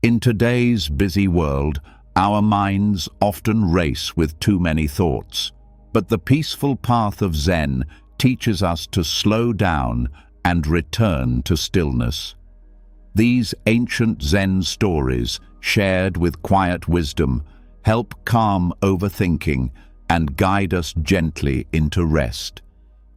In today's busy world, our minds often race with too many thoughts. But the peaceful path of Zen teaches us to slow down and return to stillness. These ancient Zen stories, shared with quiet wisdom, help calm overthinking and guide us gently into rest.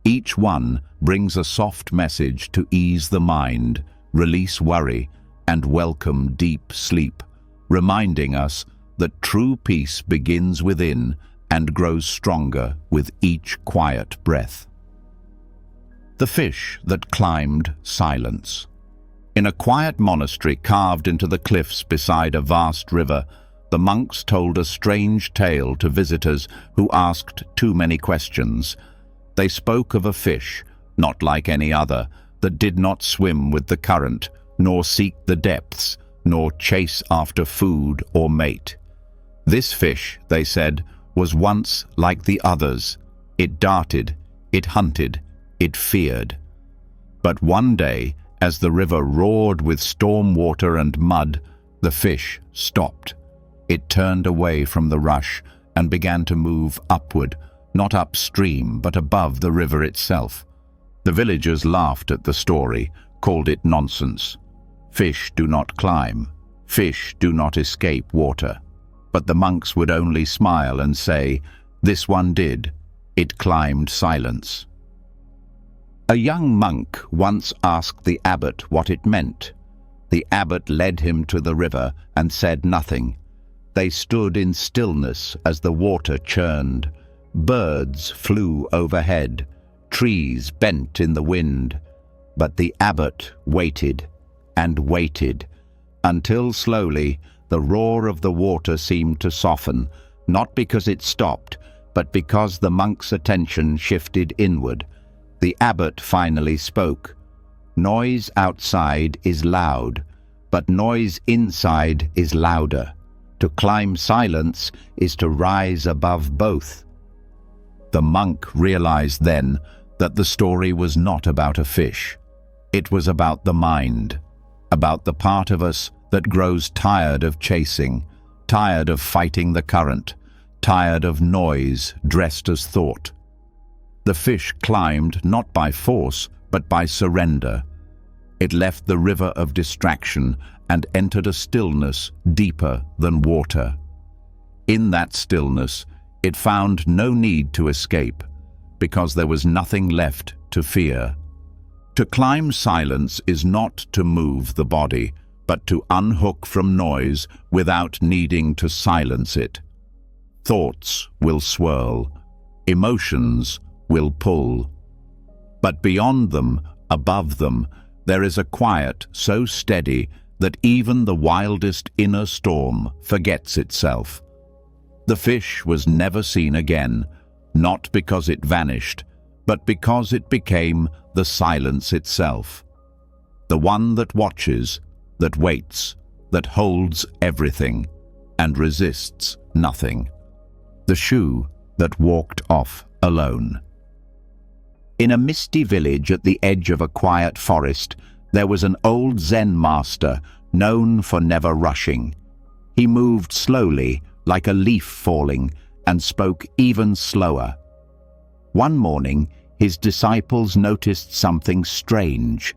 Each one brings a soft message to ease the mind, release worry, and welcome deep sleep, reminding us that true peace begins within and grows stronger with each quiet breath. The fish that climbed silence. In a quiet monastery carved into the cliffs beside a vast river, the monks told a strange tale to visitors who asked too many questions. They spoke of a fish, not like any other, that did not swim with the current, nor seek the depths, nor chase after food or mate. This fish, they said, was once like the others. It darted, it hunted, it feared. But one day, as the river roared with storm water and mud, the fish stopped. It turned away from the rush and began to move upward, not upstream, but above the river itself. The villagers laughed at the story, called it nonsense. Fish do not climb. Fish do not escape water. But the monks would only smile and say, "This one did. It climbed silence." A young monk once asked the abbot what it meant. The abbot led him to the river and said nothing. They stood in stillness as the water churned. Birds flew overhead. Trees bent in the wind. But the abbot waited and waited, until slowly the roar of the water seemed to soften, not because it stopped, but because the monk's attention shifted inward. The abbot finally spoke. "Noise outside is loud, but noise inside is louder. To climb silence is to rise above both." The monk realized then that the story was not about a fish. It was about the mind, about the part of us that grows tired of chasing, tired of fighting the current, tired of noise dressed as thought. The fish climbed not by force, but by surrender. It left the river of distraction and entered a stillness deeper than water. In that stillness, it found no need to escape, because there was nothing left to fear. To climb silence is not to move the body, but to unhook from noise without needing to silence it. Thoughts will swirl, emotions will pull. But beyond them, above them, there is a quiet so steady that even the wildest inner storm forgets itself. The fish was never seen again, not because it vanished, but because it became the silence itself. The one that watches, that waits, that holds everything, and resists nothing. The shoe that walked off alone. In a misty village at the edge of a quiet forest, there was an old Zen master known for never rushing. He moved slowly, like a leaf falling, and spoke even slower. One morning, his disciples noticed something strange.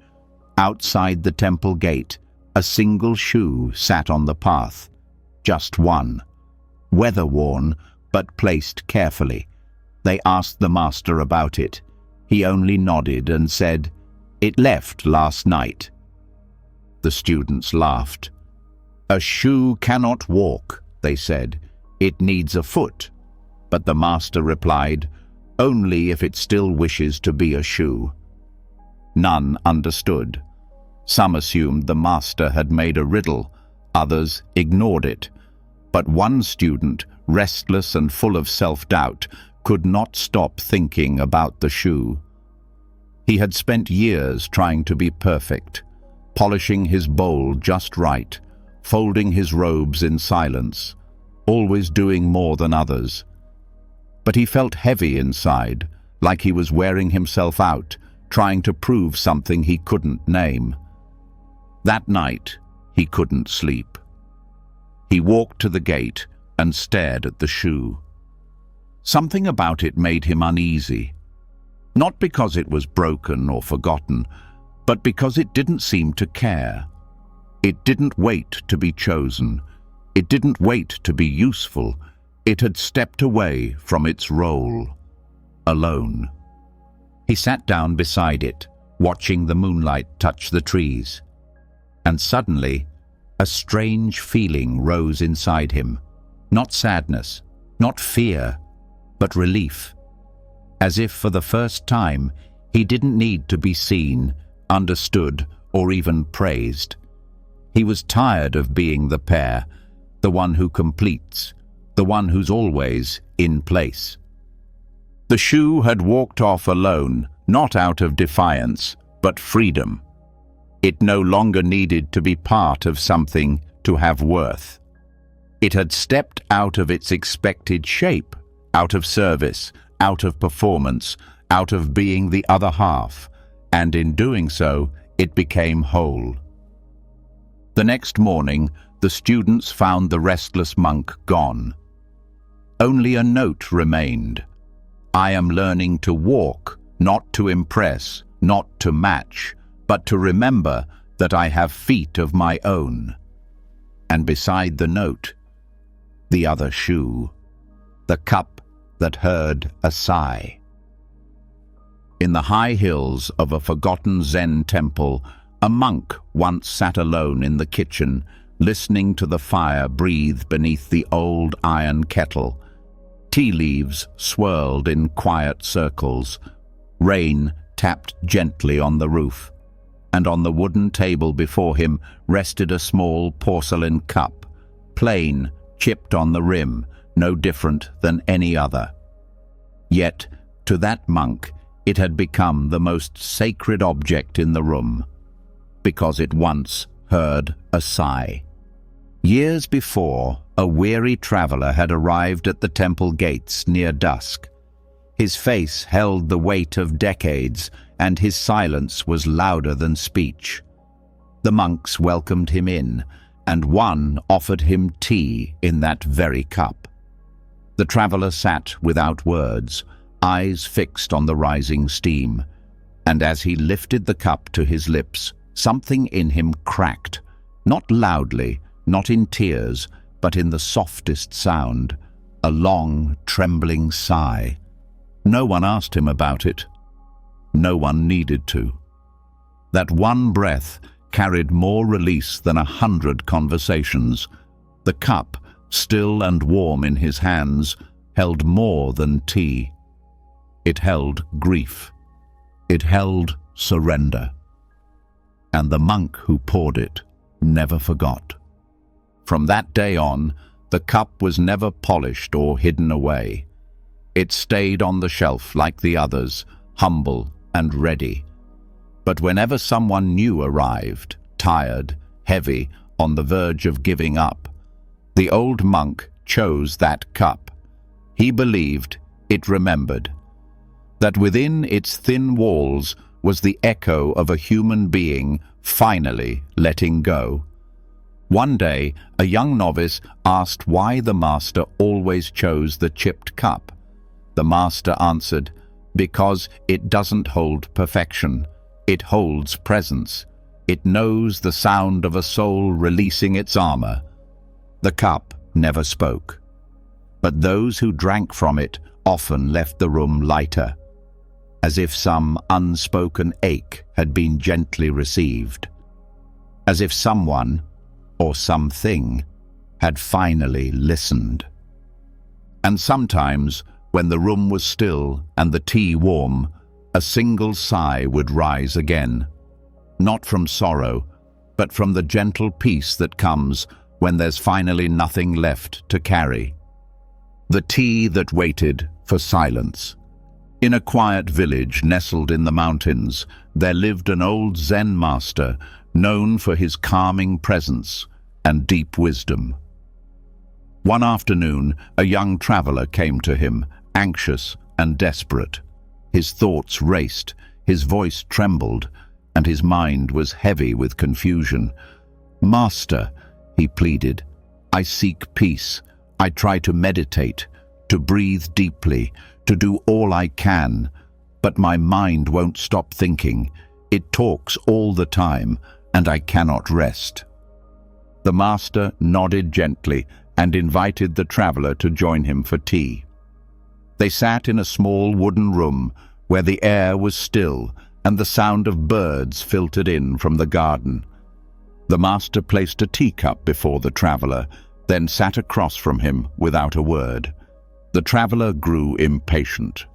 Outside the temple gate, a single shoe sat on the path. Just one. Weather-worn, but placed carefully. They asked the master about it. He only nodded and said, "It left last night." The students laughed. "A shoe cannot walk," they said. "It needs a foot." But the master replied, "Only if it still wishes to be a shoe." None understood. Some assumed the master had made a riddle, others ignored it. But one student, restless and full of self-doubt, could not stop thinking about the shoe. He had spent years trying to be perfect, polishing his bowl just right, folding his robes in silence, always doing more than others. But he felt heavy inside, like he was wearing himself out, trying to prove something he couldn't name. That night, he couldn't sleep. He walked to the gate and stared at the shoe. Something about it made him uneasy, not because it was broken or forgotten, but because it didn't seem to care. It didn't wait to be chosen. It didn't wait to be useful. It had stepped away from its role, alone. He sat down beside it, watching the moonlight touch the trees. And suddenly, a strange feeling rose inside him. Not sadness, not fear, but relief. As if for the first time, he didn't need to be seen, understood, or even praised. He was tired of being the pair, the one who completes, the one who's always in place. The shoe had walked off alone, not out of defiance, but freedom. It no longer needed to be part of something to have worth. It had stepped out of its expected shape, out of service, out of performance, out of being the other half, and in doing so, it became whole. The next morning, the students found the restless monk gone. Only a note remained. I am learning to walk, not to impress, not to match, but to remember that I have feet of my own. And beside the note, the other shoe, the cup that heard a sigh. In the high hills of a forgotten Zen temple, a monk once sat alone in the kitchen, listening to the fire breathe beneath the old iron kettle. Tea leaves swirled in quiet circles. Rain tapped gently on the roof, and on the wooden table before him rested a small porcelain cup, plain, chipped on the rim, no different than any other. Yet, to that monk, it had become the most sacred object in the room, because it once heard a sigh. Years before, a weary traveler had arrived at the temple gates near dusk. His face held the weight of decades, and his silence was louder than speech. The monks welcomed him in, and one offered him tea in that very cup. The traveler sat without words, eyes fixed on the rising steam, and as he lifted the cup to his lips, something in him cracked, not loudly, not in tears, but in the softest sound, a long, trembling sigh. No one asked him about it. No one needed to. That one breath carried more release than 100 conversations. The cup, still and warm in his hands, held more than tea. It held grief. It held surrender. And the monk who poured it never forgot. From that day on, the cup was never polished or hidden away. It stayed on the shelf like the others, humble and ready. But whenever someone new arrived, tired, heavy, on the verge of giving up, the old monk chose that cup. He believed, it remembered, that within its thin walls was the echo of a human being finally letting go. One day, a young novice asked why the master always chose the chipped cup. The master answered, because it doesn't hold perfection. It holds presence. It knows the sound of a soul releasing its armor. The cup never spoke, but those who drank from it often left the room lighter, as if some unspoken ache had been gently received, as if someone, or something, had finally listened. And sometimes, when the room was still and the tea warm, a single sigh would rise again, not from sorrow, but from the gentle peace that comes when there's finally nothing left to carry. The tea that waited for silence. In a quiet village nestled in the mountains, there lived an old Zen master known for his calming presence and deep wisdom. One afternoon, a young traveler came to him, anxious and desperate. His thoughts raced, his voice trembled, and his mind was heavy with confusion. "Master," he pleaded, I seek peace. I try to meditate, to breathe deeply, to do all I can, but my mind won't stop thinking. It talks all the time, and I cannot rest." The master nodded gently and invited the traveler to join him for tea. They sat in a small wooden room where the air was still and the sound of birds filtered in from the garden. The master placed a teacup before the traveler, then sat across from him without a word. The traveler grew impatient.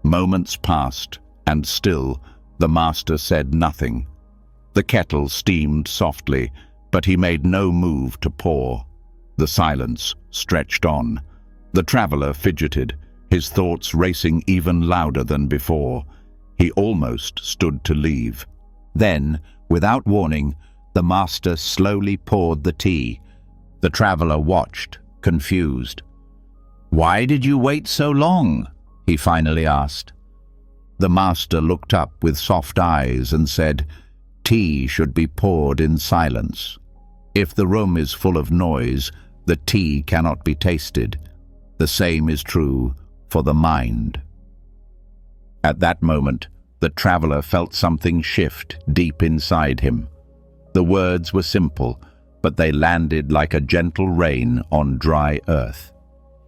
Moments passed, and still the master said nothing. The kettle steamed softly, but he made no move to pour. The silence stretched on. The traveler fidgeted, his thoughts racing even louder than before. He almost stood to leave. Then, without warning, the master slowly poured the tea. The traveler watched, confused. "Why did you wait so long?" he finally asked. The master looked up with soft eyes and said, "Tea should be poured in silence. If the room is full of noise, the tea cannot be tasted. The same is true for the mind." At that moment, the traveler felt something shift deep inside him. The words were simple, but they landed like a gentle rain on dry earth.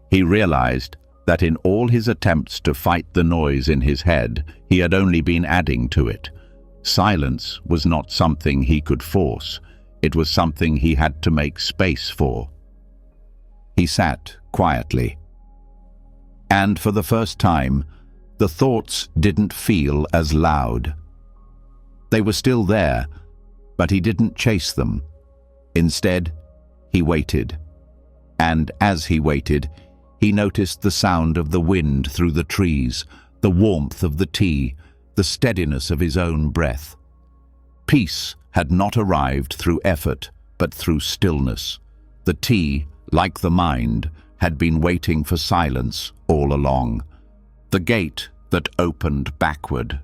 He realized that in all his attempts to fight the noise in his head, he had only been adding to it. Silence was not something he could force. It was something he had to make space for. He sat quietly. And for the first time, the thoughts didn't feel as loud. They were still there, but he didn't chase them. Instead, he waited. And as he waited, he noticed the sound of the wind through the trees, the warmth of the tea, the steadiness of his own breath. Peace had not arrived through effort, but through stillness. The tea, like the mind, had been waiting for silence all along. The gate that opened backward.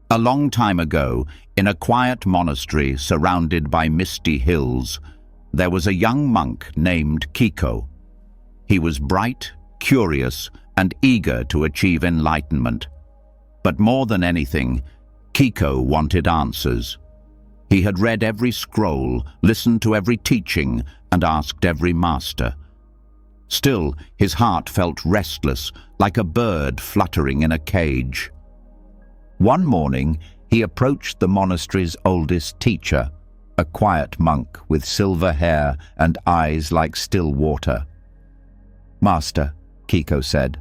A long time ago, in a quiet monastery surrounded by misty hills, there was a young monk named Kiko. He was bright, curious, and eager to achieve enlightenment. But more than anything, Kiko wanted answers. He had read every scroll, listened to every teaching, and asked every master. Still, his heart felt restless, like a bird fluttering in a cage. One morning, he approached the monastery's oldest teacher, a quiet monk with silver hair and eyes like still water. "Master," Kiko said,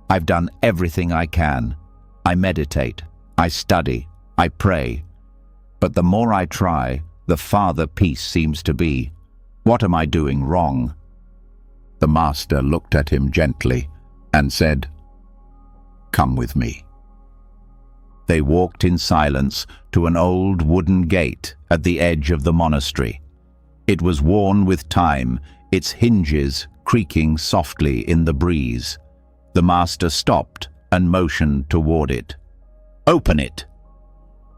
"I've done everything I can. I meditate, I study, I pray. But the more I try, the farther peace seems to be. What am I doing wrong?" The master looked at him gently and said, "Come with me." They walked in silence to an old wooden gate at the edge of the monastery. It was worn with time, its hinges creaking softly in the breeze. The master stopped and motioned toward it. "Open it!"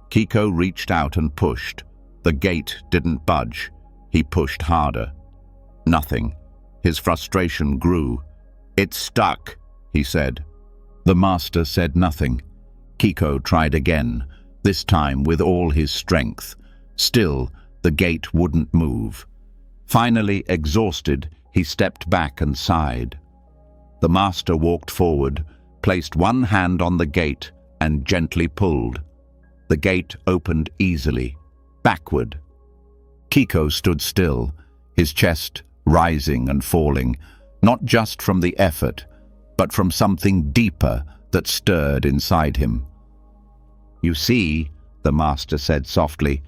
Kiko reached out and pushed. The gate didn't budge. He pushed harder. Nothing. His frustration grew. "It's stuck," he said. The master said nothing. Kiko tried again, this time with all his strength. Still, the gate wouldn't move. Finally, exhausted, he stepped back and sighed. The master walked forward, placed one hand on the gate, and gently pulled. The gate opened easily, backward. Kiko stood still, his chest rising and falling, not just from the effort, but from something deeper that stirred inside him. "You see," the master said softly,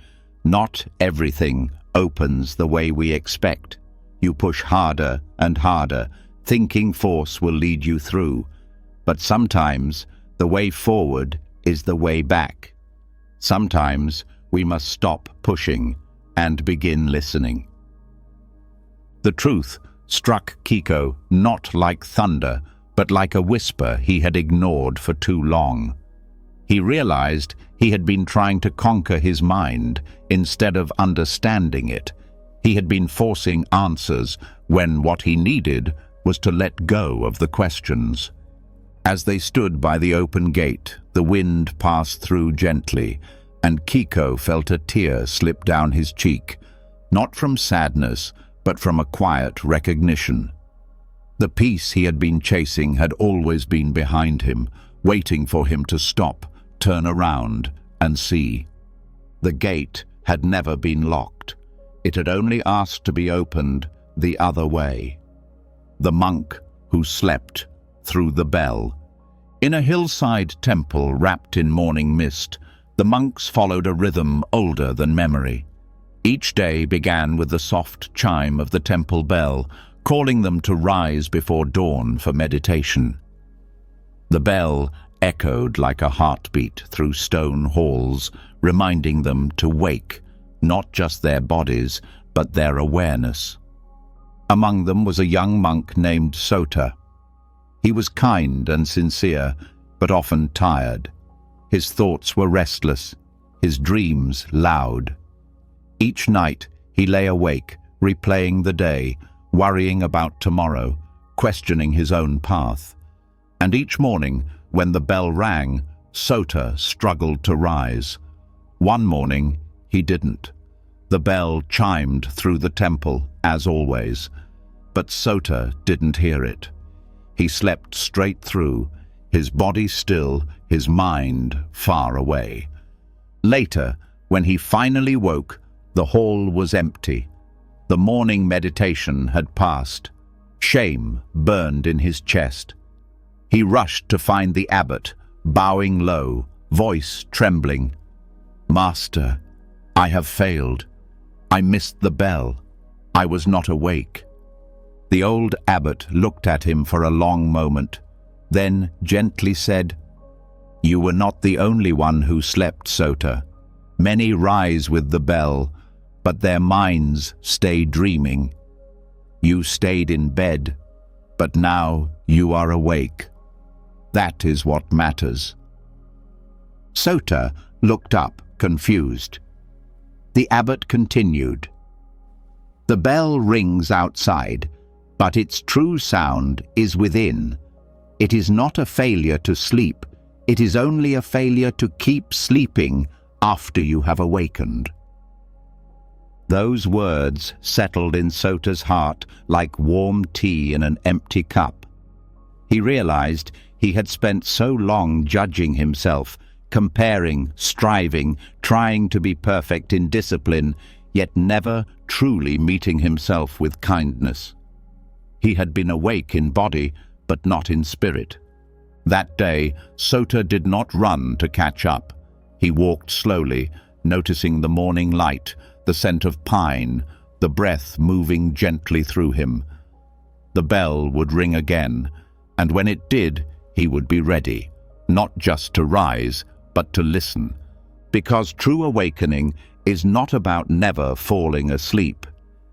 "not everything opens the way we expect. You push harder and harder, thinking force will lead you through. But sometimes the way forward is the way back. Sometimes we must stop pushing and begin listening." The truth struck Kiko not like thunder, but like a whisper he had ignored for too long. He realized he had been trying to conquer his mind instead of understanding it. He had been forcing answers when what he needed was to let go of the questions. As they stood by the open gate, the wind passed through gently, and Kiko felt a tear slip down his cheek, not from sadness, but from a quiet recognition. The peace he had been chasing had always been behind him, waiting for him to stop, turn around, and see. The gate had never been locked. It had only asked to be opened the other way. The monk who slept through the bell. In a hillside temple wrapped in morning mist, the monks followed a rhythm older than memory. Each day began with the soft chime of the temple bell, calling them to rise before dawn for meditation. The bell echoed like a heartbeat through stone halls, reminding them to wake, not just their bodies, but their awareness. Among them was a young monk named Sota. He was kind and sincere, but often tired. His thoughts were restless, his dreams loud. Each night he lay awake, replaying the day, worrying about tomorrow, questioning his own path. And each morning, when the bell rang, Sota struggled to rise. One morning, he didn't. The bell chimed through the temple, as always, but Sota didn't hear it. He slept straight through, his body still, his mind far away. Later, when he finally woke, the hall was empty. The morning meditation had passed. Shame burned in his chest. He rushed to find the abbot, bowing low, voice trembling. "Master, I have failed. I missed the bell. I was not awake." The old abbot looked at him for a long moment, then gently said, "You were not the only one who slept, Sota. Many rise with the bell, but their minds stay dreaming. You stayed in bed, but now you are awake. That is what matters." Sota looked up, confused. The abbot continued, "The bell rings outside, but its true sound is within. It is not a failure to sleep. It is only a failure to keep sleeping after you have awakened." Those words settled in Sota's heart like warm tea in an empty cup. He realized he had spent so long judging himself, comparing, striving, trying to be perfect in discipline, yet never truly meeting himself with kindness. He had been awake in body, but not in spirit. That day, Sota did not run to catch up. He walked slowly, noticing the morning light, the scent of pine, the breath moving gently through him. The bell would ring again, and when it did, he would be ready, not just to rise, but to listen. Because true awakening is not about never falling asleep.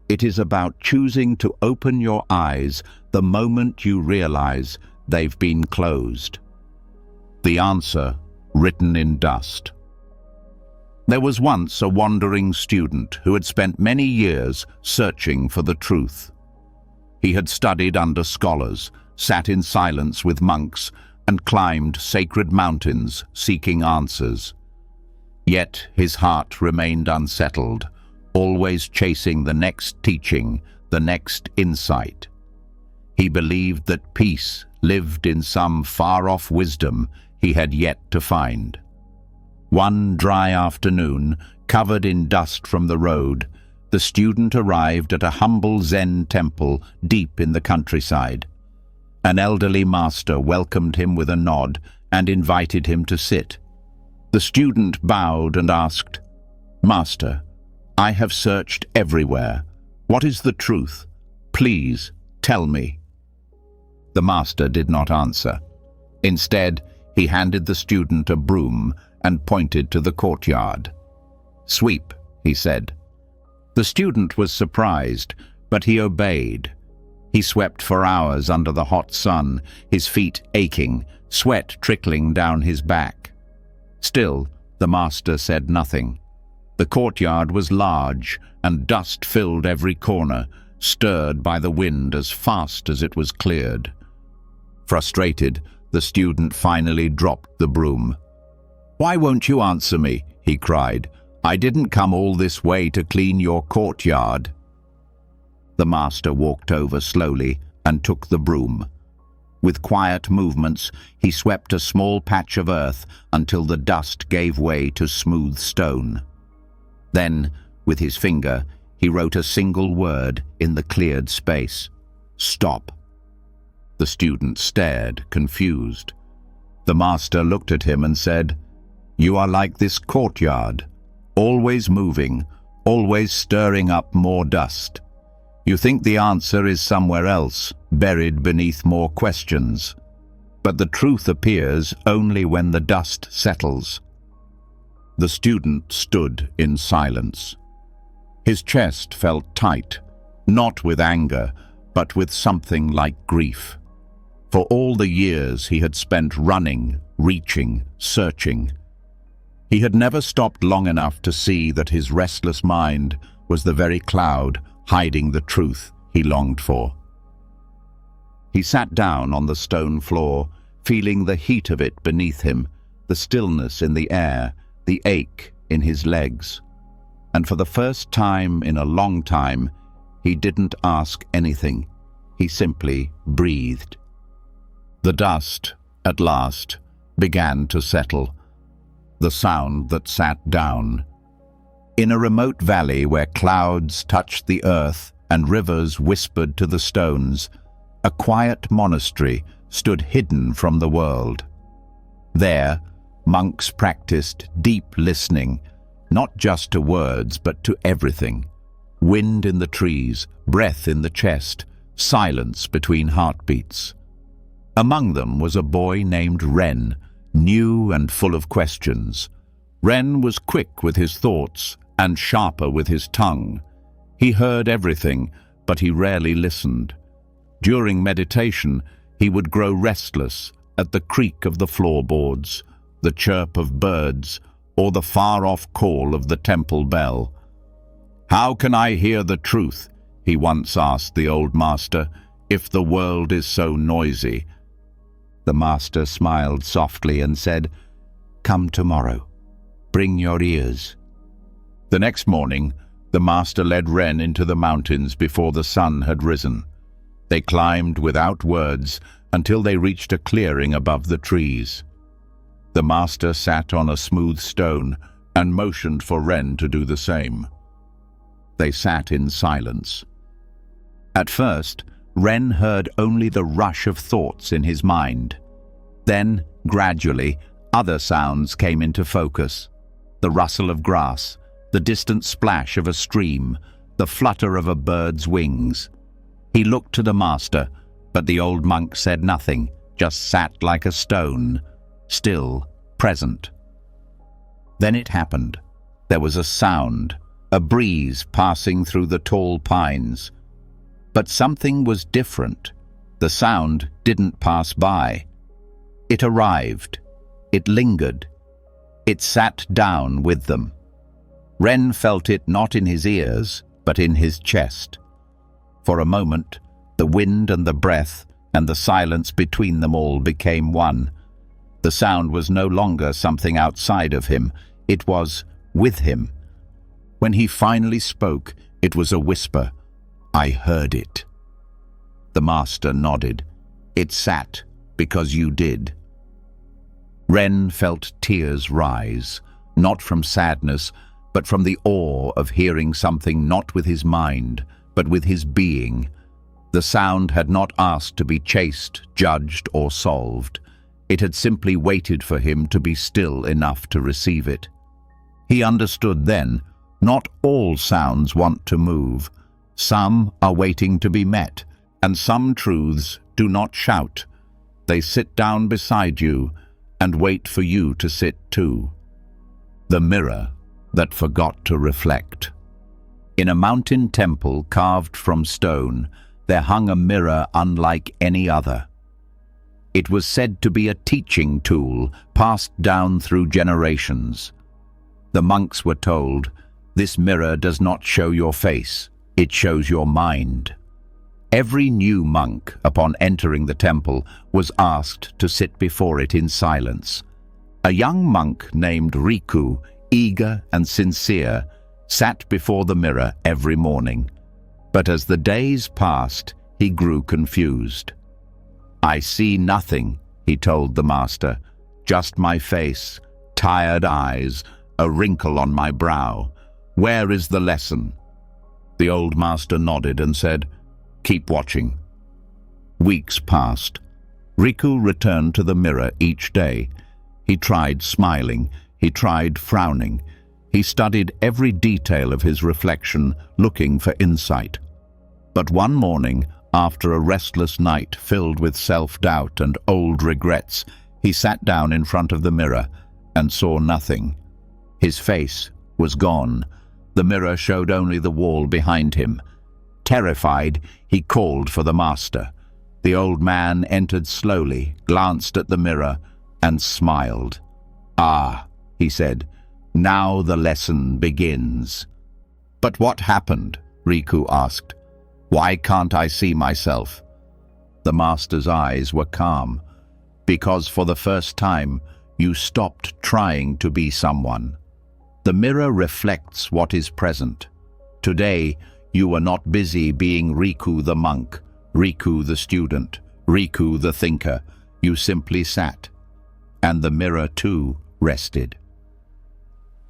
It is about choosing to open your eyes the moment you realize they've been closed. The answer written in dust. There was once a wandering student who had spent many years searching for the truth. He had studied under scholars, sat in silence with monks, and climbed sacred mountains seeking answers. Yet his heart remained unsettled, always chasing the next teaching, the next insight. He believed that peace lived in some far-off wisdom he had yet to find. One dry afternoon, covered in dust from the road, the student arrived at a humble Zen temple deep in the countryside. An elderly master welcomed him with a nod and invited him to sit. The student bowed and asked, "Master, I have searched everywhere. What is the truth? Please tell me." The master did not answer. Instead, he handed the student a broom and pointed to the courtyard. "Sweep," he said. The student was surprised, but he obeyed. He swept for hours under the hot sun, his feet aching, sweat trickling down his back. Still, the master said nothing. The courtyard was large, and dust filled every corner, stirred by the wind as fast as it was cleared. Frustrated, the student finally dropped the broom. "Why won't you answer me?" he cried. "I didn't come all this way to clean your courtyard." The master walked over slowly and took the broom. With quiet movements, he swept a small patch of earth until the dust gave way to smooth stone. Then, with his finger, he wrote a single word in the cleared space: "Stop." The student stared, confused. The master looked at him and said, "You are like this courtyard, always moving, always stirring up more dust. You think the answer is somewhere else, buried beneath more questions. But the truth appears only when the dust settles." The student stood in silence. His chest felt tight, not with anger, but with something like grief. For all the years he had spent running, reaching, searching, he had never stopped long enough to see that his restless mind was the very cloud hiding the truth he longed for. He sat down on the stone floor, feeling the heat of it beneath him, the stillness in the air, the ache in his legs. And for the first time in a long time, he didn't ask anything. He simply breathed. The dust, at last, began to settle. The sound that sat down. In a remote valley where clouds touched the earth and rivers whispered to the stones, a quiet monastery stood hidden from the world. There, monks practiced deep listening, not just to words but to everything. Wind in the trees, breath in the chest, silence between heartbeats. Among them was a boy named Ren, new and full of questions. Ren was quick with his thoughts and sharper with his tongue. He heard everything, but he rarely listened. During meditation, he would grow restless at the creak of the floorboards, the chirp of birds, or the far-off call of the temple bell. "How can I hear the truth?" he once asked the old master, "if the world is so noisy?" The master smiled softly and said, "Come tomorrow. Bring your ears." The next morning, the master led Ren into the mountains before the sun had risen. They climbed without words until they reached a clearing above the trees. The master sat on a smooth stone and motioned for Ren to do the same. They sat in silence. At first, Ren heard only the rush of thoughts in his mind. Then, gradually, other sounds came into focus. The rustle of grass, the distant splash of a stream, the flutter of a bird's wings. He looked to the master, but the old monk said nothing, just sat like a stone, still, present. Then it happened. There was a sound, a breeze passing through the tall pines. But something was different. The sound didn't pass by. It arrived. It lingered. It sat down with them. Ren felt it not in his ears, but in his chest. For a moment, the wind and the breath and the silence between them all became one. The sound was no longer something outside of him. It was with him. When he finally spoke, it was a whisper. "I heard it." The master nodded. "It sat because you did." Ren felt tears rise, not from sadness, but from the awe of hearing something not with his mind, but with his being. The sound had not asked to be chased, judged, or solved. It had simply waited for him to be still enough to receive it. He understood then, not all sounds want to move. Some are waiting to be met, and some truths do not shout. They sit down beside you and wait for you to sit too. The mirror that forgot to reflect. In a mountain temple carved from stone, there hung a mirror unlike any other. It was said to be a teaching tool passed down through generations. The monks were told, This mirror does not show your face, it shows your mind. Every new monk, upon entering the temple, was asked to sit before it in silence. A young monk named Riku, eager and sincere, sat before the mirror every morning. But as the days passed, he grew confused. "I see nothing," he told the master, "just my face, tired eyes, a wrinkle on my brow. Where is the lesson?" The old master nodded and said, "Keep watching." Weeks passed. Riku returned to the mirror each day. He tried smiling, he tried frowning. He studied every detail of his reflection, looking for insight. But one morning, after a restless night filled with self-doubt and old regrets, he sat down in front of the mirror and saw nothing. His face was gone. The mirror showed only the wall behind him. Terrified, he called for the master. The old man entered slowly, glanced at the mirror, and smiled. "Ah," he said, "now the lesson begins." "But what happened?" Riku asked. "Why can't I see myself?" The master's eyes were calm. "Because for the first time, you stopped trying to be someone. The mirror reflects what is present. Today, you were not busy being Riku the monk, Riku the student, Riku the thinker. You simply sat. And the mirror too rested."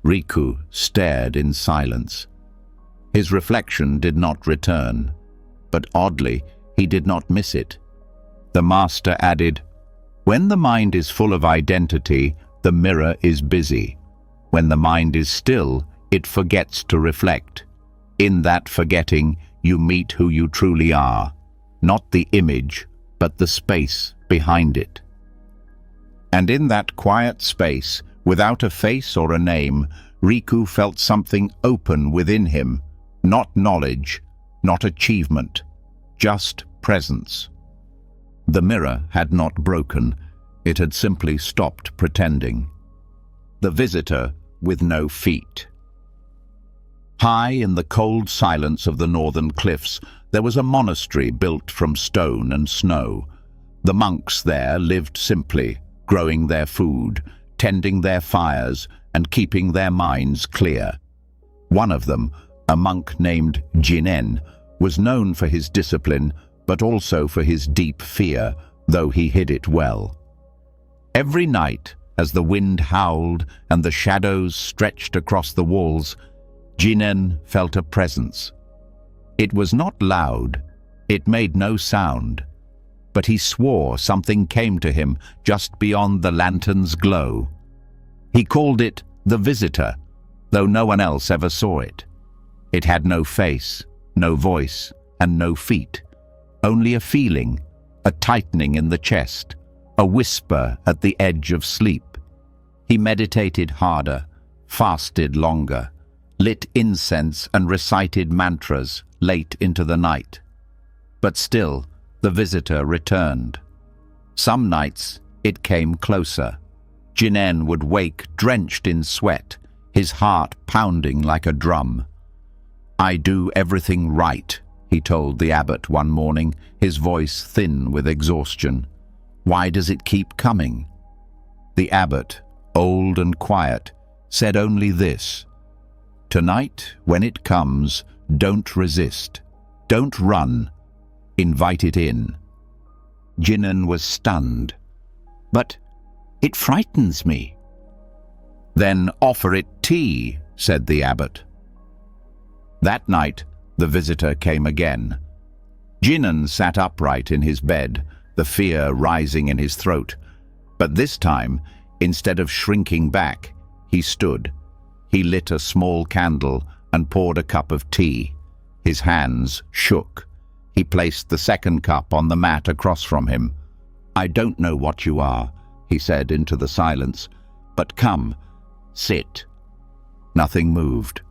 Riku stared in silence. His reflection did not return, but oddly, he did not miss it. The master added, "When the mind is full of identity, the mirror is busy. When the mind is still, it forgets to reflect. In that forgetting, you meet who you truly are, not the image, but the space behind it." And in that quiet space, without a face or a name, Riku felt something open within him, not knowledge, not achievement, just presence. The mirror had not broken, it had simply stopped pretending. The visitor with no feet. High in the cold silence of the northern cliffs, there was a monastery built from stone and snow. The monks there lived simply, growing their food, tending their fires, and keeping their minds clear. One of them, a monk named Jinen, was known for his discipline, but also for his deep fear, though he hid it well. Every night, as the wind howled and the shadows stretched across the walls, Jinen felt a presence. It was not loud, it made no sound, but he swore something came to him just beyond the lantern's glow. He called it the visitor, though no one else ever saw it. It had no face, no voice, and no feet, only a feeling, a tightening in the chest, a whisper at the edge of sleep. He meditated harder, fasted longer, lit incense and recited mantras late into the night. But still, the visitor returned. Some nights, it came closer. Jinen would wake drenched in sweat, his heart pounding like a drum. "I do everything right," he told the abbot one morning, his voice thin with exhaustion. "Why does it keep coming?" The abbot, old and quiet, said only this: "Tonight, when it comes, don't resist. Don't run. Invite it in." Jinen was stunned. "But it frightens me." "Then offer it tea," said the abbot. That night, the visitor came again. Jinen sat upright in his bed, the fear rising in his throat. But this time, instead of shrinking back, he stood. He lit a small candle and poured a cup of tea. His hands shook. He placed the second cup on the mat across from him. "I don't know what you are," he said into the silence, "but come, sit." Nothing moved.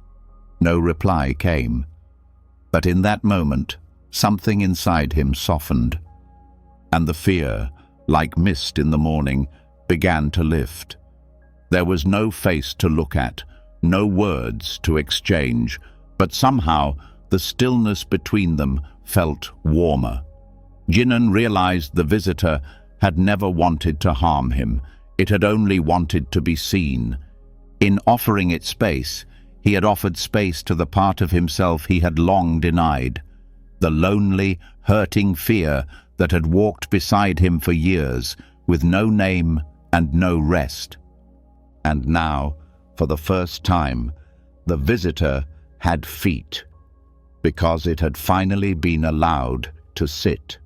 No reply came. But in that moment, something inside him softened, and the fear, like mist in the morning, began to lift. There was no face to look at, no words to exchange, but somehow the stillness between them felt warmer. Jinan realized the visitor had never wanted to harm him. It had only wanted to be seen. In offering it space, he had offered space to the part of himself he had long denied, the lonely, hurting fear that had walked beside him for years, with no name and no rest. And now, for the first time, the visitor had feet, because it had finally been allowed to sit.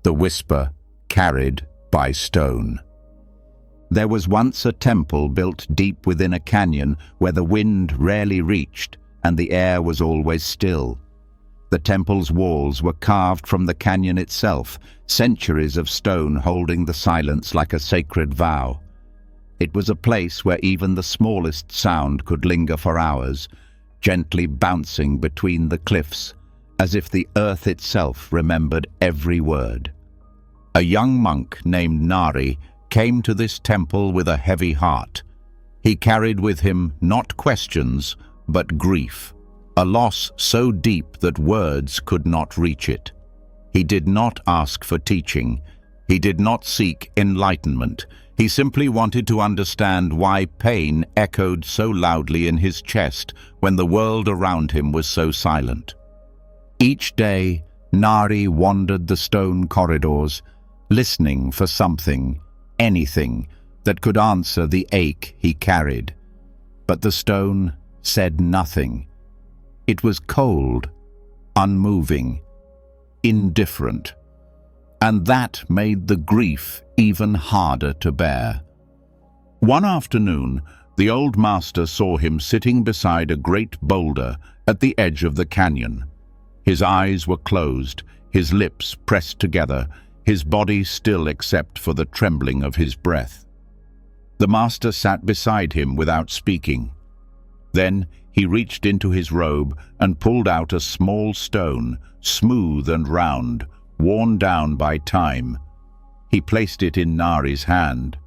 The whisper carried by stone. There was once a temple built deep within a canyon where the wind rarely reached and the air was always still. The temple's walls were carved from the canyon itself, centuries of stone holding the silence like a sacred vow. It was a place where even the smallest sound could linger for hours, gently bouncing between the cliffs, as if the earth itself remembered every word. A young monk named Nari came to this temple with a heavy heart. He carried with him not questions, but grief, a loss so deep that words could not reach it. He did not ask for teaching. He did not seek enlightenment. He simply wanted to understand why pain echoed so loudly in his chest when the world around him was so silent. Each day, Nari wandered the stone corridors, listening for something, anything, that could answer the ache he carried. But the stone said nothing. It was cold, unmoving, indifferent. And that made the grief even harder to bear. One afternoon, the old master saw him sitting beside a great boulder at the edge of the canyon. His eyes were closed, his lips pressed together, his body still except for the trembling of his breath. The master sat beside him without speaking. Then he reached into his robe and pulled out a small stone, smooth and round, worn down by time. He placed it in Nari's hand.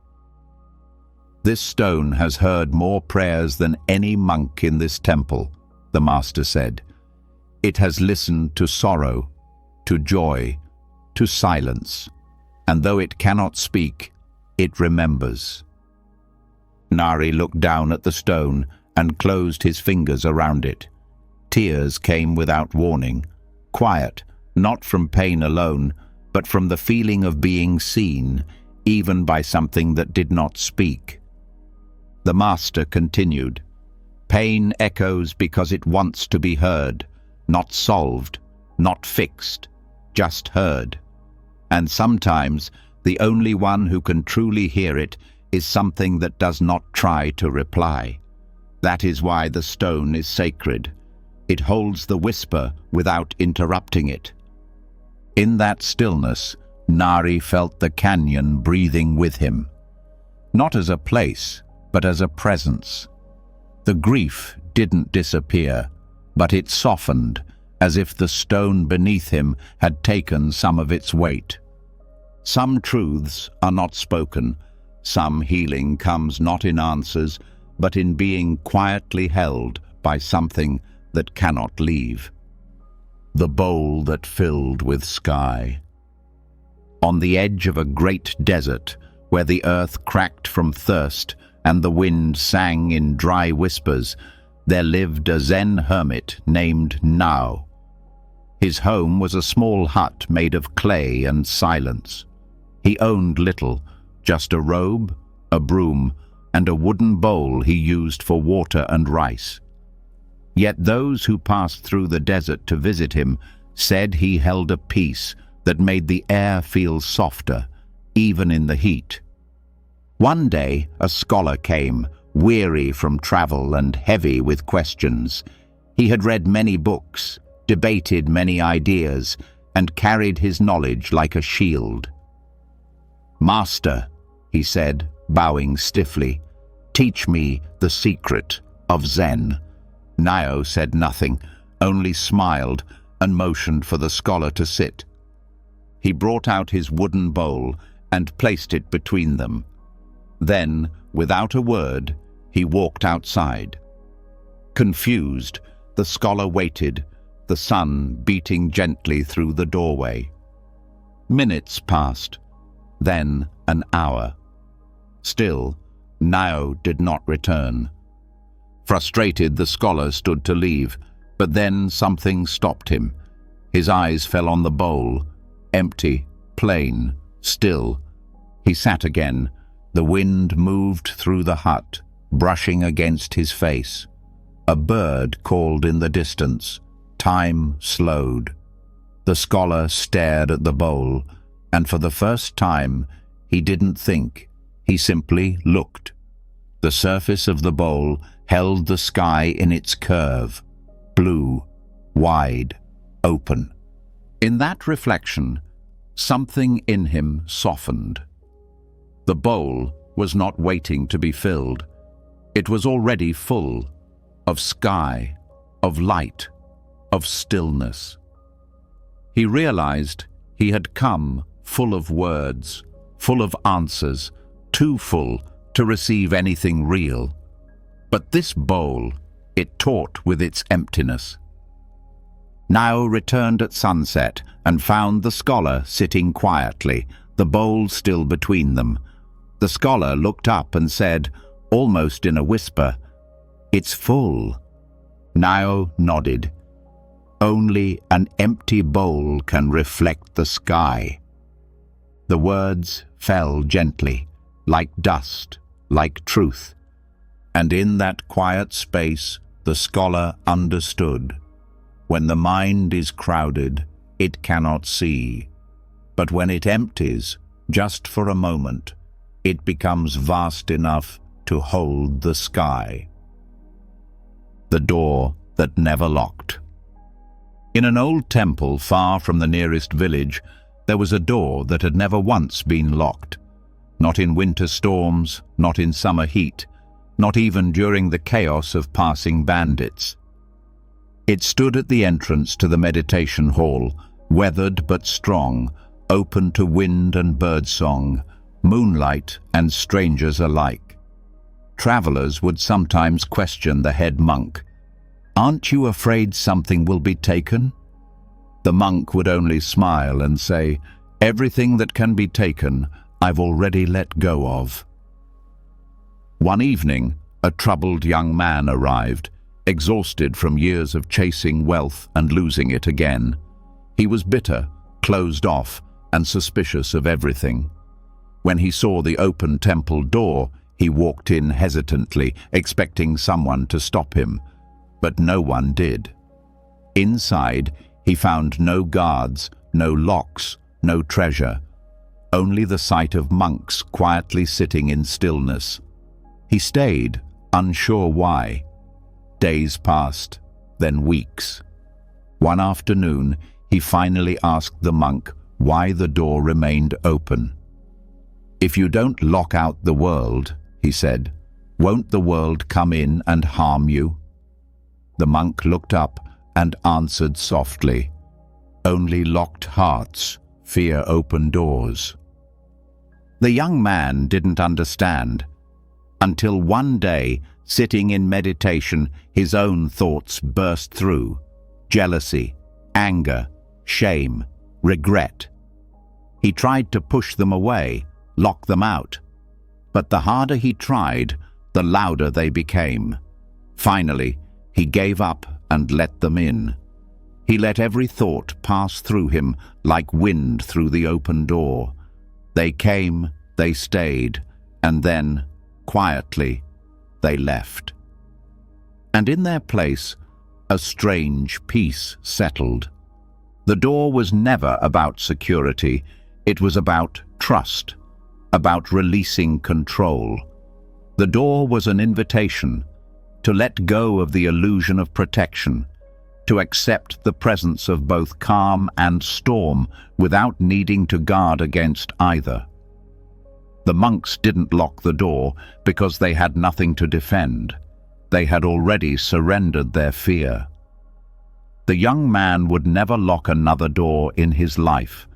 "This stone has heard more prayers than any monk in this temple," the master said. "It has listened to sorrow, to joy, to silence, and though it cannot speak, it remembers." Nari looked down at the stone and closed his fingers around it. Tears came without warning, quiet, not from pain alone, but from the feeling of being seen, even by something that did not speak. The master continued, "Pain echoes because it wants to be heard, not solved, not fixed, just heard. And sometimes the only one who can truly hear it is something that does not try to reply. That is why the stone is sacred. It holds the whisper without interrupting it." In that stillness, Nari felt the canyon breathing with him. Not as a place, but as a presence. The grief didn't disappear, but it softened, as if the stone beneath him had taken some of its weight. Some truths are not spoken. Some healing comes not in answers, but in being quietly held by something that cannot leave. The bowl that filled with sky. On the edge of a great desert, where the earth cracked from thirst and the wind sang in dry whispers, there lived a Zen hermit named Nao. His home was a small hut made of clay and silence. He owned little, just a robe, a broom, and a wooden bowl he used for water and rice. Yet those who passed through the desert to visit him said he held a peace that made the air feel softer, even in the heat. One day, a scholar came, weary from travel and heavy with questions. He had read many books, debated many ideas, and carried his knowledge like a shield. "Master," he said, bowing stiffly, "teach me the secret of Zen." Nao said nothing, only smiled and motioned for the scholar to sit. He brought out his wooden bowl and placed it between them. Then, without a word, he walked outside, Confused, the scholar waited, the sun beating gently through the doorway. Minutes passed, then an hour. Still, Nao did not return. Frustrated, the scholar stood to leave, but then something stopped him. His eyes fell on the bowl, empty, plain, still. He sat again. The wind moved through the hut, brushing against his face. A bird called in the distance. Time slowed. The scholar stared at the bowl, and for the first time, he didn't think. He simply looked. The surface of the bowl held the sky in its curve, blue, wide, open. In that reflection, something in him softened. The bowl was not waiting to be filled. It was already full of sky, of light, of stillness. He realized he had come full of words, full of answers, too full to receive anything real. But this bowl, it taught with its emptiness. Nao returned at sunset and found the scholar sitting quietly, the bowl still between them. The scholar looked up and said, almost in a whisper, "It's full." Nao nodded. Only an empty bowl can reflect the sky. The words fell gently, like dust, like truth. And in that quiet space, the scholar understood. When the mind is crowded, it cannot see. But when it empties, just for a moment, it becomes vast enough to hold the sky. The door that never locked. In an old temple far from the nearest village, there was a door that had never once been locked. Not in winter storms, not in summer heat, not even during the chaos of passing bandits. It stood at the entrance to the meditation hall, weathered but strong, open to wind and birdsong, moonlight and strangers alike. Travelers would sometimes question the head monk. "Aren't you afraid something will be taken?" The monk would only smile and say, "Everything that can be taken, I've already let go of." One evening, a troubled young man arrived, exhausted from years of chasing wealth and losing it again. He was bitter, closed off, and suspicious of everything. When he saw the open temple door, he walked in hesitantly, expecting someone to stop him. But no one did. Inside, he found no guards, no locks, no treasure, only the sight of monks quietly sitting in stillness. He stayed, unsure why. Days passed, then weeks. One afternoon, he finally asked the monk why the door remained open. "If you don't lock out the world," he said, "won't the world come in and harm you?" The monk looked up and answered softly, "Only locked hearts fear open doors." The young man didn't understand, until one day, sitting in meditation, his own thoughts burst through. Jealousy, anger, shame, regret. He tried to push them away, lock them out. But the harder he tried, the louder they became. Finally, he gave up and let them in. He let every thought pass through him like wind through the open door. They came, they stayed, and then, quietly, they left. And in their place, a strange peace settled. The door was never about security. It was about trust, about releasing control. The door was an invitation to let go of the illusion of protection, to accept the presence of both calm and storm without needing to guard against either. The monks didn't lock the door because they had nothing to defend. They had already surrendered their fear. The young man would never lock another door in his life,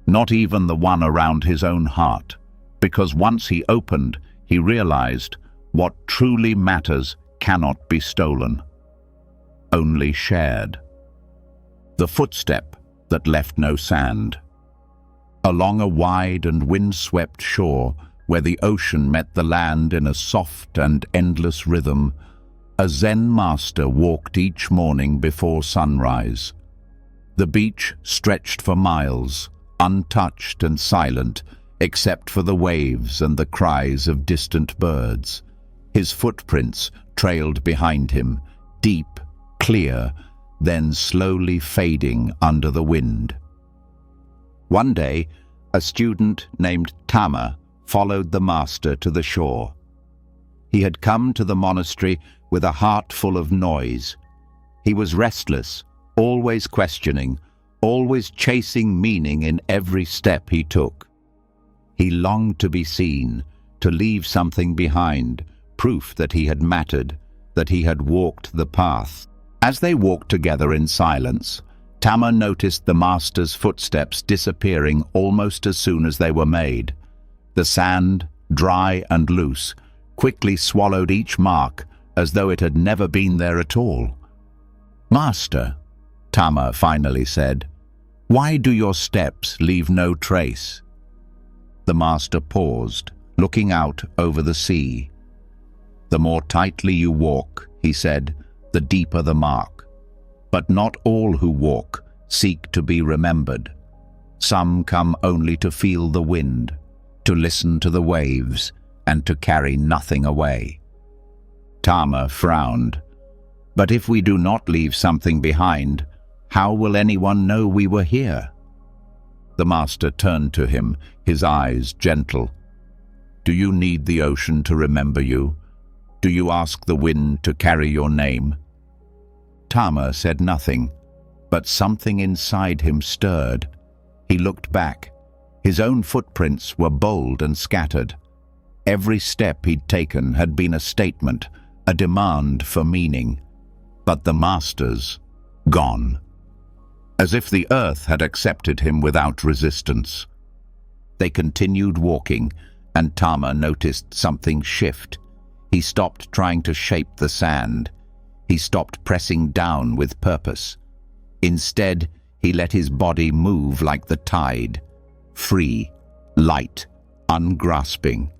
not even the one around his own heart, because once he opened, he realized what truly matters cannot be stolen. only shared. The footstep that left no sand. Along a wide and wind-swept shore, where the ocean met the land in a soft and endless rhythm, a Zen master walked each morning before sunrise. The beach stretched for miles, untouched and silent, except for the waves and the cries of distant birds. His footprints trailed behind him, deep, clear, then slowly fading under the wind. One day, a student named Tama followed the master to the shore. He had come to the monastery with a heart full of noise. He was restless, always questioning, always chasing meaning in every step he took. He longed to be seen, to leave something behind, proof that he had mattered, that he had walked the path. As they walked together in silence, Tama noticed the master's footsteps disappearing almost as soon as they were made. The sand, dry and loose, quickly swallowed each mark as though it had never been there at all. "Master," Tama finally said, "why do your steps leave no trace?" The master paused, looking out over the sea. "The more tightly you walk," he said, "the deeper the mark. But not all who walk seek to be remembered. Some come only to feel the wind, to listen to the waves, and to carry nothing away." Tama frowned. "But if we do not leave something behind, how will anyone know we were here?" The master turned to him, his eyes gentle. "Do you need the ocean to remember you? Do you ask the wind to carry your name?" Tama said nothing, but something inside him stirred. He looked back. His own footprints were bold and scattered. Every step he'd taken had been a statement, a demand for meaning. But the master's gone. As if the earth had accepted him without resistance. They continued walking, and Tama noticed something shift. He stopped trying to shape the sand. He stopped pressing down with purpose. Instead, he let his body move like the tide, free, light, ungrasping.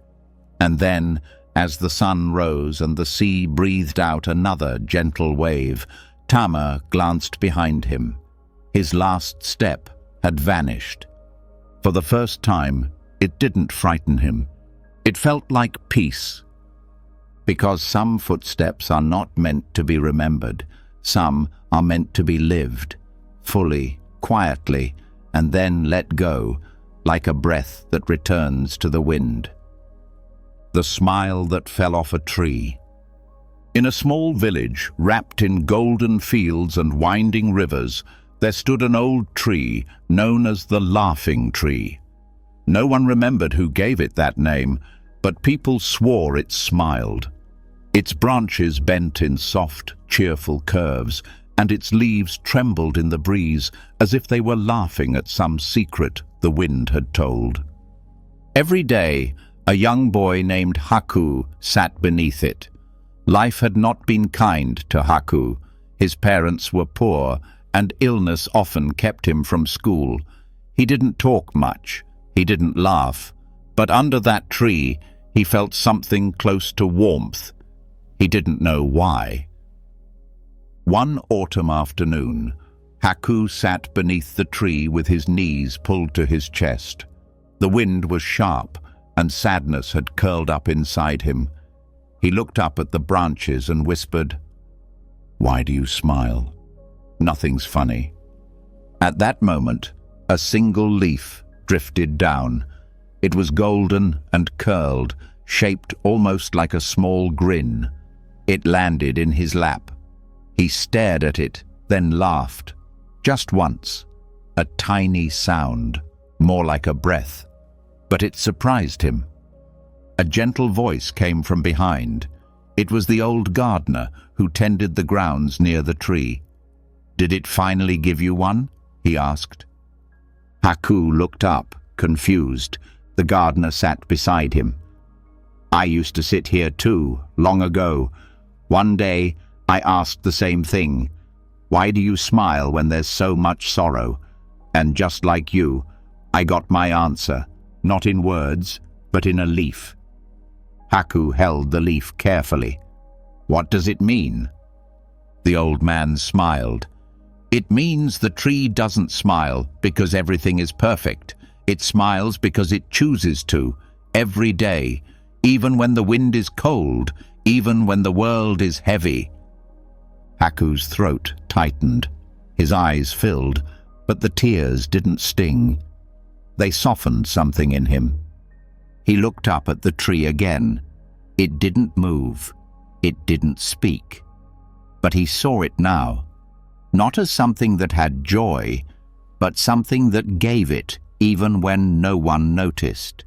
And then, as the sun rose and the sea breathed out another gentle wave, Tama glanced behind him. His last step had vanished. For the first time, it didn't frighten him. It felt like peace. Because some footsteps are not meant to be remembered. Some are meant to be lived, fully, quietly, and then let go, like a breath that returns to the wind. The smile that fell off a tree. In a small village, wrapped in golden fields and winding rivers, there stood an old tree known as the Laughing Tree. No one remembered who gave it that name, but people swore it smiled. Its branches bent in soft, cheerful curves, and its leaves trembled in the breeze as if they were laughing at some secret the wind had told. Every day, a young boy named Haku sat beneath it. Life had not been kind to Haku. His parents were poor, and illness often kept him from school. He didn't talk much. He didn't laugh. But under that tree, he felt something close to warmth. He didn't know why. One autumn afternoon, Haku sat beneath the tree with his knees pulled to his chest. The wind was sharp, and sadness had curled up inside him. He looked up at the branches and whispered, "Why do you smile? Nothing's funny." At that moment, a single leaf drifted down. It was golden and curled, shaped almost like a small grin. It landed in his lap. He stared at it, then laughed. Just once. A tiny sound, more like a breath. But it surprised him. A gentle voice came from behind. It was the old gardener who tended the grounds near the tree. "Did it finally give you one?" he asked. Haku looked up, confused. The gardener sat beside him. "I used to sit here too, long ago. One day, I asked the same thing, Why do you smile when there's so much sorrow? And just like you, I got my answer, not in words, but in a leaf. Haku held the leaf carefully. What does it mean? The old man smiled. It means the tree doesn't smile because everything is perfect. It smiles because it chooses to, every day, even when the wind is cold, even when the world is heavy. Haku's throat tightened. His eyes filled, but the tears didn't sting. They softened something in him. He looked up at the tree again. It didn't move. It didn't speak. But he saw it now, not as something that had joy, but something that gave it even when no one noticed.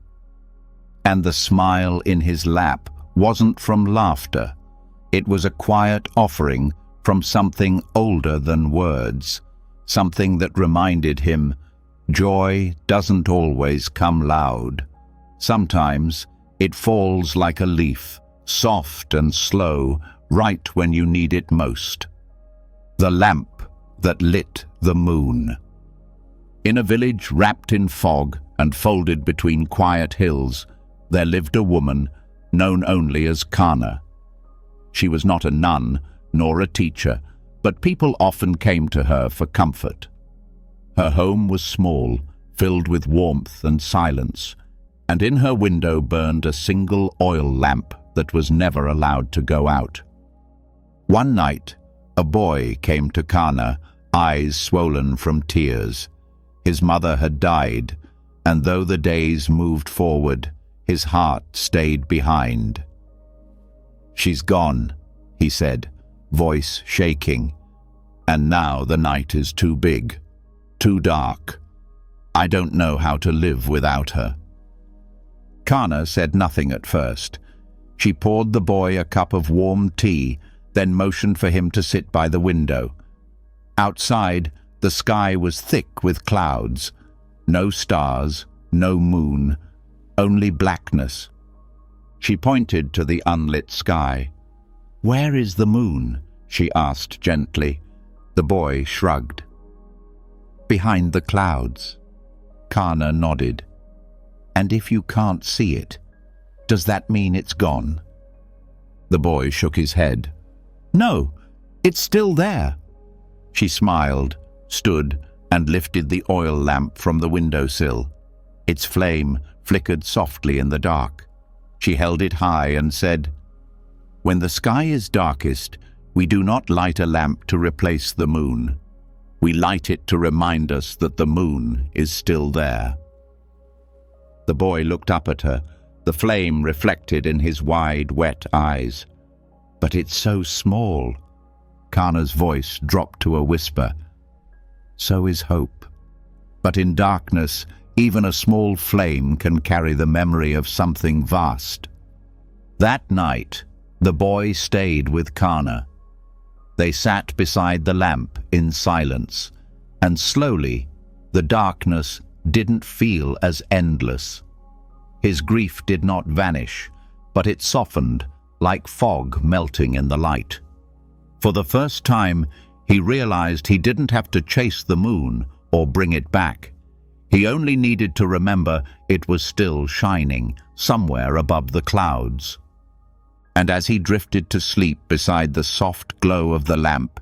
And the smile in his lap wasn't from laughter. It was a quiet offering from something older than words, something that reminded him, joy doesn't always come loud. Sometimes it falls like a leaf, soft and slow, right when you need it most. The lamp that lit the moon. In a village wrapped in fog and folded between quiet hills, there lived a woman known only as Kana. She was not a nun nor a teacher, but people often came to her for comfort. Her home was small, filled with warmth and silence, and in her window burned a single oil lamp that was never allowed to go out. One night, a boy came to Kana, eyes swollen from tears. His mother had died, and though the days moved forward, his heart stayed behind. "She's gone," he said, voice shaking. "And now the night is too big, too dark. I don't know how to live without her." Kana said nothing at first. She poured the boy a cup of warm tea, then motioned for him to sit by the window. Outside, the sky was thick with clouds. No stars, no moon, only blackness. She pointed to the unlit sky. "Where is the moon?" she asked gently. The boy shrugged. "Behind the clouds." Kana nodded. "And if you can't see it, does that mean it's gone?" The boy shook his head. "No, it's still there." She smiled, stood, and lifted the oil lamp from the windowsill. Its flame flickered softly in the dark. She held it high and said, "When the sky is darkest, we do not light a lamp to replace the moon. We light it to remind us that the moon is still there." The boy looked up at her, the flame reflected in his wide, wet eyes. "But it's so small." Kana's voice dropped to a whisper. "So is hope. But in darkness, even a small flame can carry the memory of something vast." That night, the boy stayed with Kana. They sat beside the lamp in silence, and slowly, the darkness didn't feel as endless. His grief did not vanish, but it softened, like fog melting in the light. For the first time, he realized he didn't have to chase the moon or bring it back. He only needed to remember it was still shining, somewhere above the clouds. And as he drifted to sleep beside the soft glow of the lamp,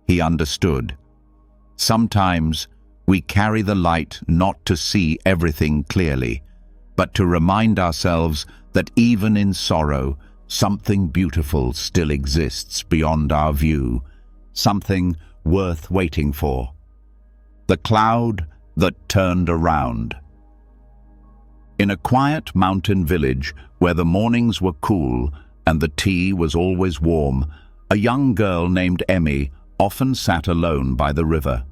he understood. Sometimes we carry the light not to see everything clearly, but to remind ourselves that even in sorrow, something beautiful still exists beyond our view, something worth waiting for. The cloud that turned around. In a quiet mountain village where the mornings were cool and the tea was always warm, a young girl named Emmy often sat alone by the river.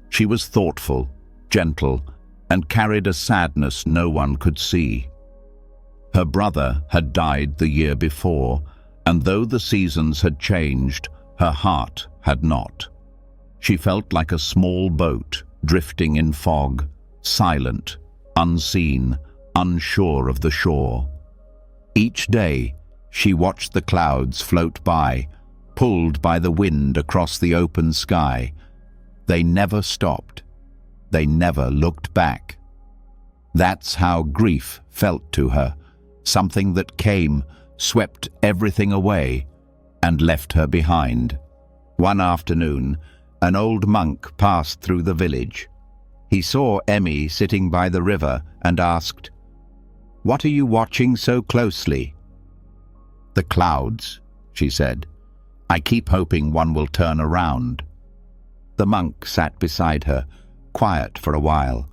She was thoughtful, gentle, and carried a sadness no one could see. Her brother had died the year before, and though the seasons had changed, her heart had not. She felt like a small boat drifting in fog, silent, unseen, unsure of the shore. Each day, she watched the clouds float by, pulled by the wind across the open sky. They never stopped. They never looked back. That's how grief felt to her, something that came, swept everything away, and left her behind. One afternoon, an old monk passed through the village. He saw Emmy sitting by the river and asked, "What are you watching so closely?" "The clouds," she said. "I keep hoping one will turn around." The monk sat beside her, quiet for a while.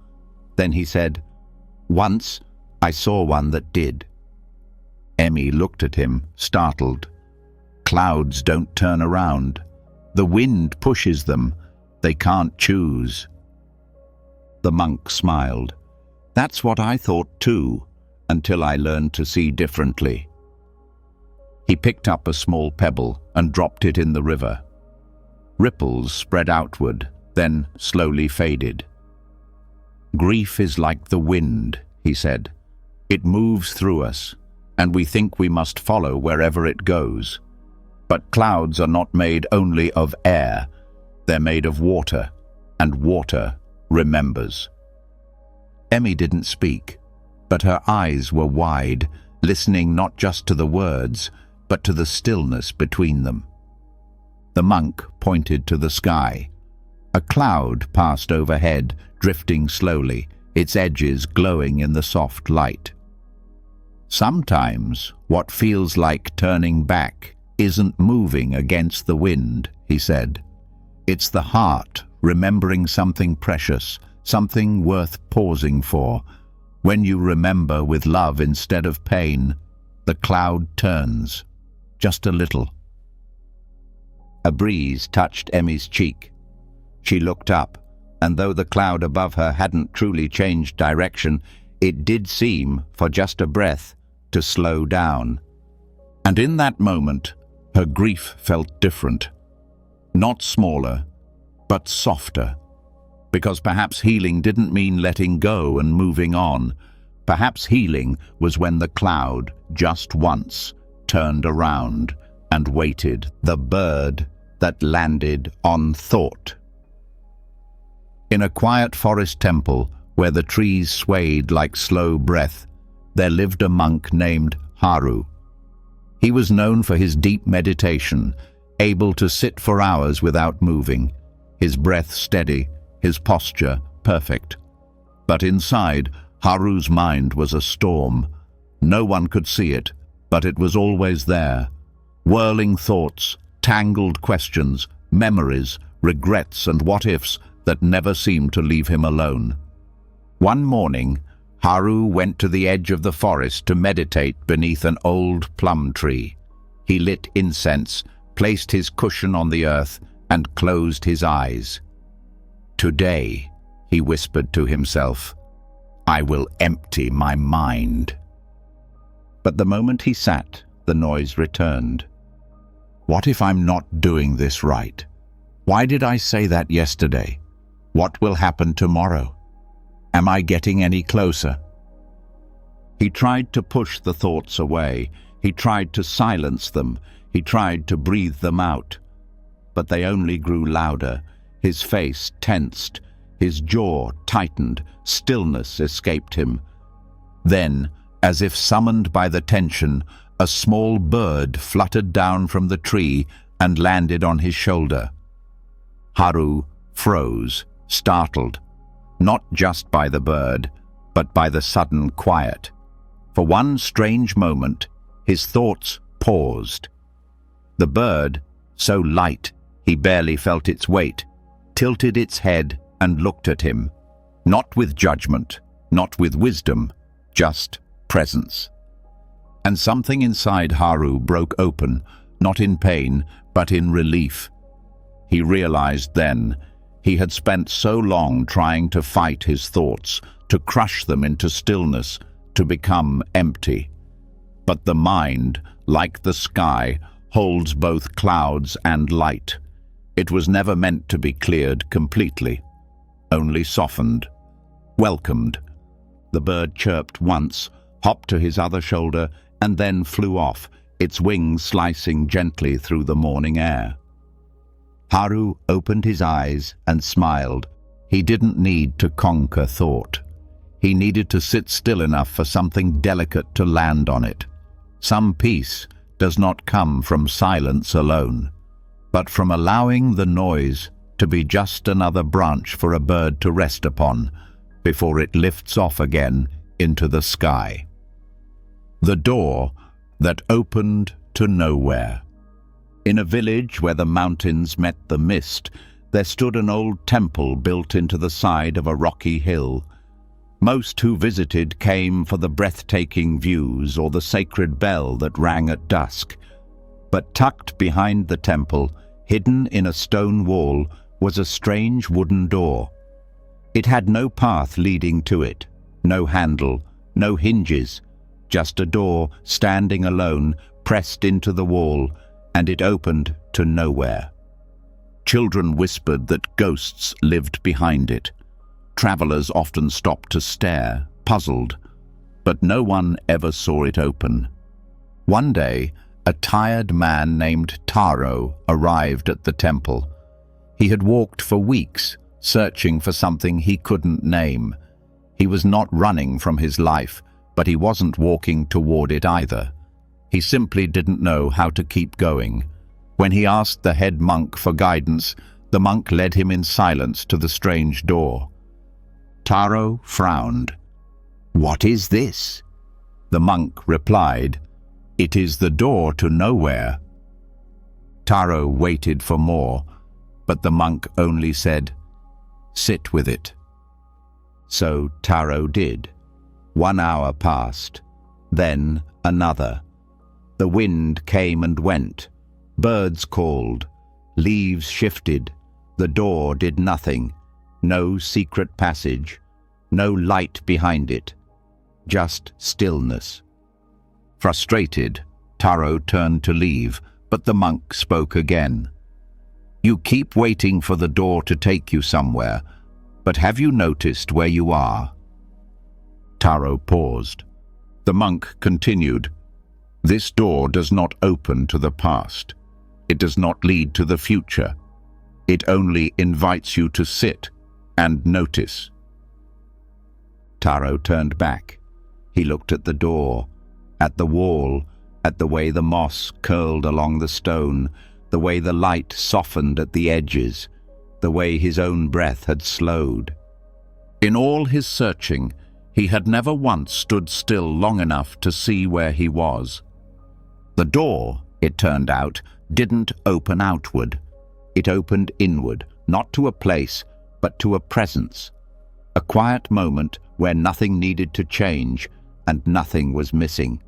Then he said, "Once I saw one that did." Emmy looked at him, startled. "Clouds don't turn around. The wind pushes them. They can't choose." The monk smiled. "That's what I thought too, until I learned to see differently." He picked up a small pebble and dropped it in the river. Ripples spread outward, then slowly faded. "Grief is like the wind," he said. "It moves through us, and we think we must follow wherever it goes. But clouds are not made only of air. They're made of water, and water remembers." Emmy didn't speak, but her eyes were wide, listening not just to the words, but to the stillness between them. The monk pointed to the sky. A cloud passed overhead, drifting slowly, its edges glowing in the soft light. "Sometimes what feels like turning back isn't moving against the wind," he said. "It's the heart remembering something precious, something worth pausing for. When you remember with love instead of pain, the cloud turns, just a little." A breeze touched Emmy's cheek. She looked up, and though the cloud above her hadn't truly changed direction, it did seem, for just a breath, to slow down. And in that moment, her grief felt different. Not smaller, but softer. Because perhaps healing didn't mean letting go and moving on. Perhaps healing was when the cloud, just once, turned around and waited, the bird that landed on thought. In a quiet forest temple, where the trees swayed like slow breath, there lived a monk named Haru. He was known for his deep meditation, able to sit for hours without moving, his breath steady, his posture perfect. But inside, Haru's mind was a storm. No one could see it, but it was always there. Whirling thoughts, tangled questions, memories, regrets and what-ifs that never seemed to leave him alone. One morning, Haru went to the edge of the forest to meditate beneath an old plum tree. He lit incense, placed his cushion on the earth, and closed his eyes. "Today," he whispered to himself, "I will empty my mind." But the moment he sat, the noise returned. What if I'm not doing this right? Why did I say that yesterday? What will happen tomorrow? Am I getting any closer? He tried to push the thoughts away. He tried to silence them. He tried to breathe them out. But they only grew louder. His face tensed. His jaw tightened. Stillness escaped him. Then, as if summoned by the tension, a small bird fluttered down from the tree and landed on his shoulder. Haru froze, startled, not just by the bird, but by the sudden quiet. For one strange moment, his thoughts paused. The bird, so light he barely felt its weight, tilted its head and looked at him, not with judgment, not with wisdom, just presence. And something inside Haru broke open, not in pain, but in relief. He realized then he had spent so long trying to fight his thoughts, to crush them into stillness, to become empty. But the mind, like the sky, holds both clouds and light. It was never meant to be cleared completely, only softened, welcomed. The bird chirped once, hopped to his other shoulder, and then flew off, its wings slicing gently through the morning air. Haru opened his eyes and smiled. He didn't need to conquer thought. He needed to sit still enough for something delicate to land on it. Some peace does not come from silence alone, but from allowing the noise to be just another branch for a bird to rest upon before it lifts off again into the sky. The door that opened to nowhere. In a village where the mountains met the mist, there stood an old temple built into the side of a rocky hill. Most who visited came for the breathtaking views or the sacred bell that rang at dusk. But tucked behind the temple, hidden in a stone wall, was a strange wooden door. It had no path leading to it, no handle, no hinges, just a door standing alone, pressed into the wall, and it opened to nowhere. Children whispered that ghosts lived behind it. Travelers often stopped to stare, puzzled, but no one ever saw it open. One day, a tired man named Taro arrived at the temple. He had walked for weeks, searching for something he couldn't name. He was not running from his life, but he wasn't walking toward it either. He simply didn't know how to keep going. When he asked the head monk for guidance, the monk led him in silence to the strange door. Taro frowned. "What is this?" The monk replied, "It is the door to nowhere." Taro waited for more, but the monk only said, "Sit with it." So Taro did. 1 hour passed, then another. The wind came and went. Birds called. Leaves shifted. The door did nothing. No secret passage. No light behind it. Just stillness. Frustrated, Taro turned to leave, but the monk spoke again. "You keep waiting for the door to take you somewhere, but have you noticed where you are?" Taro paused. The monk continued, "This door does not open to the past. It does not lead to the future. It only invites you to sit and notice." Taro turned back. He looked at the door, at the wall, at the way the moss curled along the stone, the way the light softened at the edges, the way his own breath had slowed. In all his searching, he had never once stood still long enough to see where he was. The door, it turned out, didn't open outward. It opened inward, not to a place, but to a presence. A quiet moment where nothing needed to change and nothing was missing.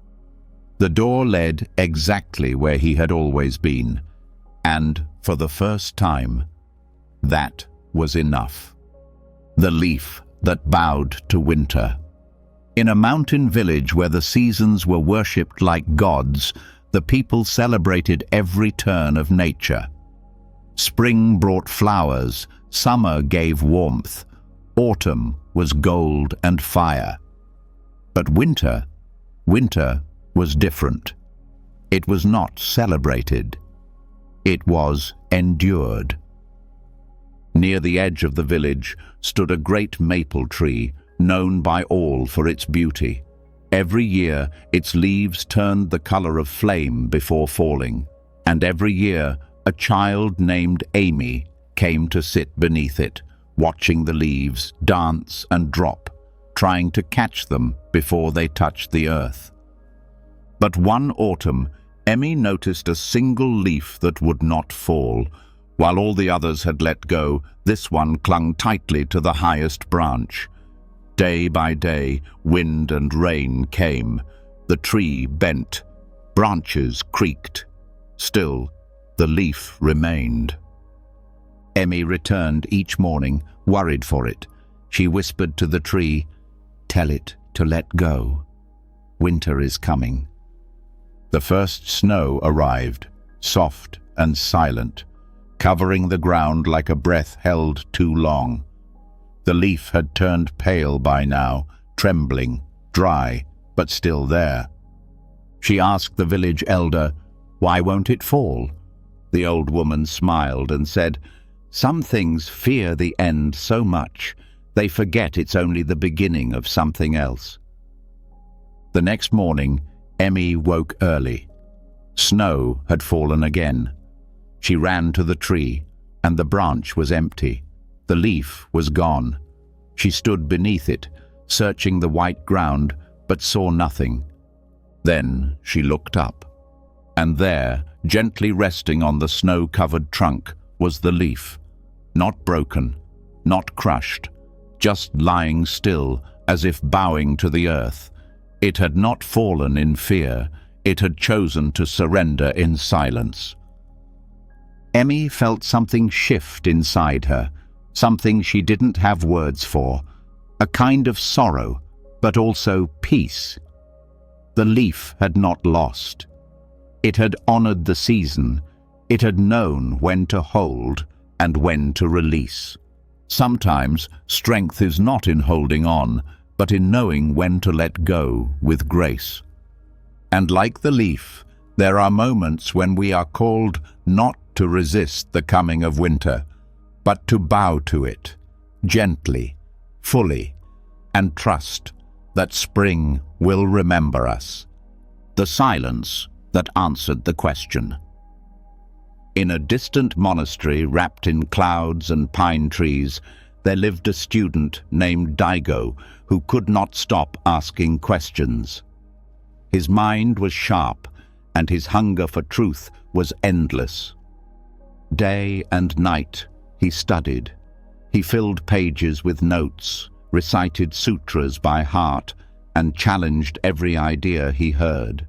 The door led exactly where he had always been, and for the first time, that was enough. The leaf that bowed to winter. In a mountain village where the seasons were worshipped like gods, the people celebrated every turn of nature. Spring brought flowers, summer gave warmth, autumn was gold and fire. But winter was different. It was not celebrated. It was endured. Near the edge of the village stood a great maple tree, known by all for its beauty. Every year, its leaves turned the color of flame before falling, and every year, a child named Amy came to sit beneath it, watching the leaves dance and drop, trying to catch them before they touched the earth. But one autumn, Amy noticed a single leaf that would not fall. While all the others had let go, this one clung tightly to the highest branch. Day by day, wind and rain came. The tree bent. Branches creaked. Still, the leaf remained. Emmy returned each morning, worried for it. She whispered to the tree, "Tell it to let go. Winter is coming." The first snow arrived, soft and silent, covering the ground like a breath held too long. The leaf had turned pale by now, trembling, dry, but still there. She asked the village elder, "Why won't it fall?" The old woman smiled and said, "Some things fear the end so much, they forget it's only the beginning of something else." The next morning, Emmy woke early. Snow had fallen again. She ran to the tree, and the branch was empty. The leaf was gone. She stood beneath it, searching the white ground, but saw nothing. Then she looked up, and there, gently resting on the snow-covered trunk, was the leaf. Not broken, not crushed, just lying still, as if bowing to the earth. It had not fallen in fear. It had chosen to surrender in silence. Emmy felt something shift inside her, something she didn't have words for, a kind of sorrow, but also peace. The leaf had not lost. It had honored the season. It had known when to hold and when to release. Sometimes strength is not in holding on, but in knowing when to let go with grace. And like the leaf, there are moments when we are called not to resist the coming of winter, but to bow to it, gently, fully, and trust that spring will remember us. The silence that answered the question. In a distant monastery wrapped in clouds and pine trees, there lived a student named Daigo who could not stop asking questions. His mind was sharp, and his hunger for truth was endless. Day and night he studied. He filled pages with notes, recited sutras by heart, and challenged every idea he heard.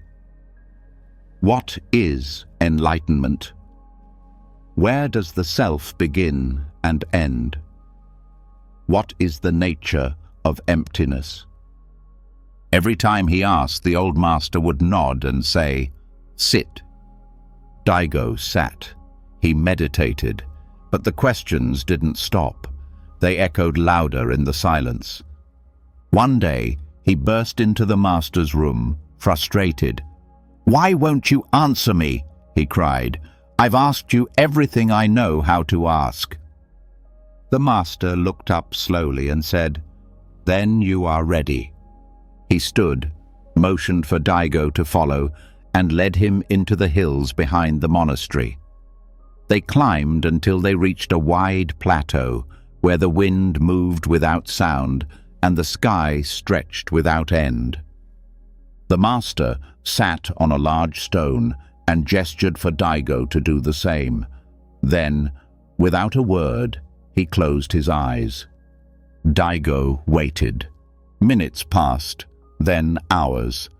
What is enlightenment? Where does the self begin and end? What is the nature of emptiness? Every time he asked, the old master would nod and say, "Sit." Daigo sat. He meditated, but the questions didn't stop. They echoed louder in the silence. One day, he burst into the master's room, frustrated. "Why won't you answer me?" he cried. "I've asked you everything I know how to ask." The master looked up slowly and said, "Then you are ready." He stood, motioned for Daigo to follow, and led him into the hills behind the monastery. They climbed until they reached a wide plateau where the wind moved without sound and the sky stretched without end. The master sat on a large stone and gestured for Daigo to do the same. Then, without a word, he closed his eyes. Daigo waited. Minutes passed, then hours.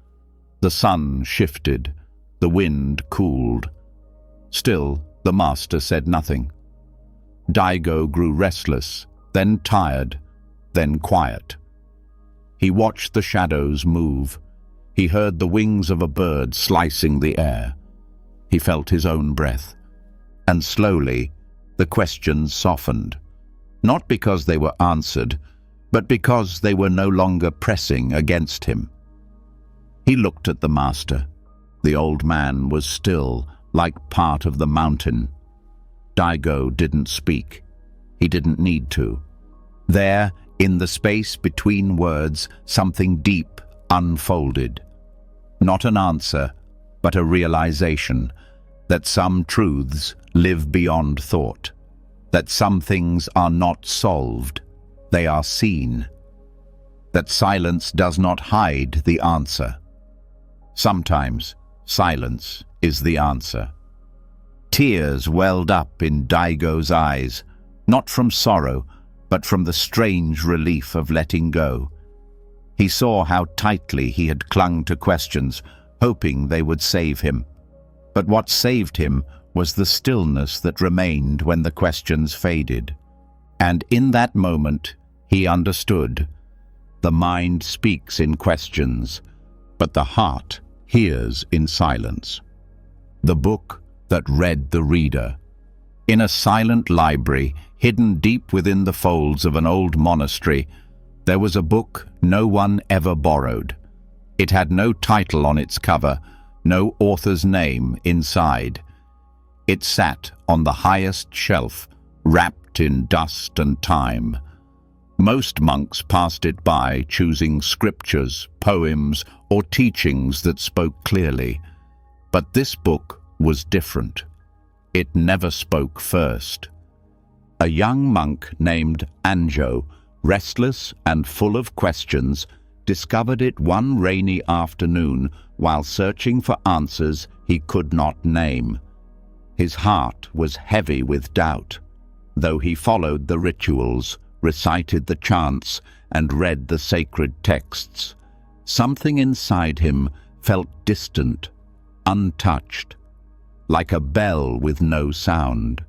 The sun shifted. The wind cooled. Still, the master said nothing. Daigo grew restless, then tired, then quiet. He watched the shadows move. He heard the wings of a bird slicing the air. He felt his own breath. And slowly, the questions softened. Not because they were answered, but because they were no longer pressing against him. He looked at the master. The old man was still, like part of the mountain. Daigo didn't speak. He didn't need to. There, in the space between words, something deep unfolded. Not an answer, but a realization that some truths live beyond thought, that some things are not solved, they are seen, that silence does not hide the answer. Sometimes silence is the answer. Tears welled up in Daigo's eyes, not from sorrow, but from the strange relief of letting go. He saw how tightly he had clung to questions, hoping they would save him. But what saved him was the stillness that remained when the questions faded. And in that moment, he understood. The mind speaks in questions, but the heart hears in silence. The book that read the reader. In a silent library, hidden deep within the folds of an old monastery, there was a book no one ever borrowed. It had no title on its cover, no author's name inside. It sat on the highest shelf, wrapped in dust and time. Most monks passed it by, choosing scriptures, poems, or teachings that spoke clearly. But this book was different. It never spoke first. A young monk named Anjo, restless and full of questions, discovered it one rainy afternoon while searching for answers he could not name. His heart was heavy with doubt, though he followed the rituals, recited the chants, and read the sacred texts. Something inside him felt distant, untouched, like a bell with no sound.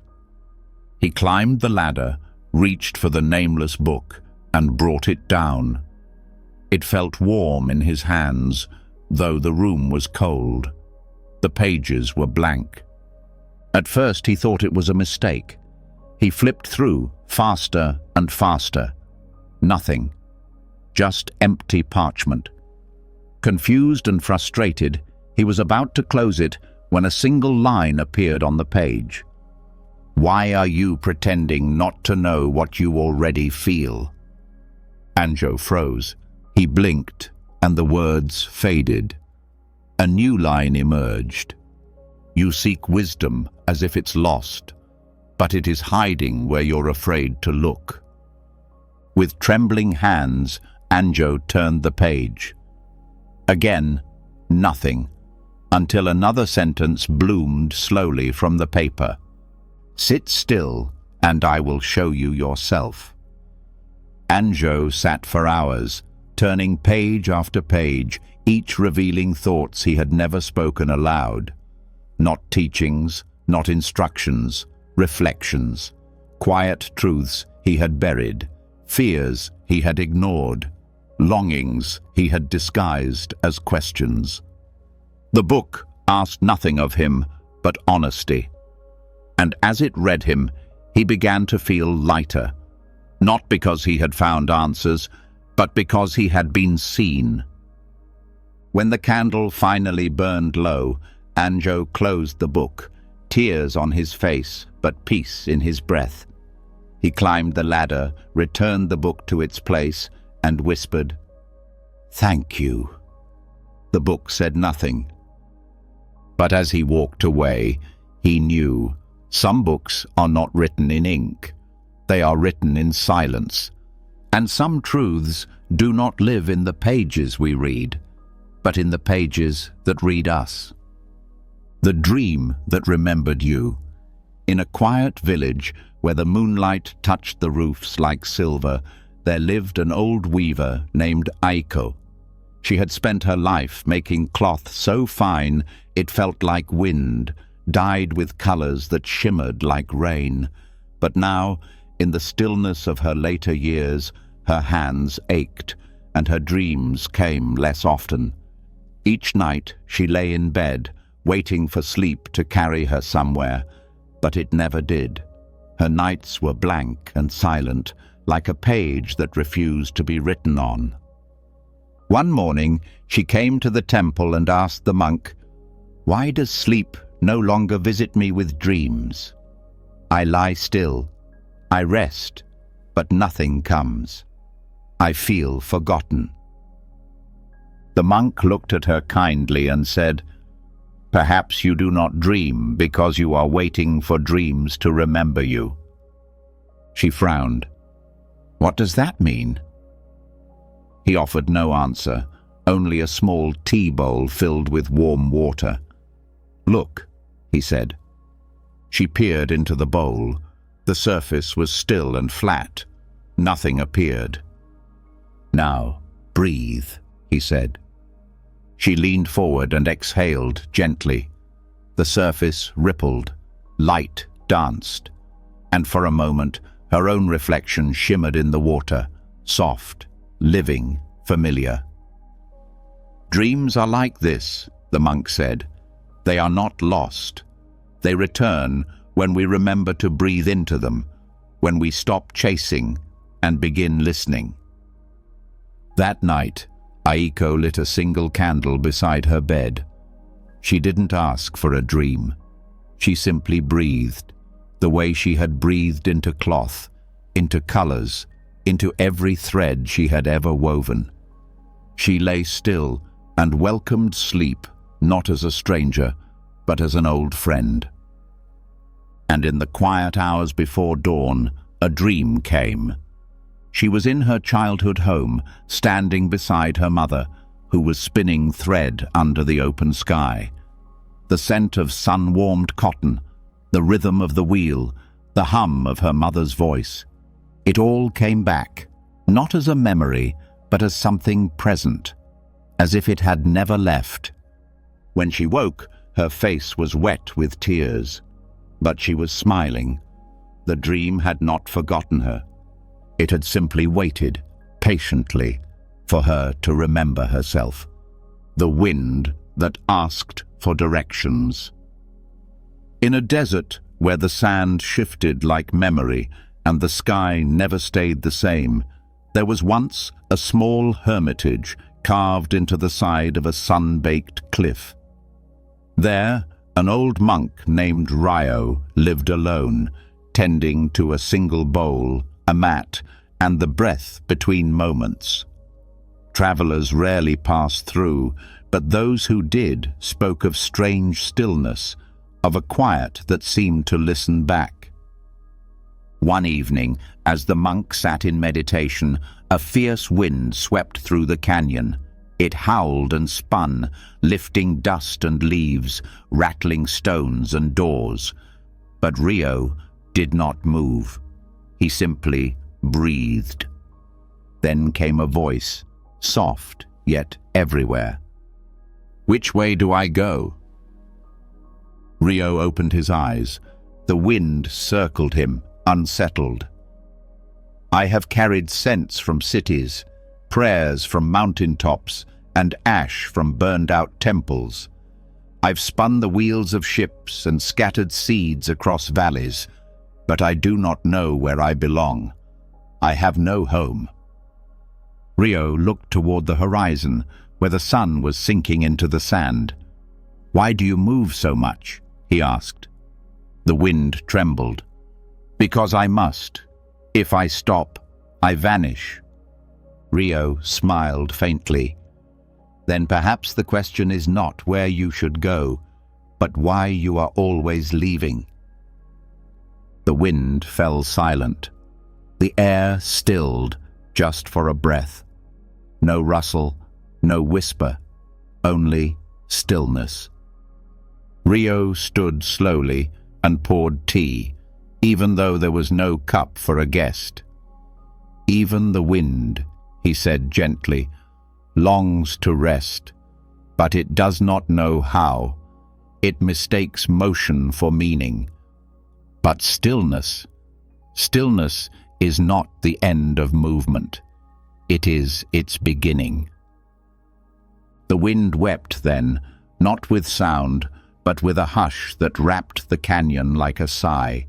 He climbed the ladder, reached for the nameless book, and brought it down. It felt warm in his hands, though the room was cold. The pages were blank. At first he thought it was a mistake. He flipped through, faster and faster. Nothing. Just empty parchment. Confused and frustrated, he was about to close it when a single line appeared on the page. "Why are you pretending not to know what you already feel?" Anjo froze. He blinked, and the words faded. A new line emerged. "You seek wisdom as if it's lost, but it is hiding where you're afraid to look." With trembling hands, Anjo turned the page. Again, nothing, until another sentence bloomed slowly from the paper. "Sit still, and I will show you yourself." Anjo sat for hours, turning page after page, each revealing thoughts he had never spoken aloud. Not teachings, not instructions, reflections, quiet truths he had buried, fears he had ignored, longings he had disguised as questions. The book asked nothing of him but honesty, and as it read him, he began to feel lighter, not because he had found answers, but because he had been seen. When the candle finally burned low, Anjo closed the book, tears on his face, but peace in his breath. He climbed the ladder, returned the book to its place, and whispered, "Thank you." The book said nothing. But as he walked away, he knew some books are not written in ink. They are written in silence. And some truths do not live in the pages we read, but in the pages that read us. The dream that remembered you. In a quiet village where the moonlight touched the roofs like silver, there lived an old weaver named Aiko. She had spent her life making cloth so fine it felt like wind, dyed with colors that shimmered like rain. But now, in the stillness of her later years, her hands ached, and her dreams came less often. Each night she lay in bed, waiting for sleep to carry her somewhere, but it never did. Her nights were blank and silent, like a page that refused to be written on. One morning she came to the temple and asked the monk, "Why does sleep no longer visit me with dreams? I lie still, I rest, but nothing comes. I feel forgotten." The monk looked at her kindly and said, "Perhaps you do not dream because you are waiting for dreams to remember you." She frowned. "What does that mean?" He offered no answer, only a small tea bowl filled with warm water. "Look," he said. She peered into the bowl. The surface was still and flat. Nothing appeared. "Now, breathe," he said. She leaned forward and exhaled gently. The surface rippled, light danced, and for a moment her own reflection shimmered in the water, soft, living, familiar. "Dreams are like this," the monk said. "They are not lost. They return when we remember to breathe into them, when we stop chasing and begin listening." That night, Aiko lit a single candle beside her bed. She didn't ask for a dream. She simply breathed, the way she had breathed into cloth, into colors, into every thread she had ever woven. She lay still and welcomed sleep, not as a stranger, but as an old friend. And in the quiet hours before dawn, a dream came. She was in her childhood home, standing beside her mother, who was spinning thread under the open sky. The scent of sun-warmed cotton, the rhythm of the wheel, the hum of her mother's voice. It all came back, not as a memory, but as something present, as if it had never left. When she woke, her face was wet with tears, but she was smiling. The dream had not forgotten her. It had simply waited, patiently, for her to remember herself. The wind that asked for directions. In a desert where the sand shifted like memory and the sky never stayed the same, there was once a small hermitage carved into the side of a sun-baked cliff. There, an old monk named Rio lived alone, tending to a single bowl, a mat, and the breath between moments. Travelers rarely passed through, but those who did spoke of strange stillness, of a quiet that seemed to listen back. One evening, as the monk sat in meditation, a fierce wind swept through the canyon. It howled and spun, lifting dust and leaves, rattling stones and doors. But Rio did not move. He simply breathed. Then came a voice, soft yet everywhere. "Which way do I go?" Rio opened his eyes. The wind circled him, unsettled. "I have carried scents from cities, prayers from mountaintops, and ash from burned-out temples. I've spun the wheels of ships and scattered seeds across valleys, but I do not know where I belong. I have no home." Rio looked toward the horizon, where the sun was sinking into the sand. "Why do you move so much?" he asked. The wind trembled. "Because I must. If I stop, I vanish." Rio smiled faintly. "Then perhaps the question is not where you should go, but why you are always leaving." The wind fell silent. The air stilled, just for a breath. No rustle, no whisper, only stillness. Rio stood slowly and poured tea, even though there was no cup for a guest. "Even the wind," he said gently, "longs to rest, but it does not know how. It mistakes motion for meaning. But stillness is not the end of movement. It is its beginning." The wind wept then, not with sound, but with a hush that wrapped the canyon like a sigh.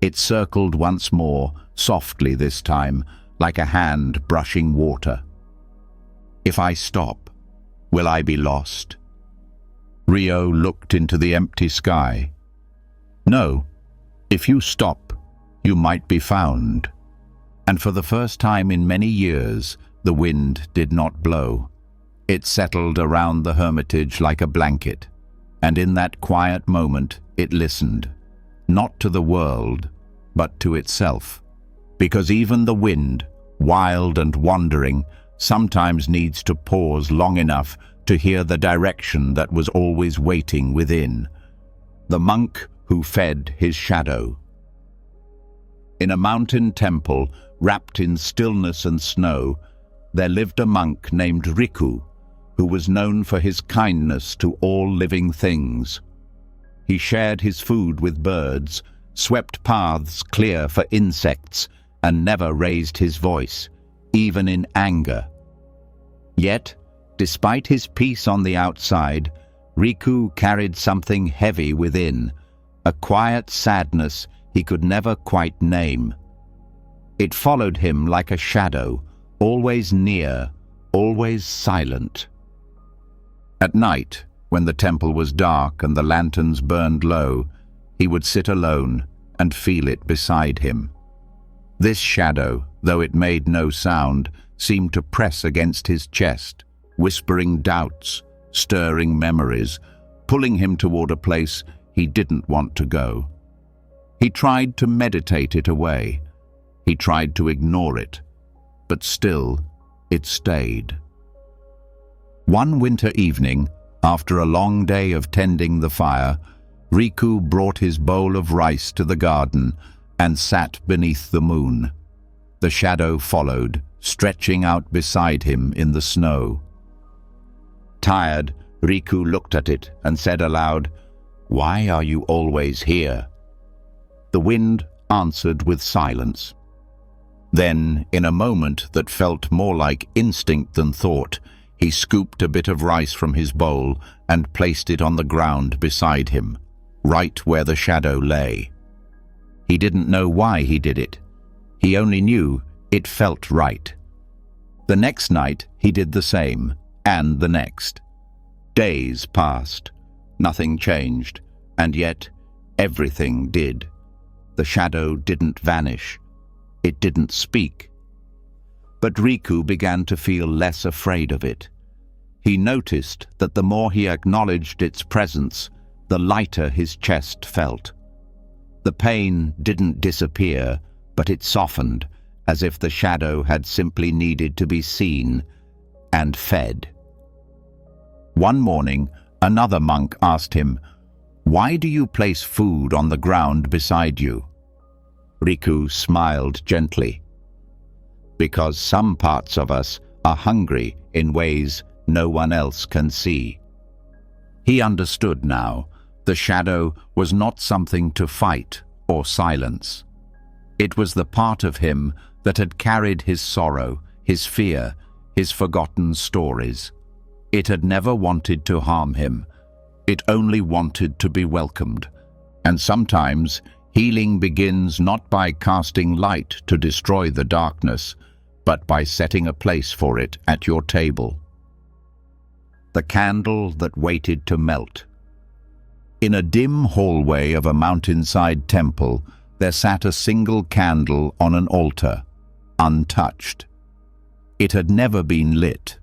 It circled once more, softly this time, like a hand brushing water. "If I stop, will I be lost?" Rio looked into the empty sky. "No, if you stop, you might be found." And for the first time in many years, the wind did not blow. It settled around the hermitage like a blanket, and in that quiet moment it listened, not to the world, but to itself. Because even the wind, wild and wandering, sometimes needs to pause long enough to hear the direction that was always waiting within. The monk who fed his shadow. In a mountain temple, wrapped in stillness and snow, there lived a monk named Riku, who was known for his kindness to all living things. He shared his food with birds, swept paths clear for insects, and never raised his voice, even in anger. Yet, despite his peace on the outside, Riku carried something heavy within, a quiet sadness he could never quite name. It followed him like a shadow, always near, always silent. At night, When the temple was dark and the lanterns burned low, he would sit alone and feel it beside him. This shadow, though it made no sound, seemed to press against his chest, whispering doubts, stirring memories, pulling him toward a place he didn't want to go. He tried to meditate it away. He tried to ignore it, but still it stayed. One winter evening, after a long day of tending the fire, Riku brought his bowl of rice to the garden and sat beneath the moon. The shadow followed, stretching out beside him in the snow. Tired, Riku looked at it and said aloud, "Why are you always here?" The wind answered with silence. Then, in a moment that felt more like instinct than thought, he scooped a bit of rice from his bowl and placed it on the ground beside him, right where the shadow lay. He didn't know why he did it. He only knew it felt right. The next night he did the same, and the next. Days passed. Nothing changed, and yet everything did. The shadow didn't vanish. It didn't speak. But Riku began to feel less afraid of it. He noticed that the more he acknowledged its presence, the lighter his chest felt. The pain didn't disappear, but it softened, as if the shadow had simply needed to be seen and fed. One morning, another monk asked him, "Why do you place food on the ground beside you?" Riku smiled gently. "Because some parts of us are hungry in ways no one else can see." He understood now. The shadow was not something to fight or silence. It was the part of him that had carried his sorrow, his fear, his forgotten stories. It had never wanted to harm him. It only wanted to be welcomed. And sometimes healing begins not by casting light to destroy the darkness, but by setting a place for it at your table. The candle that waited to melt. In a dim hallway of a mountainside temple, there sat a single candle on an altar, untouched. It had never been lit.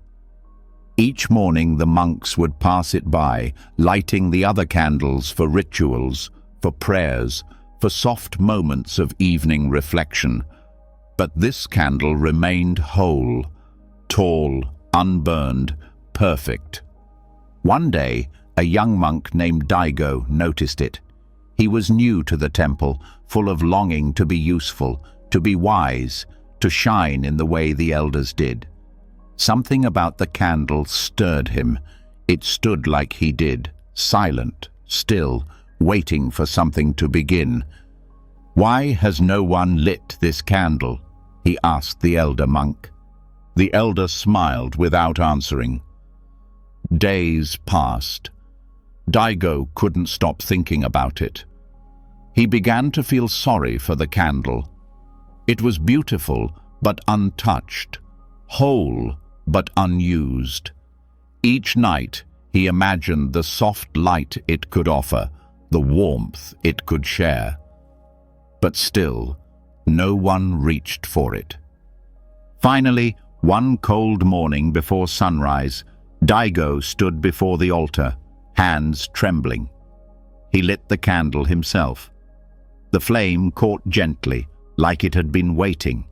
Each morning the monks would pass it by, lighting the other candles for rituals, for prayers, for soft moments of evening reflection. But this candle remained whole, tall, unburned, perfect. One day, a young monk named Daigo noticed it. He was new to the temple, full of longing to be useful, to be wise, to shine in the way the elders did. Something about the candle stirred him. It stood like he did, silent, still, waiting for something to begin. "Why has no one lit this candle?" he asked the elder monk. The elder smiled without answering. Days passed. Daigo couldn't stop thinking about it. He began to feel sorry for the candle. It was beautiful, but untouched, whole, but unused. Each night, he imagined the soft light it could offer, the warmth it could share. But still, no one reached for it. Finally, one cold morning before sunrise, Daigo stood before the altar, hands trembling. He lit the candle himself. The flame caught gently, like it had been waiting.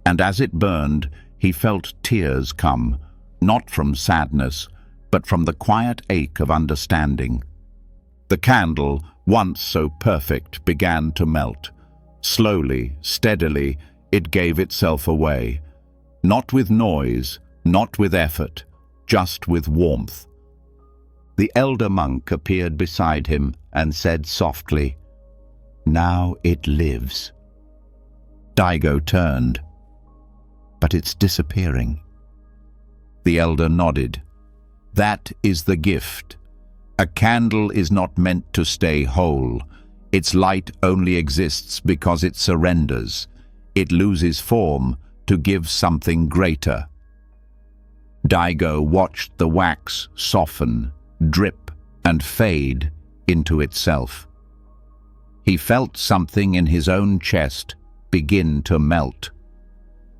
And as it burned, he felt tears come, not from sadness, but from the quiet ache of understanding. The candle, once so perfect, began to melt. Slowly, steadily, it gave itself away. Not with noise, not with effort, just with warmth. The elder monk appeared beside him and said softly, "Now it lives." Daigo turned. "But it's disappearing." The elder nodded. "That is the gift. A candle is not meant to stay whole. Its light only exists because it surrenders. It loses form to give something greater." Daigo watched the wax soften, drip and fade into itself. He felt something in his own chest begin to melt.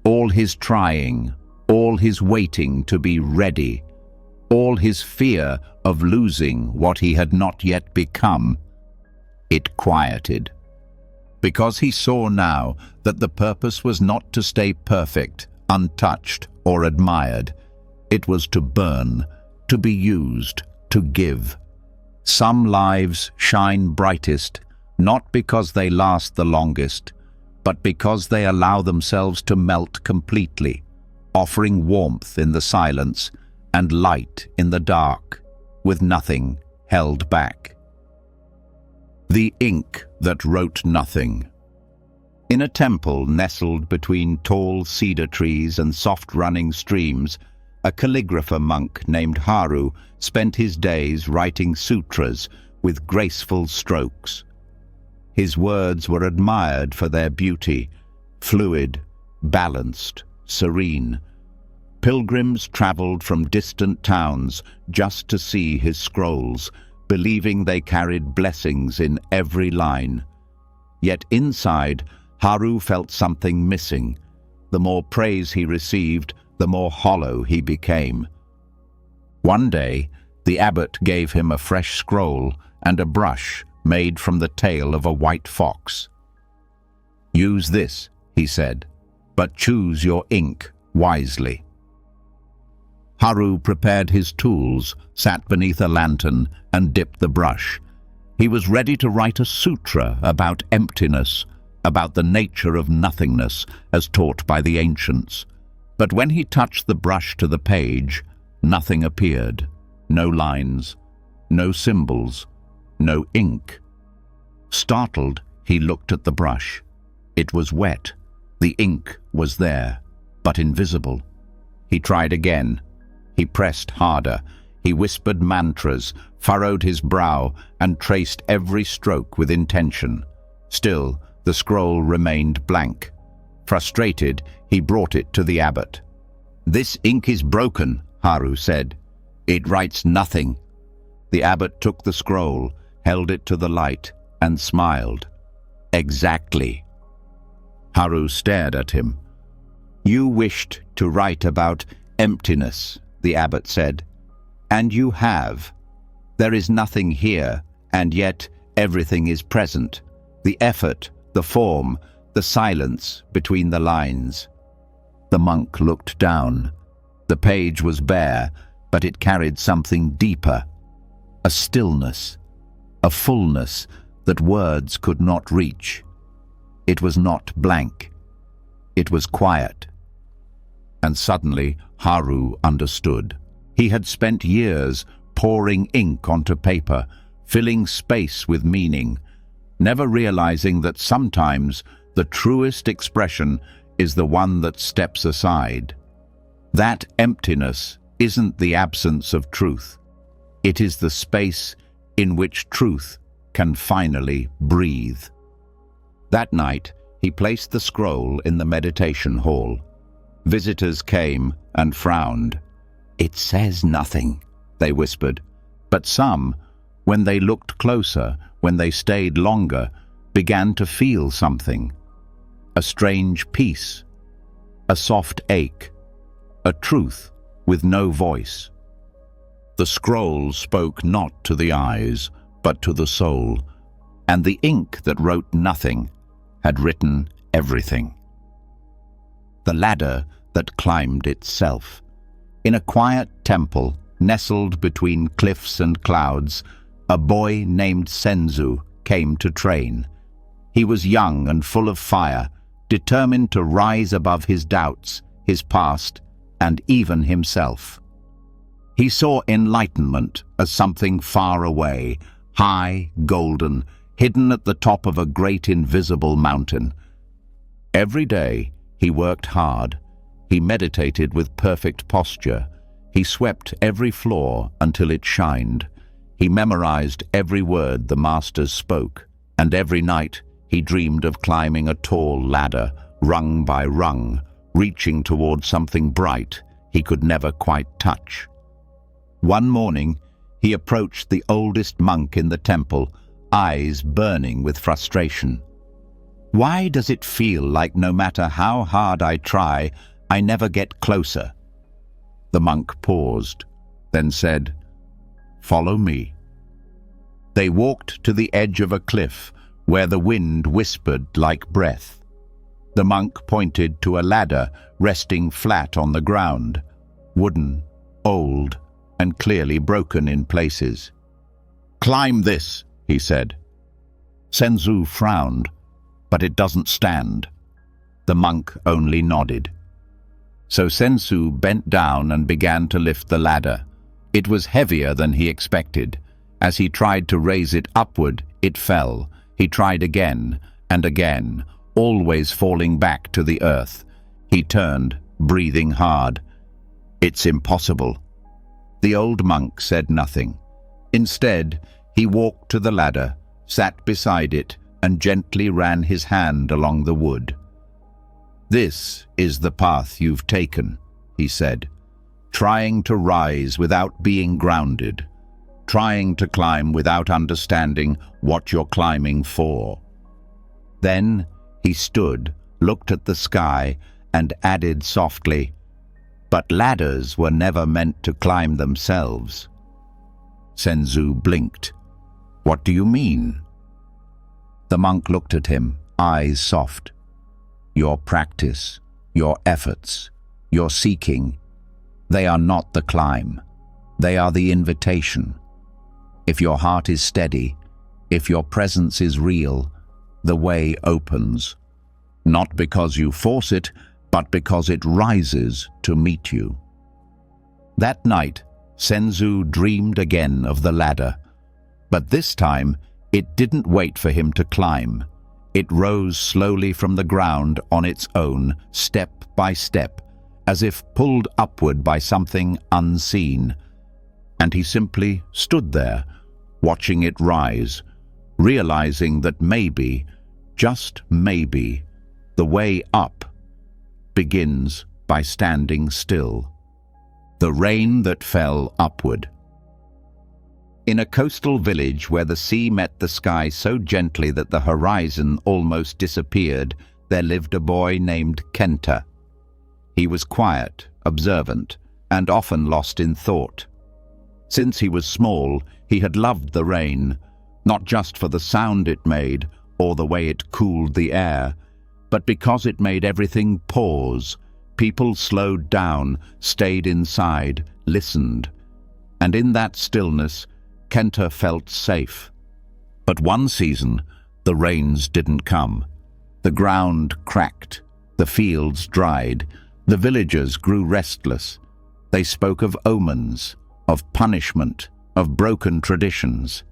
All his trying, all his waiting to be ready, all his fear of losing what he had not yet become, it quieted. Because he saw now that the purpose was not to stay perfect, untouched, or admired. It was to burn, to be used, to give. Some lives shine brightest, not because they last the longest, but because they allow themselves to melt completely, offering warmth in the silence and light in the dark, with nothing held back. The ink that wrote nothing. In a temple nestled between tall cedar trees and soft-running streams, a calligrapher monk named Haru spent his days writing sutras with graceful strokes. His words were admired for their beauty, fluid, balanced, serene. Pilgrims traveled from distant towns just to see his scrolls, believing they carried blessings in every line. Yet inside, Haru felt something missing. The more praise he received, the more hollow he became. One day, the abbot gave him a fresh scroll and a brush made from the tail of a white fox. "Use this," he said, "but choose your ink wisely." Haru prepared his tools, sat beneath a lantern, and dipped the brush. He was ready to write a sutra about emptiness, about the nature of nothingness as taught by the ancients. But when he touched the brush to the page, nothing appeared. No lines, no symbols, no ink. Startled, he looked at the brush. It was wet. The ink was there, but invisible. He tried again. He pressed harder. He whispered mantras, furrowed his brow, and traced every stroke with intention. Still, the scroll remained blank. Frustrated, he brought it to the abbot. "This ink is broken," Haru said. "It writes nothing." The abbot took the scroll, held it to the light, and smiled. "Exactly." Haru stared at him. "You wished to write about emptiness," the abbot said. "And you have. There is nothing here, and yet everything is present. The effort, the form, the silence between the lines." The monk looked down. The page was bare, but it carried something deeper. A stillness, a fullness that words could not reach. It was not blank. It was quiet. And suddenly Haru understood. He had spent years pouring ink onto paper, filling space with meaning, never realizing that sometimes the truest expression is the one that steps aside. That emptiness isn't the absence of truth. It is the space in which truth can finally breathe. That night, he placed the scroll in the meditation hall. Visitors came and frowned. "It says nothing," they whispered. But some, when they looked closer, when they stayed longer, began to feel something. A strange peace, a soft ache, a truth with no voice. The scroll spoke not to the eyes, but to the soul, and the ink that wrote nothing had written everything. The ladder that climbed itself. In a quiet temple, nestled between cliffs and clouds, a boy named Senzu came to train. He was young and full of fire, determined to rise above his doubts, his past, and even himself. He saw enlightenment as something far away, high, golden, hidden at the top of a great invisible mountain. Every day he worked hard. He meditated with perfect posture. He swept every floor until it shined. He memorized every word the masters spoke, and every night he dreamed of climbing a tall ladder, rung by rung, reaching toward something bright he could never quite touch. One morning, He approached the oldest monk in the temple, eyes burning with frustration. "Why does it feel like no matter how hard I try, I never get closer?" The monk paused, then said, "Follow me." They walked to the edge of a cliff where the wind whispered like breath. The monk pointed to a ladder resting flat on the ground, wooden, old, and clearly broken in places. "Climb this," he said. Senzu frowned, "But it doesn't stand." The monk only nodded. So Sensu bent down and began to lift the ladder. It was heavier than he expected. As he tried to raise it upward, it fell. He tried again and again, always falling back to the earth. He turned, breathing hard. "It's impossible." The old monk said nothing. Instead, he walked to the ladder, sat beside it, and gently ran his hand along the wood. "This is the path you've taken," he said, "trying to rise without being grounded, trying to climb without understanding what you're climbing for." Then he stood, looked at the sky, and added softly, "But ladders were never meant to climb themselves." Senzu blinked. "What do you mean?" The monk looked at him, eyes soft. "Your practice, your efforts, your seeking, they are not the climb. They are the invitation. If your heart is steady, if your presence is real, the way opens. Not because you force it, but because it rises to meet you." That night, Senzu dreamed again of the ladder. But this time, it didn't wait for him to climb. It rose slowly from the ground on its own, step by step, as if pulled upward by something unseen. And he simply stood there, watching it rise, realizing that maybe, just maybe, the way up begins by standing still. The rain that fell upward. In a coastal village where the sea met the sky so gently that the horizon almost disappeared, there lived a boy named Kenta. He was quiet, observant, and often lost in thought. Since he was small, he had loved the rain, not just for the sound it made or the way it cooled the air, but because it made everything pause. People slowed down, stayed inside, listened. And in that stillness, Kenta felt safe. But one season, the rains didn't come. The ground cracked, the fields dried, the villagers grew restless. They spoke of omens, of punishment, of broken traditions.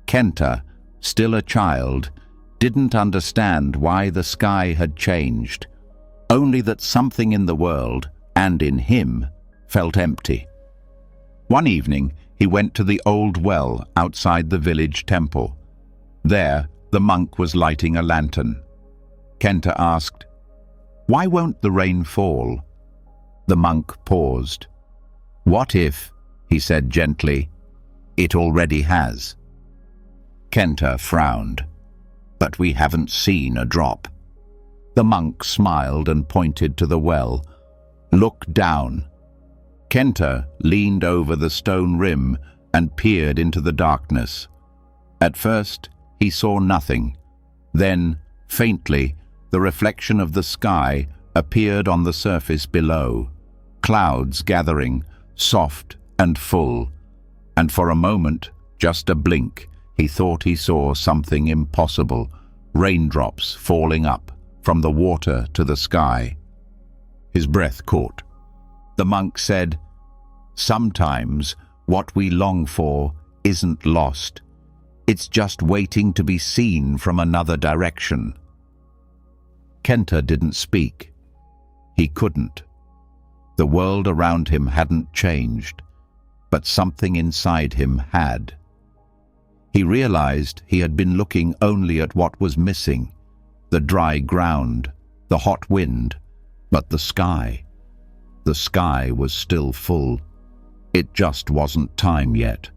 Kenta, still a child, didn't understand why the sky had changed, only that something in the world, and in him, felt empty. One evening, he went to the old well outside the village temple. There, the monk was lighting a lantern. Kenta asked, "Why won't the rain fall?" The monk paused. "What if," he said gently, "it already has?" Kenta frowned. "But we haven't seen a drop." The monk smiled and pointed to the well. "Look down." Kenta leaned over the stone rim and peered into the darkness. At first, he saw nothing. Then, faintly, the reflection of the sky appeared on the surface below. Clouds gathering, soft and full. And for a moment, just a blink, he thought he saw something impossible. Raindrops falling up from the water to the sky. His breath caught. The monk said, "Sometimes what we long for isn't lost. It's just waiting to be seen from another direction." Kenta didn't speak. He couldn't. The world around him hadn't changed, but something inside him had. He realized he had been looking only at what was missing, the dry ground, the hot wind, but the sky. The sky was still full. It just wasn't time yet.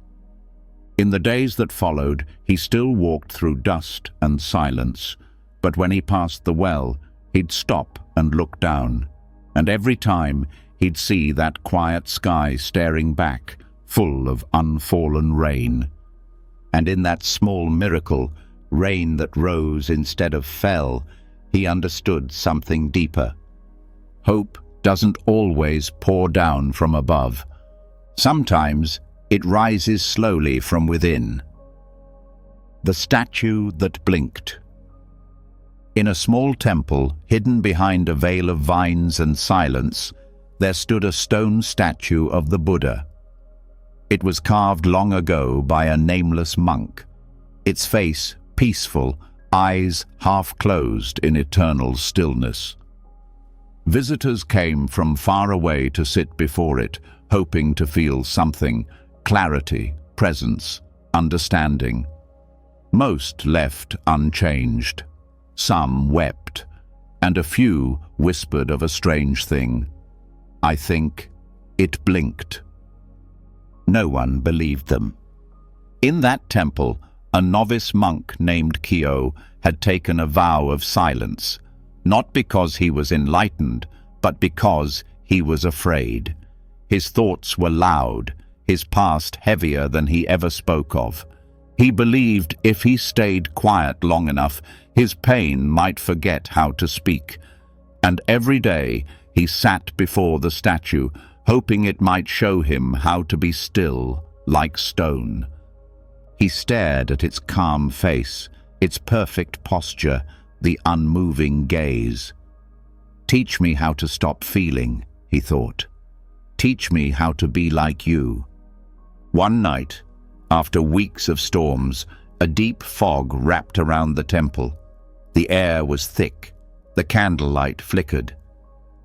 In the days that followed, he still walked through dust and silence, but when he passed the well, he'd stop and look down, and every time he'd see that quiet sky staring back, full of unfallen rain. And in that small miracle, rain that rose instead of fell, he understood something deeper. Hope doesn't always pour down from above. Sometimes it rises slowly from within. The statue that blinked. In a small temple, hidden behind a veil of vines and silence, there stood a stone statue of the Buddha. It was carved long ago by a nameless monk, its face peaceful, eyes half closed in eternal stillness. Visitors came from far away to sit before it, hoping to feel something: clarity, presence, understanding. Most left unchanged. Some wept, and a few whispered of a strange thing. I think it blinked. No one believed them. In that temple, a novice monk named Kyo had taken a vow of silence, not because he was enlightened, but because he was afraid. His thoughts were loud, his past heavier than he ever spoke of. He believed if he stayed quiet long enough, his pain might forget how to speak. And every day he sat before the statue, hoping it might show him how to be still, like stone. He stared at its calm face, its perfect posture, the unmoving gaze. Teach me how to stop feeling, he thought. Teach me how to be like you. One night, after weeks of storms, a deep fog wrapped around the temple. The air was thick. The candlelight flickered.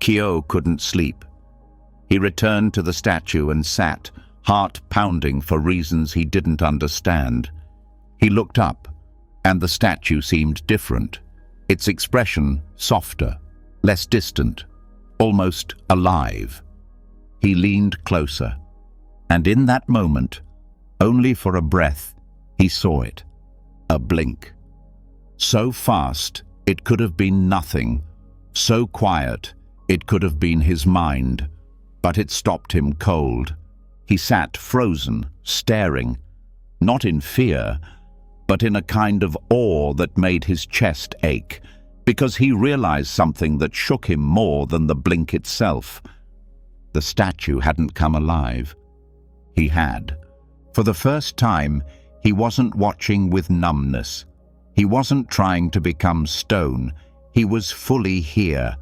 Kyo couldn't sleep. He returned to the statue and sat, heart pounding for reasons he didn't understand. He looked up, and the statue seemed different, its expression softer, less distant, almost alive. He leaned closer, and in that moment, only for a breath, he saw it, a blink. So fast, it could have been nothing. So quiet, it could have been his mind. But it stopped him cold. He sat frozen, staring, not in fear, but in a kind of awe that made his chest ache, because he realized something that shook him more than the blink itself. The statue hadn't come alive. He had. For the first time, he wasn't watching with numbness. He wasn't trying to become stone. He was fully here,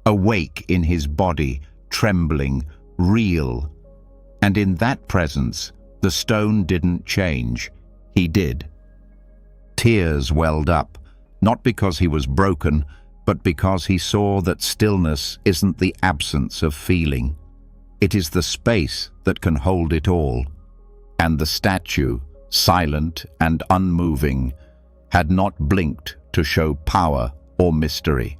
awake in his body, trembling, real. And in that presence, the stone didn't change. He did. Tears welled up, not because he was broken, but because he saw that stillness isn't the absence of feeling. It is the space that can hold it all. And the statue, silent and unmoving, had not blinked to show power or mystery.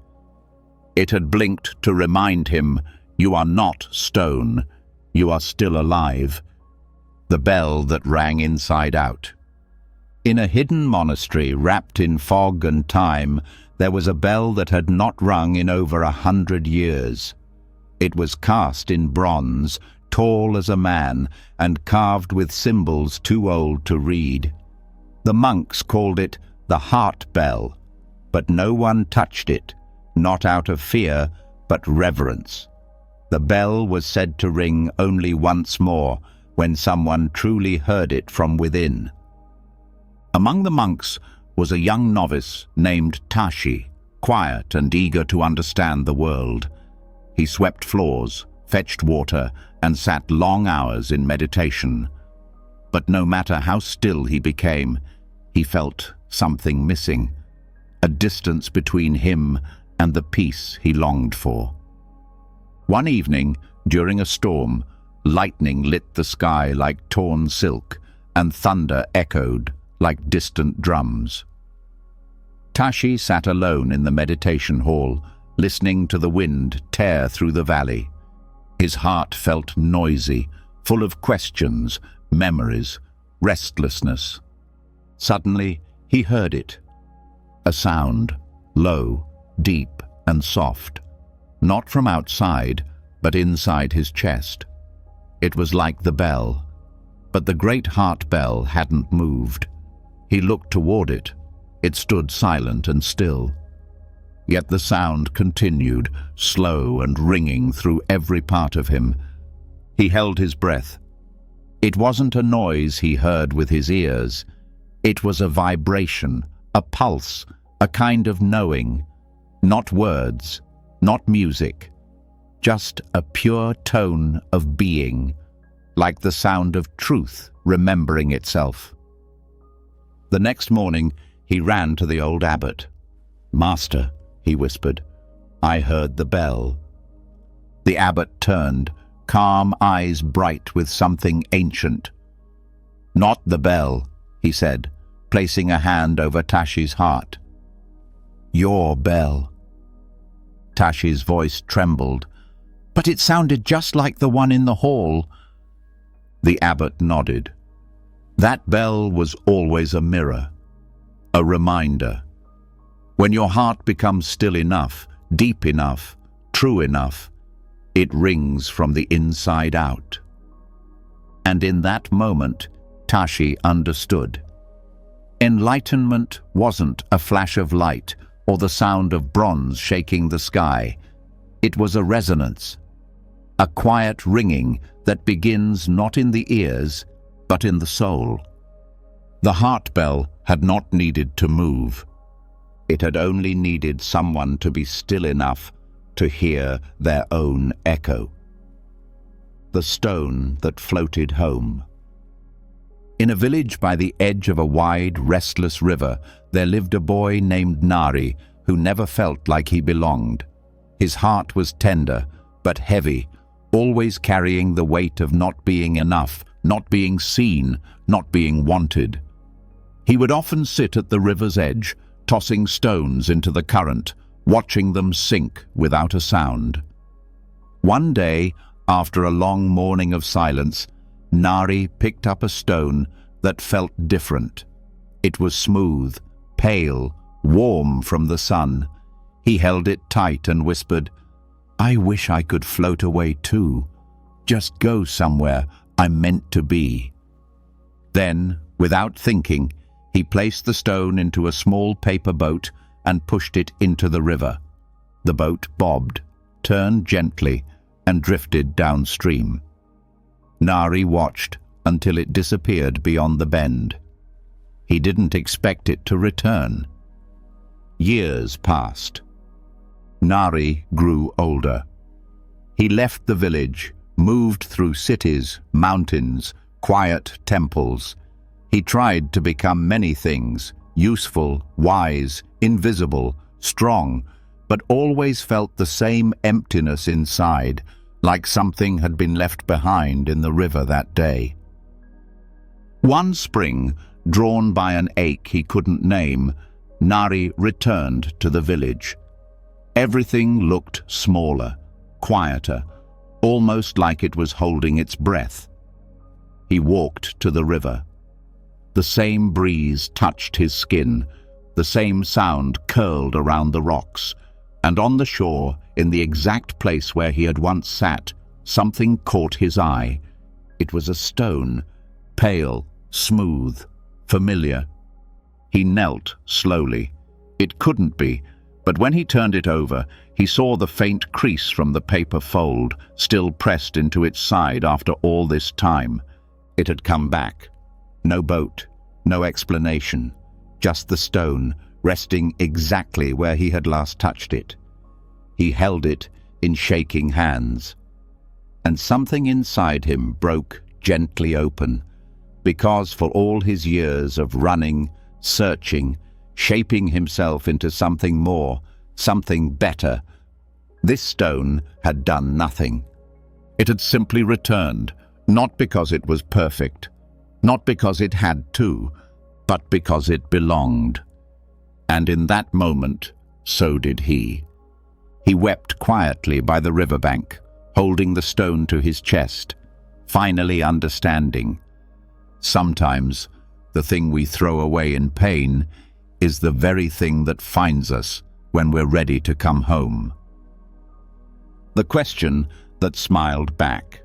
It had blinked to remind him, you are not stone, you are still alive. The bell that rang inside out. In a hidden monastery wrapped in fog and time, there was a bell that had not rung in over 100 years. It was cast in bronze, tall as a man, and carved with symbols too old to read. The monks called it the heart bell, but no one touched it, not out of fear, but reverence. The bell was said to ring only once more, when someone truly heard it from within. Among the monks was a young novice named Tashi, quiet and eager to understand the world. He swept floors, fetched water, and sat long hours in meditation. But no matter how still he became, he felt something missing, a distance between him and the peace he longed for. One evening, during a storm, lightning lit the sky like torn silk, and thunder echoed like distant drums. Tashi sat alone in the meditation hall, listening to the wind tear through the valley. His heart felt noisy, full of questions, memories, restlessness. Suddenly, he heard it. A sound, low, deep, and soft. Not from outside, but inside his chest. It was like the bell. But the great heart bell hadn't moved. He looked toward it. It stood silent and still. Yet the sound continued, slow and ringing through every part of him. He held his breath. It wasn't a noise he heard with his ears. It was a vibration, a pulse, a kind of knowing. Not words, not music. Just a pure tone of being, like the sound of truth remembering itself. The next morning, he ran to the old abbot. "Master," he whispered, "I heard the bell." The abbot turned, calm eyes bright with something ancient. "Not the bell," he said, placing a hand over Tashi's heart. "Your bell." Tashi's voice trembled. "But it sounded just like the one in the hall." The abbot nodded. That bell was always a mirror, a reminder. When your heart becomes still enough, deep enough, true enough, it rings from the inside out. And in that moment, Tashi understood. Enlightenment wasn't a flash of light or the sound of bronze shaking the sky. It was a resonance, a quiet ringing that begins not in the ears, but in the soul. The heart bell had not needed to move. It had only needed someone to be still enough to hear their own echo. The stone that floated home. In a village by the edge of a wide, restless river, there lived a boy named Nari who never felt like he belonged. His heart was tender, but heavy, always carrying the weight of not being enough, not being seen, not being wanted. He would often sit at the river's edge, tossing stones into the current, watching them sink without a sound. One day, after a long morning of silence, Nari picked up a stone that felt different. It was smooth, pale, warm from the sun. He held it tight and whispered, "I wish I could float away too. Just go somewhere I'm meant to be." Then, without thinking, he placed the stone into a small paper boat and pushed it into the river. The boat bobbed, turned gently, and drifted downstream. Nari watched until it disappeared beyond the bend. He didn't expect it to return. Years passed. Nari grew older. He left the village, moved through cities, mountains, quiet temples. He tried to become many things, useful, wise, invisible, strong, but always felt the same emptiness inside, like something had been left behind in the river that day. One spring, drawn by an ache he couldn't name, Nari returned to the village. Everything looked smaller, quieter, almost like it was holding its breath. He walked to the river. The same breeze touched his skin, the same sound curled around the rocks, and on the shore, in the exact place where he had once sat, something caught his eye. It was a stone, pale, smooth, familiar. He knelt slowly. It couldn't be, but when he turned it over, he saw the faint crease from the paper fold, still pressed into its side after all this time. It had come back. No boat, no explanation, just the stone, resting exactly where he had last touched it. He held it in shaking hands, and something inside him broke gently open, because for all his years of running, searching, shaping himself into something more, something better, this stone had done nothing. It had simply returned, not because it was perfect, not because it had to, but because it belonged. And in that moment, so did he. He wept quietly by the riverbank, holding the stone to his chest, finally understanding. Sometimes, the thing we throw away in pain is the very thing that finds us when we're ready to come home. The question that smiled back.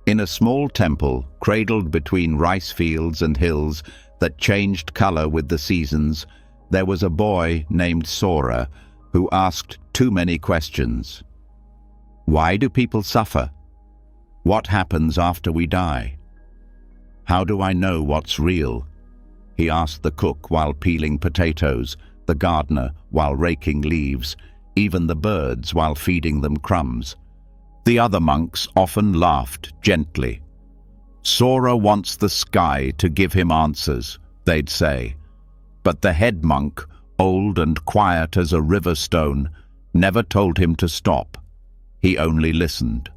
In a small temple, cradled between rice fields and hills that changed color with the seasons, there was a boy named Sora who asked too many questions. Why do people suffer? What happens after we die? How do I know what's real? He asked the cook while peeling potatoes, the gardener while raking leaves, even the birds while feeding them crumbs. The other monks often laughed gently. Sora wants the sky to give him answers, they'd say. But the head monk, old and quiet as a river stone, never told him to stop. He only listened.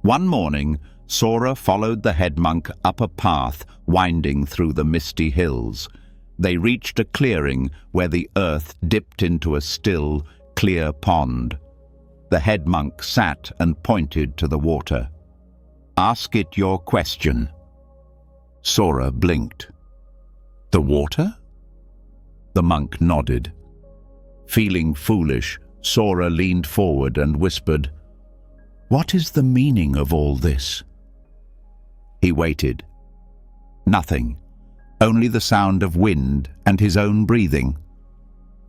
One morning, Sora followed the head monk up a path winding through the misty hills. They reached a clearing where the earth dipped into a still, clear pond. The head monk sat and pointed to the water. Ask it your question. Sora blinked. The water? The monk nodded. Feeling foolish, Sora leaned forward and whispered, What is the meaning of all this? He waited. Nothing, only the sound of wind and his own breathing.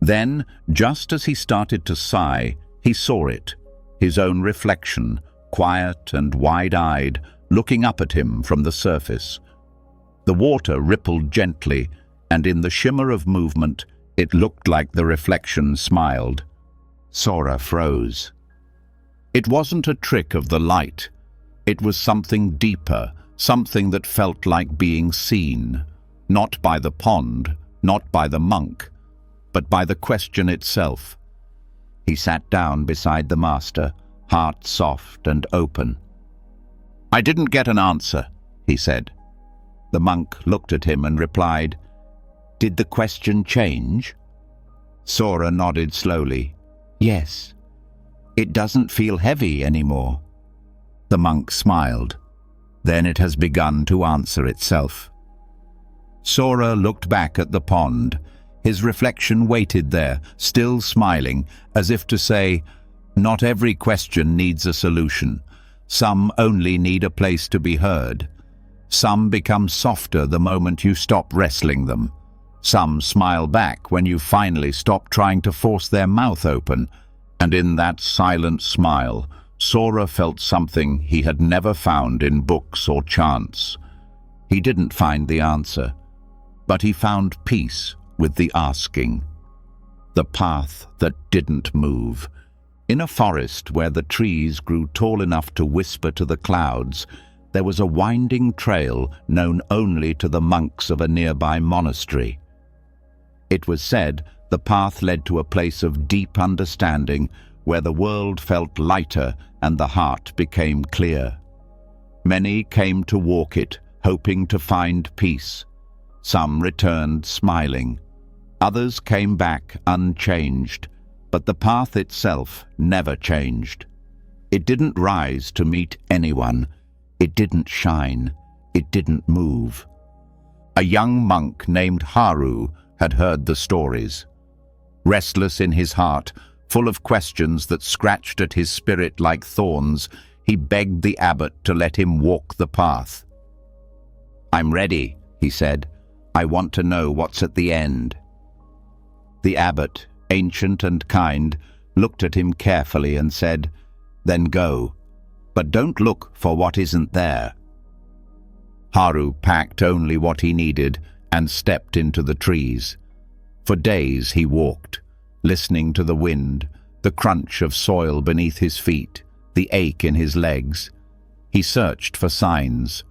Then, just as he started to sigh, he saw it, his own reflection, quiet and wide-eyed, looking up at him from the surface. The water rippled gently, and in the shimmer of movement, it looked like the reflection smiled. Sora froze. It wasn't a trick of the light. It was something deeper, something that felt like being seen, not by the pond, not by the monk, but by the question itself. He sat down beside the master, heart soft and open. I didn't get an answer, he said. The monk looked at him and replied, Did the question change? Sora nodded slowly. Yes. It doesn't feel heavy anymore. The monk smiled. Then it has begun to answer itself. Sora looked back at the pond. His reflection waited there, still smiling, as if to say, Not every question needs a solution. Some only need a place to be heard. Some become softer the moment you stop wrestling them. Some smile back when you finally stop trying to force their mouth open. And in that silent smile, Sora felt something he had never found in books or chants. He didn't find the answer, but he found peace with the asking. The path that didn't move. In a forest where the trees grew tall enough to whisper to the clouds, there was a winding trail known only to the monks of a nearby monastery. It was said the path led to a place of deep understanding where the world felt lighter and the heart became clear. Many came to walk it, hoping to find peace. Some returned smiling. Others came back unchanged, but the path itself never changed. It didn't rise to meet anyone. It didn't shine. It didn't move. A young monk named Haru had heard the stories. Restless in his heart, full of questions that scratched at his spirit like thorns, he begged the abbot to let him walk the path. I'm ready, he said. I want to know what's at the end. The abbot, ancient and kind, looked at him carefully and said, Then go, but don't look for what isn't there. Haru packed only what he needed and stepped into the trees. For days he walked, listening to the wind, the crunch of soil beneath his feet, the ache in his legs. He searched for signs,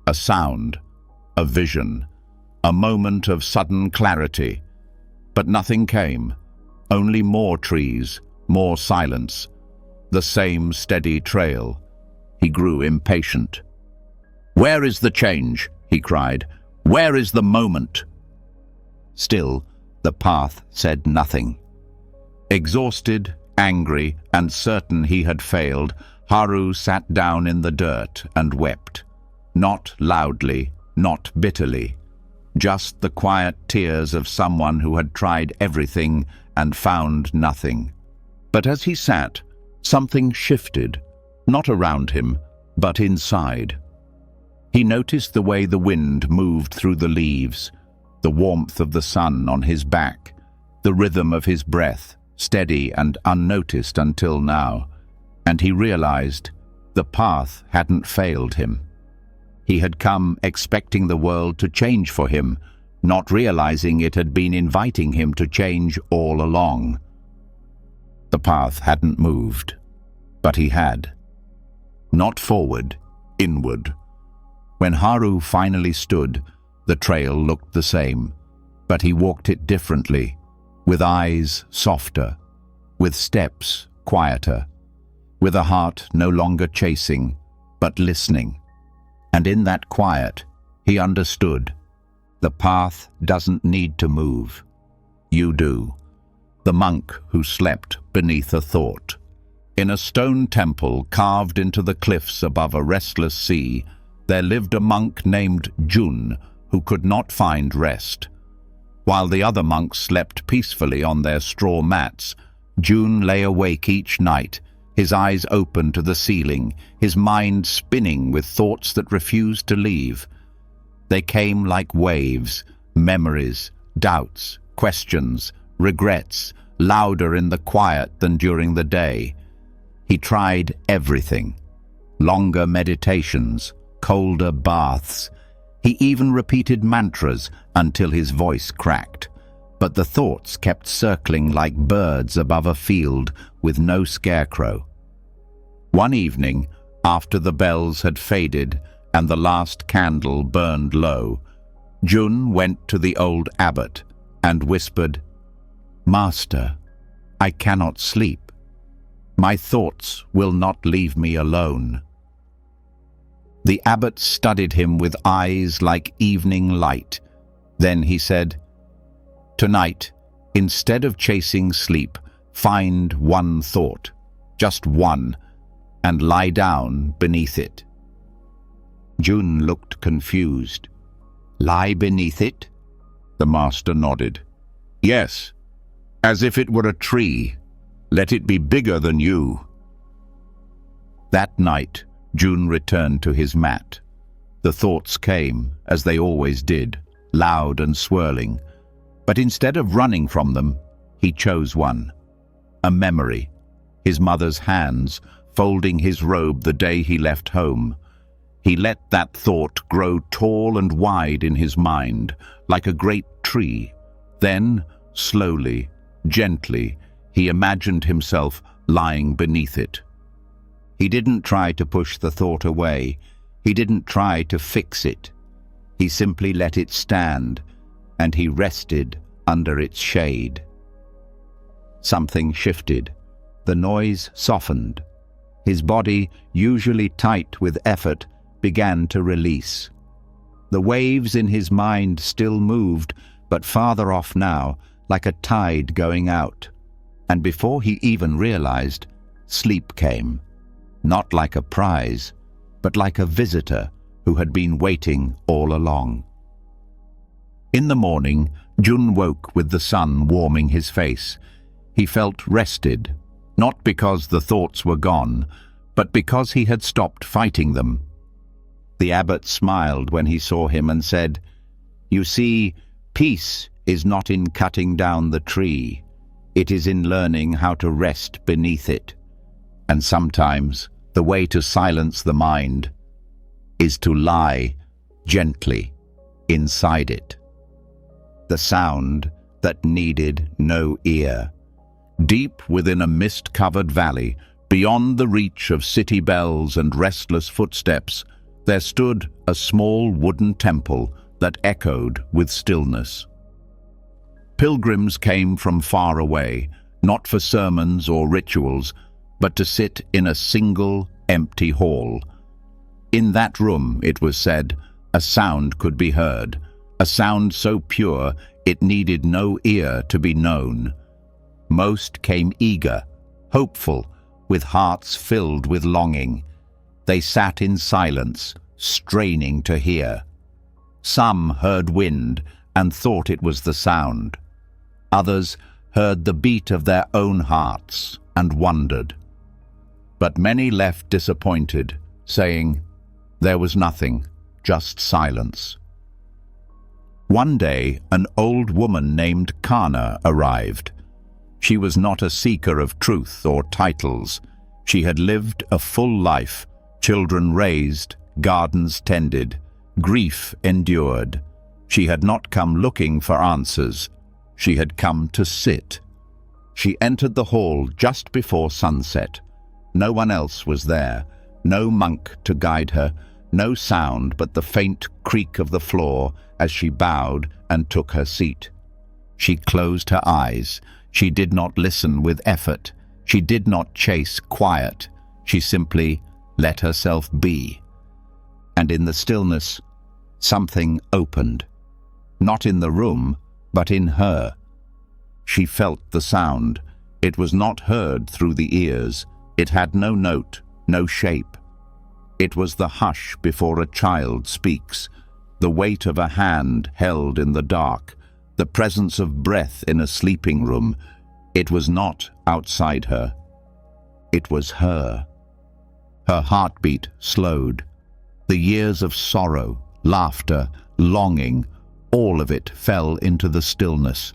a sound, a vision, a moment of sudden clarity. But nothing came, only more trees, more silence, the same steady trail. He grew impatient. Where is the change? He cried. Where is the moment? Still, the path said nothing. Exhausted, angry, and certain he had failed, Haru sat down in the dirt and wept. Not loudly, not bitterly. Just the quiet tears of someone who had tried everything and found nothing. But as he sat, something shifted, not around him, but inside. He noticed the way the wind moved through the leaves, the warmth of the sun on his back, the rhythm of his breath, steady and unnoticed until now, and he realized the path hadn't failed him. He had come expecting the world to change for him, not realizing it had been inviting him to change all along. The path hadn't moved, but he had. Not forward, inward. When Haru finally stood, the trail looked the same, but he walked it differently, with eyes softer, with steps quieter, with a heart no longer chasing, but listening. And in that quiet, he understood. The path doesn't need to move. You do. The monk who slept beneath a thought. In a stone temple carved into the cliffs above a restless sea, there lived a monk named Jun who could not find rest. While the other monks slept peacefully on their straw mats, Jun lay awake each night, his eyes open to the ceiling, his mind spinning with thoughts that refused to leave. They came like waves, memories, doubts, questions, regrets, louder in the quiet than during the day. He tried everything. Longer meditations, colder baths. He even repeated mantras until his voice cracked. But the thoughts kept circling like birds above a field with no scarecrow. One evening, after the bells had faded and the last candle burned low, Jun went to the old abbot and whispered, "Master, I cannot sleep. My thoughts will not leave me alone." The abbot studied him with eyes like evening light. Then he said, "Tonight, instead of chasing sleep, find one thought, just one, and lie down beneath it." Jun looked confused. "Lie beneath it?" The master nodded. "Yes, as if it were a tree. Let it be bigger than you." That night, Jun returned to his mat. The thoughts came, as they always did, loud and swirling. But instead of running from them, he chose one. A memory. His mother's hands, folding his robe the day he left home. He let that thought grow tall and wide in his mind, like a great tree. Then, slowly, gently, he imagined himself lying beneath it. He didn't try to push the thought away. He didn't try to fix it. He simply let it stand, and he rested under its shade. Something shifted. The noise softened. His body, usually tight with effort, began to release. The waves in his mind still moved, but farther off now, like a tide going out. And before he even realized, sleep came. Not like a prize, but like a visitor who had been waiting all along. In the morning, Jun woke with the sun warming his face. He felt rested, not because the thoughts were gone, but because he had stopped fighting them. The abbot smiled when he saw him and said, "You see, peace is not in cutting down the tree. It is in learning how to rest beneath it. And sometimes the way to silence the mind is to lie gently inside it." The sound that needed no ear. Deep within a mist-covered valley, beyond the reach of city bells and restless footsteps, there stood a small wooden temple that echoed with stillness. Pilgrims came from far away, not for sermons or rituals, but to sit in a single, empty hall. In that room, it was said, a sound could be heard, a sound so pure it needed no ear to be known. Most came eager, hopeful, with hearts filled with longing. They sat in silence, straining to hear. Some heard wind and thought it was the sound. Others heard the beat of their own hearts and wondered. But many left disappointed, saying, "There was nothing, just silence." One day, an old woman named Kana arrived. She was not a seeker of truth or titles. She had lived a full life, children raised, gardens tended, grief endured. She had not come looking for answers. She had come to sit. She entered the hall just before sunset. No one else was there, no monk to guide her, no sound but the faint creak of the floor as she bowed and took her seat. She closed her eyes. She did not listen with effort. She did not chase quiet. She simply let herself be. And in the stillness, something opened. Not in the room, but in her. She felt the sound. It was not heard through the ears. It had no note, no shape. It was the hush before a child speaks, the weight of a hand held in the dark, the presence of breath in a sleeping room. It was not outside her. It was her. Her heartbeat slowed. The years of sorrow, laughter, longing, all of it fell into the stillness.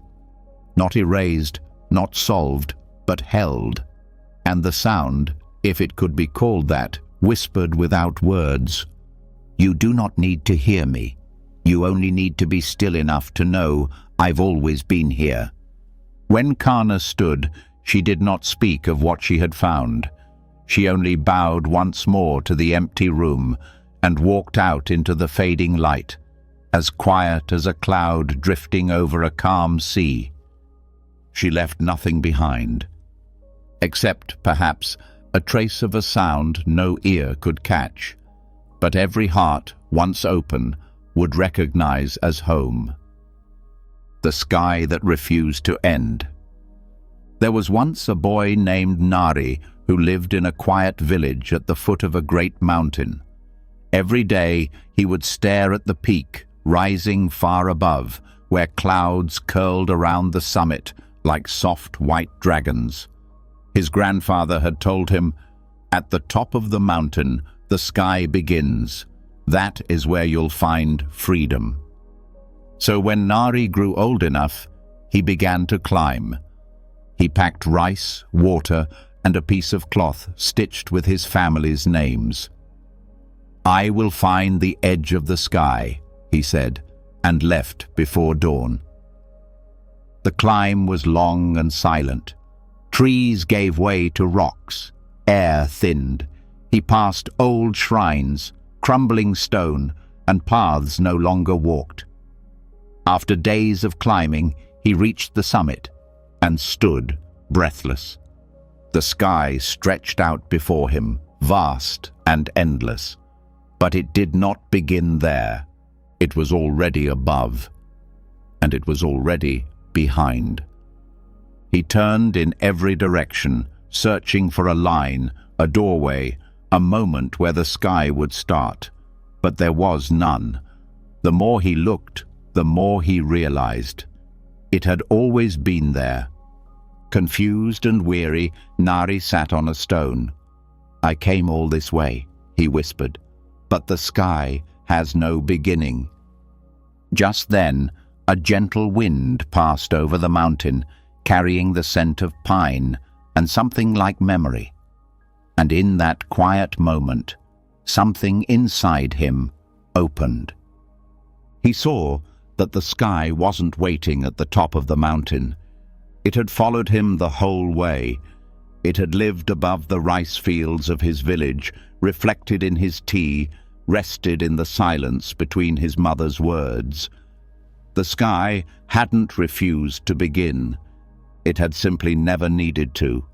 Not erased, not solved, but held. And the sound, if it could be called that, whispered without words, "You do not need to hear me. You only need to be still enough to know I've always been here." When Kana stood, she did not speak of what she had found. She only bowed once more to the empty room and walked out into the fading light, as quiet as a cloud drifting over a calm sea. She left nothing behind, except, perhaps, a trace of a sound no ear could catch, but every heart, once open, would recognize as home. The sky that refused to end. There was once a boy named Nari who lived in a quiet village at the foot of a great mountain. Every day he would stare at the peak, rising far above, where clouds curled around the summit like soft white dragons. His grandfather had told him, "At the top of the mountain, the sky begins. That is where you'll find freedom." So when Nari grew old enough, he began to climb. He packed rice, water, and a piece of cloth stitched with his family's names. "I will find the edge of the sky," he said, and left before dawn. The climb was long and silent. Trees gave way to rocks. Air thinned. He passed old shrines, crumbling stone, and paths no longer walked. After days of climbing, he reached the summit and stood breathless. The sky stretched out before him, vast and endless. But it did not begin there. It was already above, and it was already behind. He turned in every direction, searching for a line, a doorway, a moment where the sky would start. But there was none. The more he looked, the more he realized. It had always been there. Confused and weary, Nari sat on a stone. "I came all this way," he whispered, "but the sky has no beginning." Just then, a gentle wind passed over the mountain, carrying the scent of pine and something like memory. And in that quiet moment, something inside him opened. He saw that the sky wasn't waiting at the top of the mountain. It had followed him the whole way. It had lived above the rice fields of his village, reflected in his tea, rested in the silence between his mother's words. The sky hadn't refused to begin. It had simply never needed to.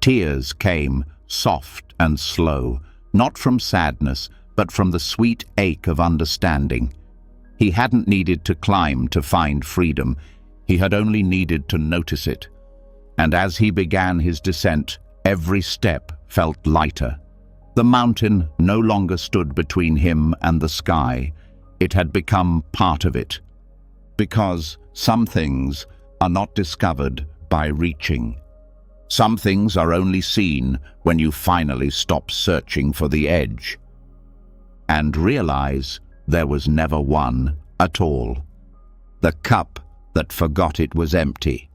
Tears came, soft and slow, not from sadness, but from the sweet ache of understanding. He hadn't needed to climb to find freedom. He had only needed to notice it. And as he began his descent, every step felt lighter. The mountain no longer stood between him and the sky. It had become part of it. Because some things are not discovered by reaching. Some things are only seen when you finally stop searching for the edge and realize there was never one at all. The cup that forgot it was empty.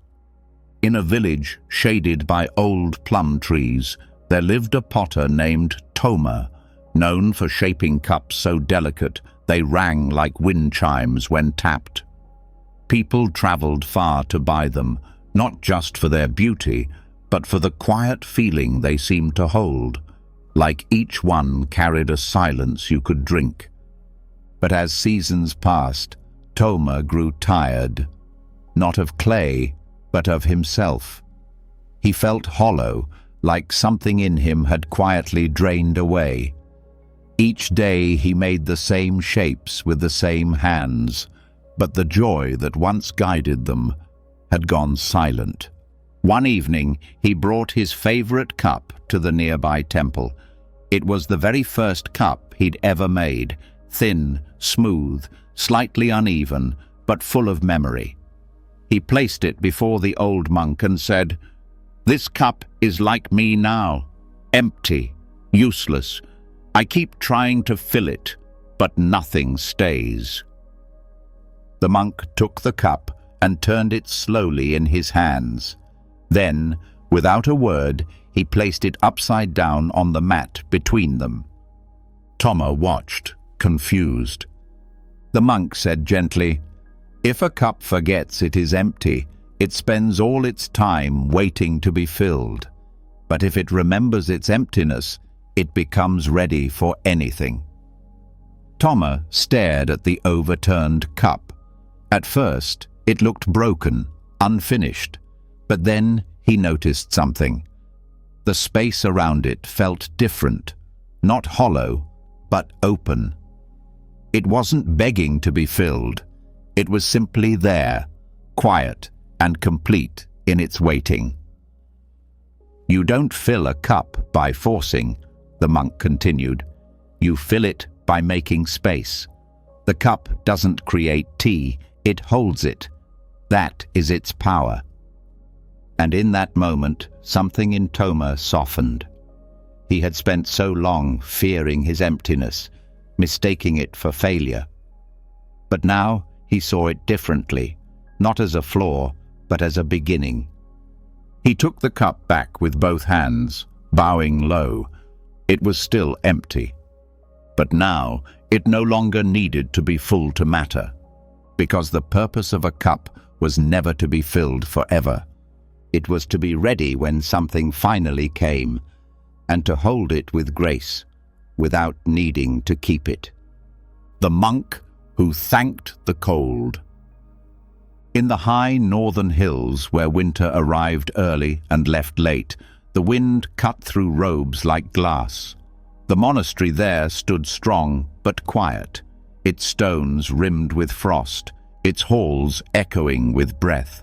In a village shaded by old plum trees, there lived a potter named Toma, known for shaping cups so delicate they rang like wind chimes when tapped. People traveled far to buy them, not just for their beauty, but for the quiet feeling they seemed to hold, like each one carried a silence you could drink. But as seasons passed, Toma grew tired, not of clay, but of himself. He felt hollow, like something in him had quietly drained away. Each day he made the same shapes with the same hands, but the joy that once guided them had gone silent. One evening, he brought his favorite cup to the nearby temple. It was the very first cup he'd ever made, thin, smooth, slightly uneven, but full of memory. He placed it before the old monk and said, "This cup is like me now, empty, useless. I keep trying to fill it, but nothing stays." The monk took the cup and turned it slowly in his hands. Then, without a word, he placed it upside down on the mat between them. Toma watched, confused. The monk said gently, "If a cup forgets it is empty, it spends all its time waiting to be filled. But if it remembers its emptiness, it becomes ready for anything." Toma stared at the overturned cup. At first, it looked broken, unfinished, but then he noticed something. The space around it felt different, not hollow, but open. It wasn't begging to be filled. It was simply there, quiet and complete in its waiting. "You don't fill a cup by forcing," the monk continued. "You fill it by making space. The cup doesn't create tea, it holds it. That is its power." And in that moment, something in Toma softened. He had spent so long fearing his emptiness, mistaking it for failure. But now he saw it differently, not as a flaw, but as a beginning. He took the cup back with both hands, bowing low. It was still empty. But now it no longer needed to be full to matter, because the purpose of a cup was never to be filled forever. It was to be ready when something finally came, and to hold it with grace, without needing to keep it. The monk who thanked the cold. In the high northern hills, where winter arrived early and left late, the wind cut through robes like glass. The monastery there stood strong but quiet, its stones rimmed with frost, its halls echoing with breath.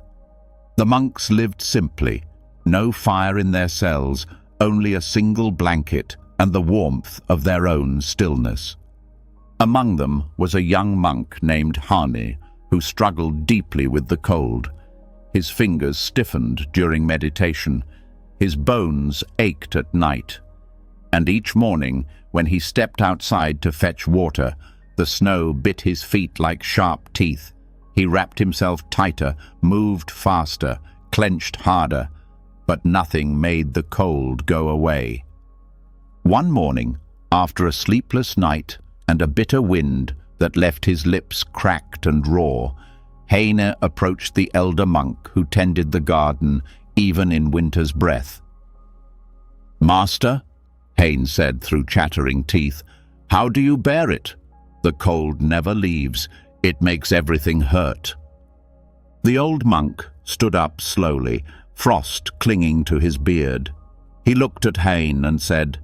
The monks lived simply, no fire in their cells, only a single blanket and the warmth of their own stillness. Among them was a young monk named Hani, who struggled deeply with the cold. His fingers stiffened during meditation, his bones ached at night, and each morning, when he stepped outside to fetch water, the snow bit his feet like sharp teeth. He wrapped himself tighter, moved faster, clenched harder, but nothing made the cold go away. One morning, after a sleepless night and a bitter wind that left his lips cracked and raw, Heine approached the elder monk who tended the garden even in winter's breath. "Master," Heine said through chattering teeth, "how do you bear it? The cold never leaves. It makes everything hurt." The old monk stood up slowly, frost clinging to his beard. He looked at Heine and said,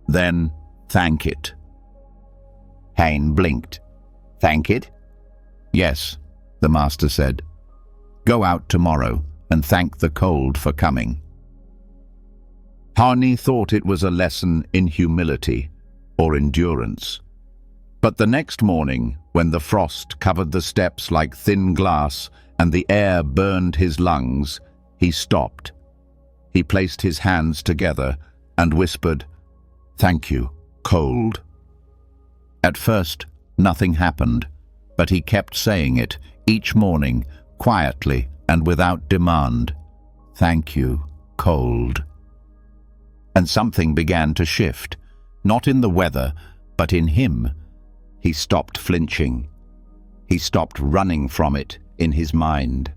"Then thank it." Heine blinked. "Thank it?" "Yes," the master said. "Go out tomorrow and thank the cold for coming." Hani thought it was a lesson in humility or endurance. But the next morning, when the frost covered the steps like thin glass and the air burned his lungs, he stopped. He placed his hands together and whispered, "Thank you, cold." At first, nothing happened, but he kept saying it each morning, quietly and without demand. "Thank you, cold." And something began to shift, not in the weather, but in him. He stopped flinching. He stopped running from it in his mind.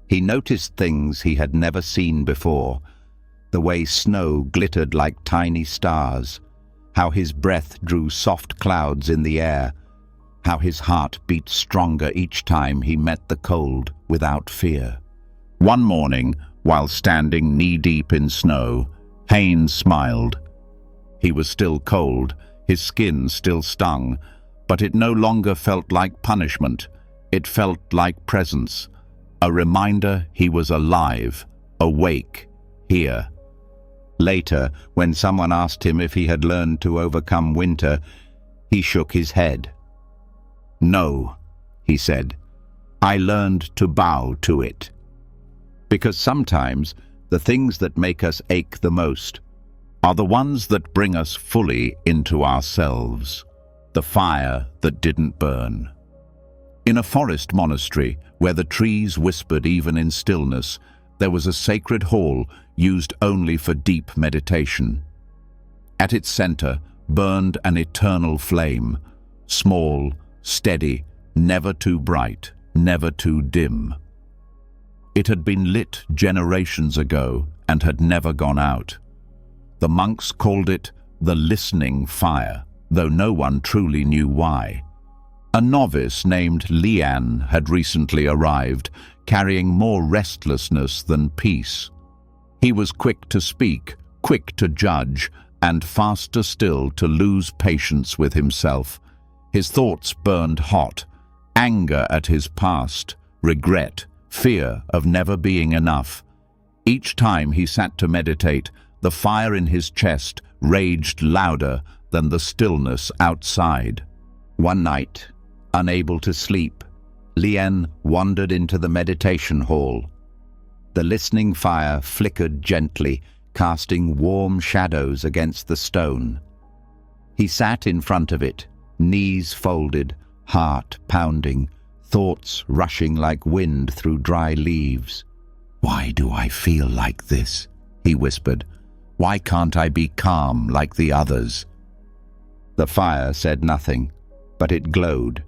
He noticed things he had never seen before, the way snow glittered like tiny stars, how his breath drew soft clouds in the air, how his heart beat stronger each time he met the cold without fear. One morning, while standing knee-deep in snow, Haynes smiled. He was still cold, his skin still stung, but it no longer felt like punishment. It felt like presence, a reminder he was alive, awake, here. Later, when someone asked him if he had learned to overcome winter, he shook his head. "No," he said, "I learned to bow to it." Because sometimes the things that make us ache the most are the ones that bring us fully into ourselves, the fire that didn't burn. In a forest monastery, where the trees whispered even in stillness, there was a sacred hall used only for deep meditation. At its center burned an eternal flame, small, steady, never too bright, never too dim. It had been lit generations ago and had never gone out. The monks called it the listening fire, though no one truly knew why. A novice named Lian had recently arrived, carrying more restlessness than peace. He was quick to speak, quick to judge, and faster still to lose patience with himself. His thoughts burned hot, anger at his past, regret, fear of never being enough. Each time he sat to meditate, the fire in his chest raged louder than the stillness outside. One night, unable to sleep, Lian wandered into the meditation hall. The listening fire flickered gently, casting warm shadows against the stone. He sat in front of it, knees folded, heart pounding, thoughts rushing like wind through dry leaves. "Why do I feel like this?" he whispered. "Why can't I be calm like the others?" The fire said nothing, but it glowed.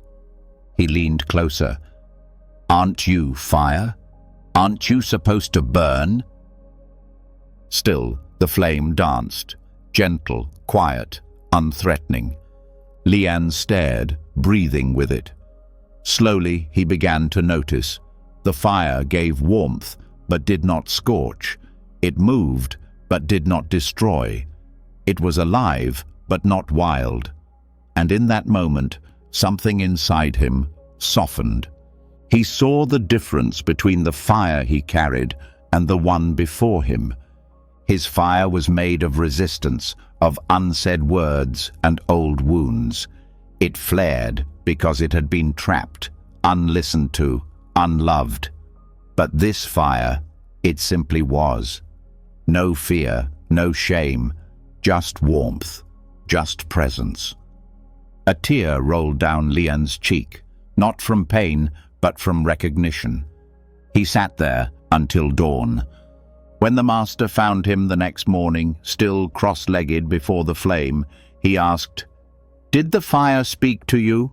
He leaned closer. "Aren't you fire? Aren't you supposed to burn?" Still, the flame danced, gentle, quiet, unthreatening. Lian stared, breathing with it. Slowly, he began to notice. The fire gave warmth, but did not scorch. It moved, but did not destroy. It was alive, but not wild. And in that moment, something inside him softened. He saw the difference between the fire he carried and the one before him. His fire was made of resistance, of unsaid words and old wounds. It flared because it had been trapped, unlistened to, unloved. But this fire, it simply was. No fear, no shame, just warmth, just presence. A tear rolled down Lian's cheek, not from pain, but from recognition. He sat there until dawn. When the master found him the next morning, still cross-legged before the flame, he asked, "Did the fire speak to you?"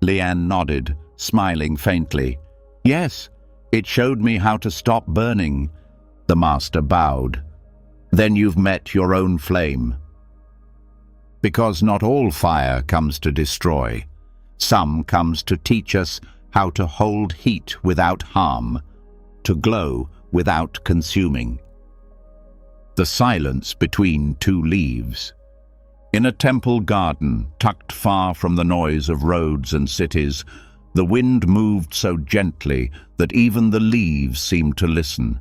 Lian nodded, smiling faintly. "Yes, it showed me how to stop burning." The master bowed. "Then you've met your own flame." Because not all fire comes to destroy. Some comes to teach us how to hold heat without harm, to glow without consuming. The silence between two leaves. In a temple garden, tucked far from the noise of roads and cities, the wind moved so gently that even the leaves seemed to listen.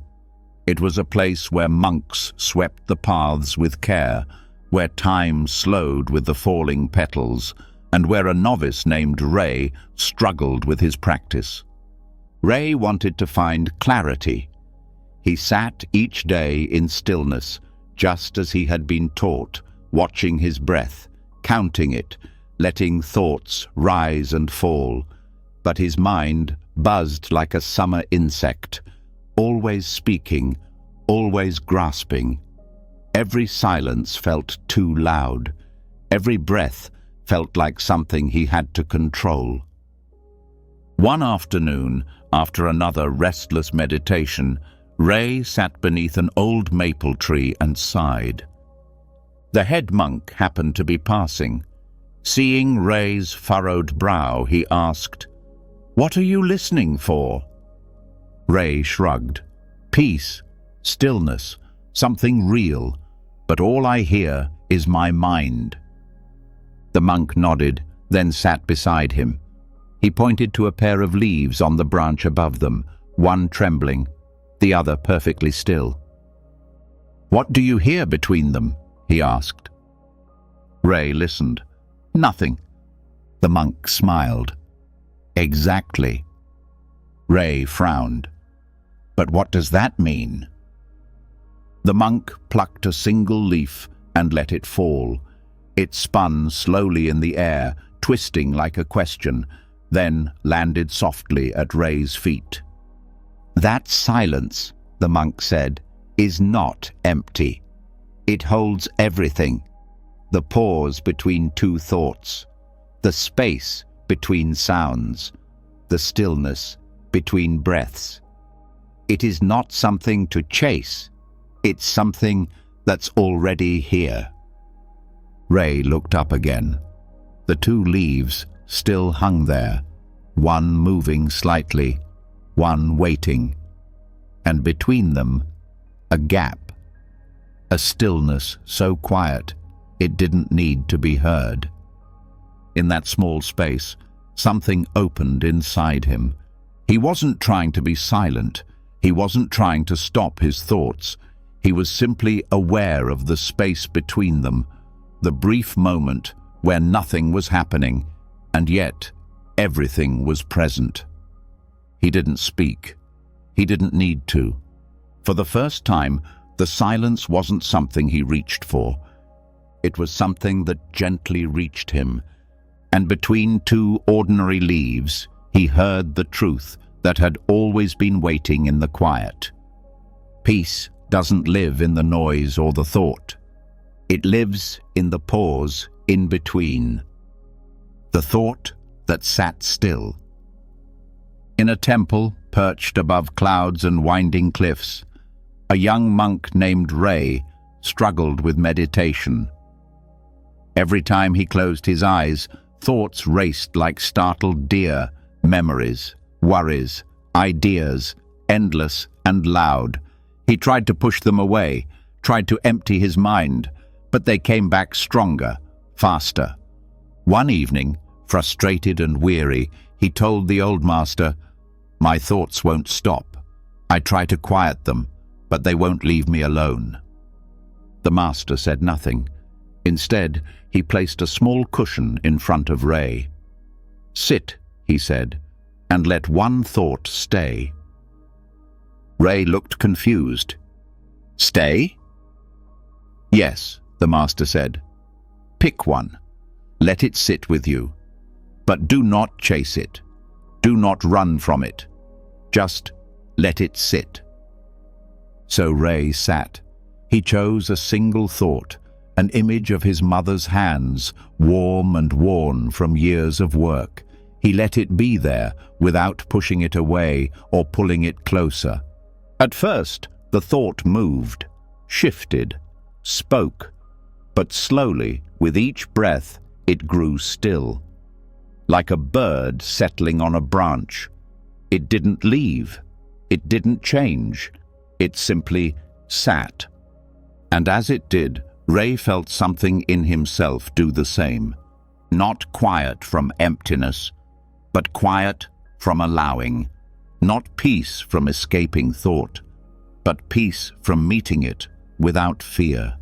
It was a place where monks swept the paths with care, where time slowed with the falling petals, and where a novice named Ray struggled with his practice. Ray wanted to find clarity. He sat each day in stillness, just as he had been taught, watching his breath, counting it, letting thoughts rise and fall. But his mind buzzed like a summer insect, always speaking, always grasping. Every silence felt too loud. Every breath felt like something he had to control. One afternoon, after another restless meditation, Ray sat beneath an old maple tree and sighed. The head monk happened to be passing. Seeing Ray's furrowed brow, he asked, "What are you listening for?" Ray shrugged. "Peace, stillness, something real, but all I hear is my mind." The monk nodded, then sat beside him. He pointed to a pair of leaves on the branch above them, one trembling, the other perfectly still. "What do you hear between them?" he asked. Ray listened. "Nothing." The monk smiled. "Exactly." Ray frowned. "But what does that mean?" The monk plucked a single leaf and let it fall. It spun slowly in the air, twisting like a question, then landed softly at Ray's feet. "That silence," the monk said, "is not empty. It holds everything. The pause between two thoughts, the space between sounds, the stillness between breaths. It is not something to chase. It's something that's already here." Ray looked up again. The two leaves still hung there, one moving slightly, one waiting, and between them, a gap, a stillness so quiet it didn't need to be heard. In that small space, something opened inside him. He wasn't trying to be silent. He wasn't trying to stop his thoughts. He was simply aware of the space between them, the brief moment where nothing was happening, and yet everything was present. He didn't speak. He didn't need to. For the first time, the silence wasn't something he reached for. It was something that gently reached him, and between two ordinary leaves, he heard the truth that had always been waiting in the quiet. Peace doesn't live in the noise or the thought. It lives in the pause in between. The thought that sat still. In a temple perched above clouds and winding cliffs, a young monk named Ray struggled with meditation. Every time he closed his eyes, thoughts raced like startled deer, memories, worries, ideas, endless and loud. He tried to push them away, tried to empty his mind, but they came back stronger, faster. One evening, frustrated and weary, he told the old master, "My thoughts won't stop. I try to quiet them, but they won't leave me alone." The master said nothing. Instead, he placed a small cushion in front of Ray. "Sit," he said, "and let one thought stay." Ray looked confused. "Stay?" "Yes," the master said. "Pick one. Let it sit with you. But do not chase it. Do not run from it. Just let it sit." So Ray sat. He chose a single thought, an image of his mother's hands, warm and worn from years of work. He let it be there without pushing it away or pulling it closer. At first, the thought moved, shifted, spoke, but slowly, with each breath, it grew still. Like a bird settling on a branch. It didn't leave. It didn't change. It simply sat. And as it did, Ray felt something in himself do the same. Not quiet from emptiness, but quiet from allowing. Not peace from escaping thought, but peace from meeting it without fear.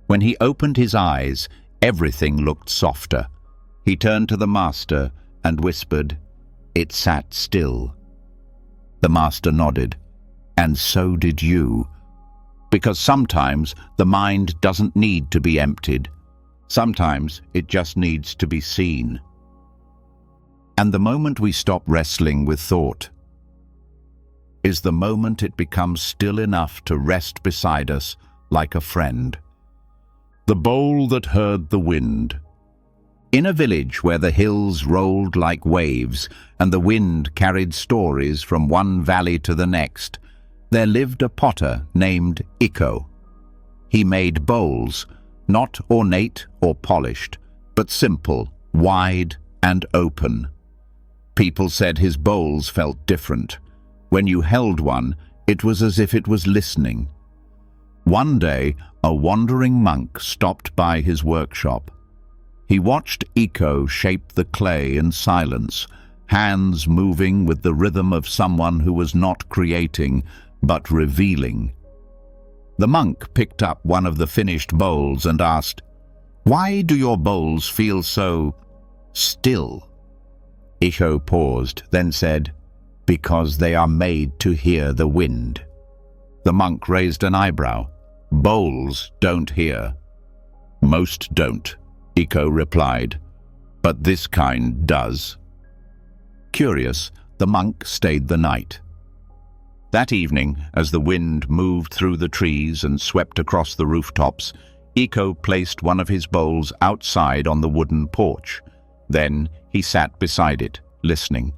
When he opened his eyes, everything looked softer. He turned to the master and whispered, "It sat still." The master nodded. "And so did you. Because sometimes the mind doesn't need to be emptied. Sometimes it just needs to be seen." And the moment we stop wrestling with thought is the moment it becomes still enough to rest beside us like a friend. The bowl that heard the wind. In a village where the hills rolled like waves and the wind carried stories from one valley to the next, there lived a potter named Iko. He made bowls, not ornate or polished, but simple, wide and open. People said his bowls felt different. When you held one, it was as if it was listening. One day, a wandering monk stopped by his workshop. He watched Iko shape the clay in silence, hands moving with the rhythm of someone who was not creating, but revealing. The monk picked up one of the finished bowls and asked, "Why do your bowls feel so still?" Iko paused, then said, "Because they are made to hear the wind." The monk raised an eyebrow. "Bowls don't hear." "Most don't," Iko replied, "but this kind does." Curious, the monk stayed the night. That evening, as the wind moved through the trees and swept across the rooftops, Iko placed one of his bowls outside on the wooden porch. Then he sat beside it, listening.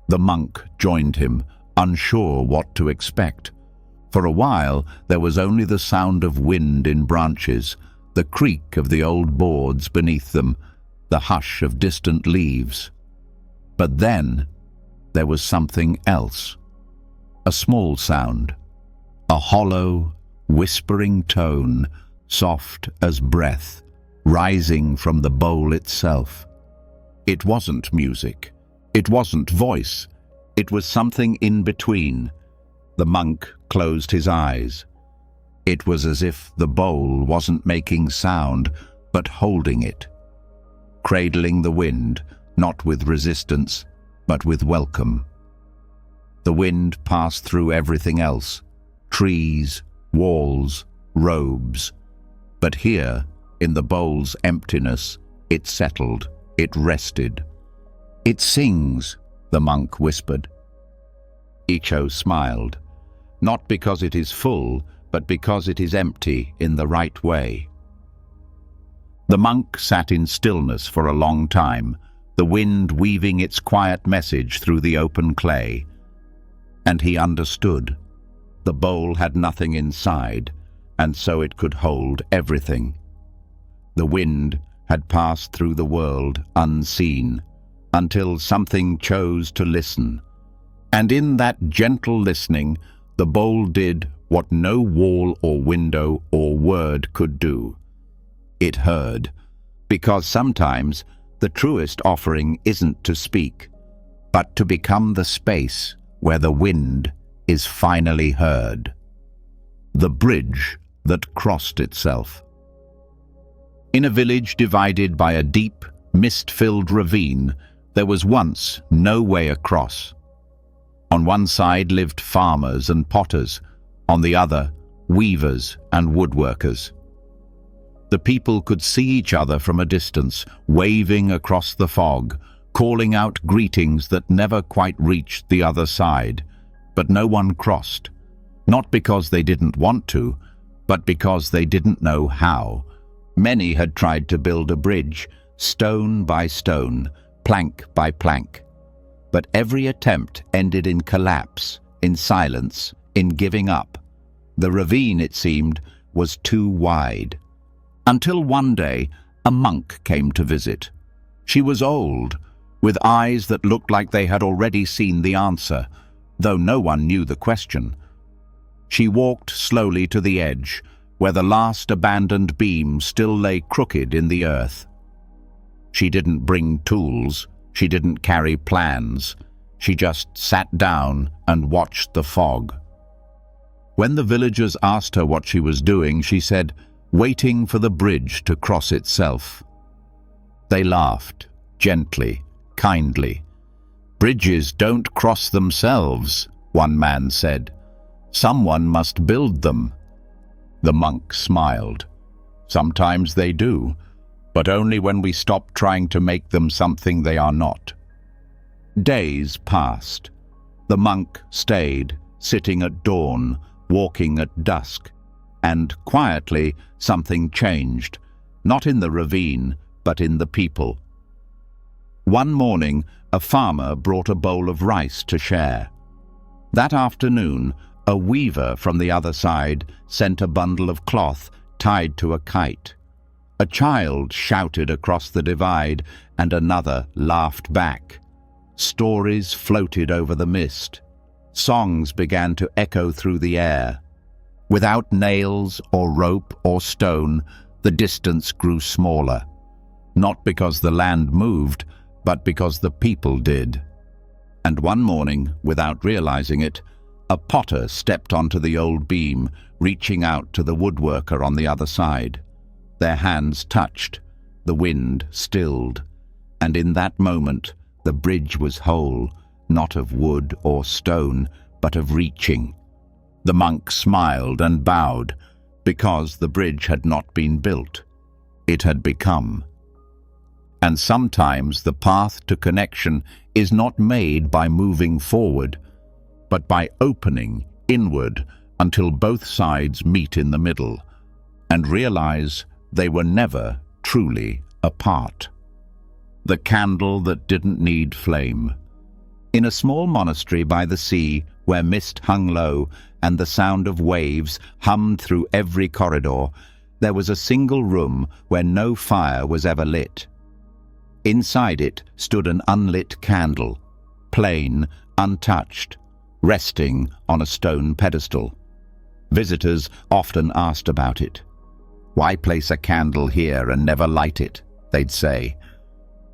The monk joined him, unsure what to expect. For a while, there was only the sound of wind in branches, the creak of the old boards beneath them, the hush of distant leaves. But then, there was something else. A small sound, a hollow, whispering tone, soft as breath, rising from the bowl itself. It wasn't music. It wasn't voice. It was something in between. The monk closed his eyes. It was as if the bowl wasn't making sound, but holding it, cradling the wind, not with resistance, but with welcome. The wind passed through everything else, trees, walls, robes. But here, in the bowl's emptiness, it settled, it rested. "It sings," the monk whispered. Iko smiled, not because it is full, but because it is empty in the right way. The monk sat in stillness for a long time, the wind weaving its quiet message through the open clay. And he understood. The bowl had nothing inside, and so it could hold everything. The wind had passed through the world unseen, until something chose to listen. And in that gentle listening, the bowl did what no wall or window or word could do. It heard, because sometimes the truest offering isn't to speak, but to become the space where the wind is finally heard. The bridge that crossed itself. In a village divided by a deep, mist-filled ravine, there was once no way across. On one side lived farmers and potters, on the other, weavers and woodworkers. The people could see each other from a distance, waving across the fog, calling out greetings that never quite reached the other side, but no one crossed, not because they didn't want to, but because they didn't know how. Many had tried to build a bridge, stone by stone, plank by plank, but every attempt ended in collapse, in silence, in giving up. The ravine, it seemed, was too wide. Until one day, a monk came to visit. She was old, with eyes that looked like they had already seen the answer, though no one knew the question. She walked slowly to the edge, where the last abandoned beam still lay crooked in the earth. She didn't bring tools, she didn't carry plans. She just sat down and watched the fog. When the villagers asked her what she was doing, she said, "Waiting for the bridge to cross itself." They laughed, gently, kindly. "Bridges don't cross themselves," one man said. "Someone must build them." The monk smiled. "Sometimes they do, but only when we stop trying to make them something they are not." Days passed. The monk stayed, sitting at dawn, walking at dusk, and quietly something changed, not in the ravine, but in the people. One morning, a farmer brought a bowl of rice to share. That afternoon, a weaver from the other side sent a bundle of cloth tied to a kite. A child shouted across the divide, and another laughed back. Stories floated over the mist. Songs began to echo through the air. Without nails or rope or stone, the distance grew smaller. Not because the land moved, but because the people did. And one morning, without realizing it, a potter stepped onto the old beam, reaching out to the woodworker on the other side. Their hands touched, the wind stilled, and in that moment the bridge was whole, not of wood or stone, but of reaching. The monk smiled and bowed, because the bridge had not been built. It had become. And sometimes the path to connection is not made by moving forward, but by opening inward until both sides meet in the middle and realize they were never truly apart. The candle that didn't need flame. In a small monastery by the sea, where mist hung low and the sound of waves hummed through every corridor, there was a single room where no fire was ever lit. Inside it stood an unlit candle, plain, untouched, resting on a stone pedestal. Visitors often asked about it. "Why place a candle here and never light it?" they'd say.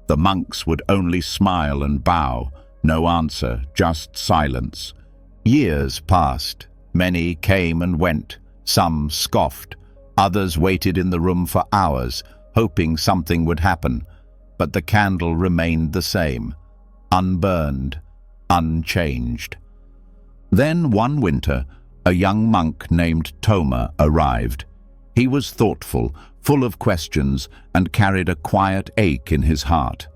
The monks would only smile and bow, no answer, just silence. Years passed. Many came and went. Some scoffed. Others waited in the room for hours, hoping something would happen. But the candle remained the same, unburned, unchanged. Then one winter, a young monk named Toma arrived. He was thoughtful, full of questions, and carried a quiet ache in his heart.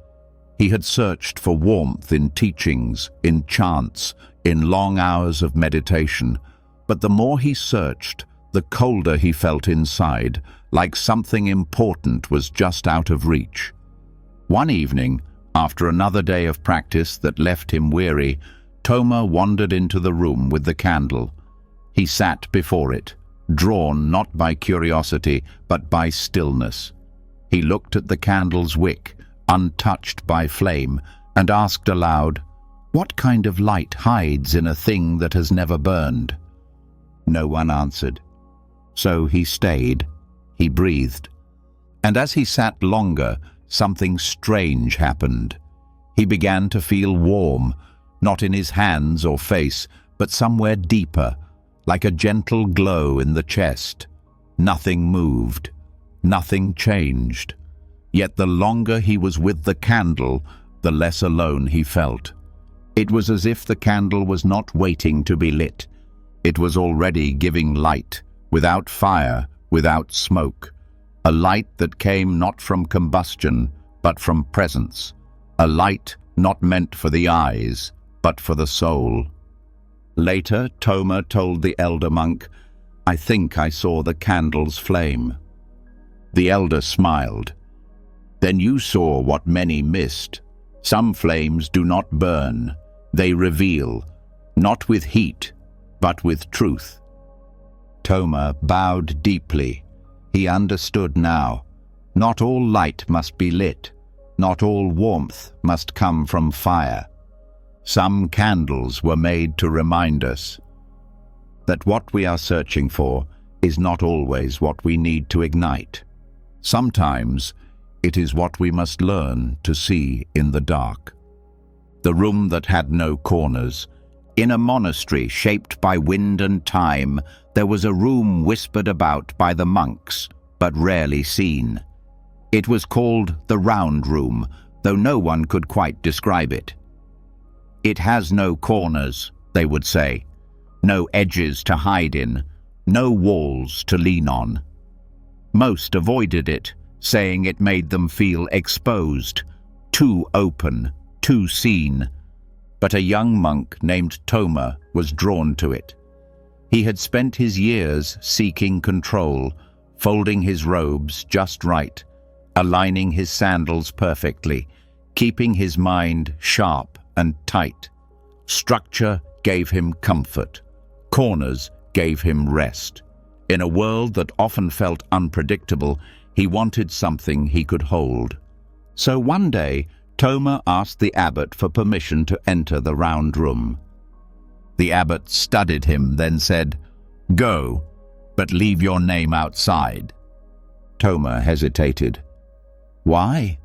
He had searched for warmth in teachings, in chants, in long hours of meditation. But the more he searched, the colder he felt inside, like something important was just out of reach. One evening, after another day of practice that left him weary, Toma wandered into the room with the candle. He sat before it, drawn not by curiosity, but by stillness. He looked at the candle's wick, untouched by flame, and asked aloud, "What kind of light hides in a thing that has never burned?" No one answered. So he stayed. He breathed. And as he sat longer, something strange happened. He began to feel warm, not in his hands or face, but somewhere deeper, like a gentle glow in the chest. Nothing moved. Nothing changed. Yet the longer he was with the candle, the less alone he felt. It was as if the candle was not waiting to be lit. It was already giving light, without fire, without smoke. A light that came not from combustion, but from presence. A light not meant for the eyes, but for the soul. Later, Toma told the elder monk, "I think I saw the candle's flame." The elder smiled. "Then you saw what many missed. Some flames do not burn. They reveal, not with heat, but with truth." Toma bowed deeply. He understood now. Not all light must be lit. Not all warmth must come from fire. Some candles were made to remind us that what we are searching for is not always what we need to ignite. Sometimes it is what we must learn to see in the dark. The room that had no corners. In a monastery shaped by wind and time, there was a room whispered about by the monks, but rarely seen. It was called the Round Room, though no one could quite describe it. It has no corners, they would say, no edges to hide in, no walls to lean on. Most avoided it, saying it made them feel exposed, too open, too seen. But a young monk named Toma was drawn to it. He had spent his years seeking control, folding his robes just right, aligning his sandals perfectly, keeping his mind sharp and tight. Structure gave him comfort. Corners gave him rest. In a world that often felt unpredictable, he wanted something he could hold. So one day, Toma asked the abbot for permission to enter the round room. The abbot studied him, then said, "Go, but leave your name outside." Toma hesitated. "Why?"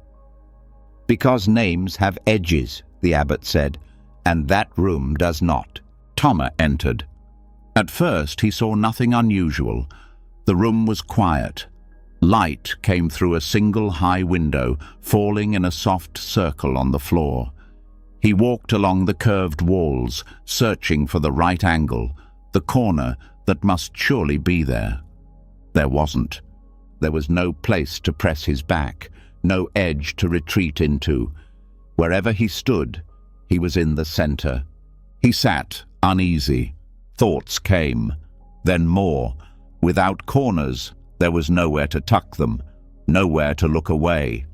"Because names have edges," the abbot said, "and that room does not." Toma entered. At first he saw nothing unusual. The room was quiet. Light came through a single high window, falling in a soft circle on the floor. He walked along the curved walls, searching for the right angle, the corner that must surely be there. There wasn't. There was no place to press his back, no edge to retreat into. Wherever he stood, he was in the center. He sat, uneasy. Thoughts came, then more. Without corners, there was nowhere to tuck them, nowhere to look away.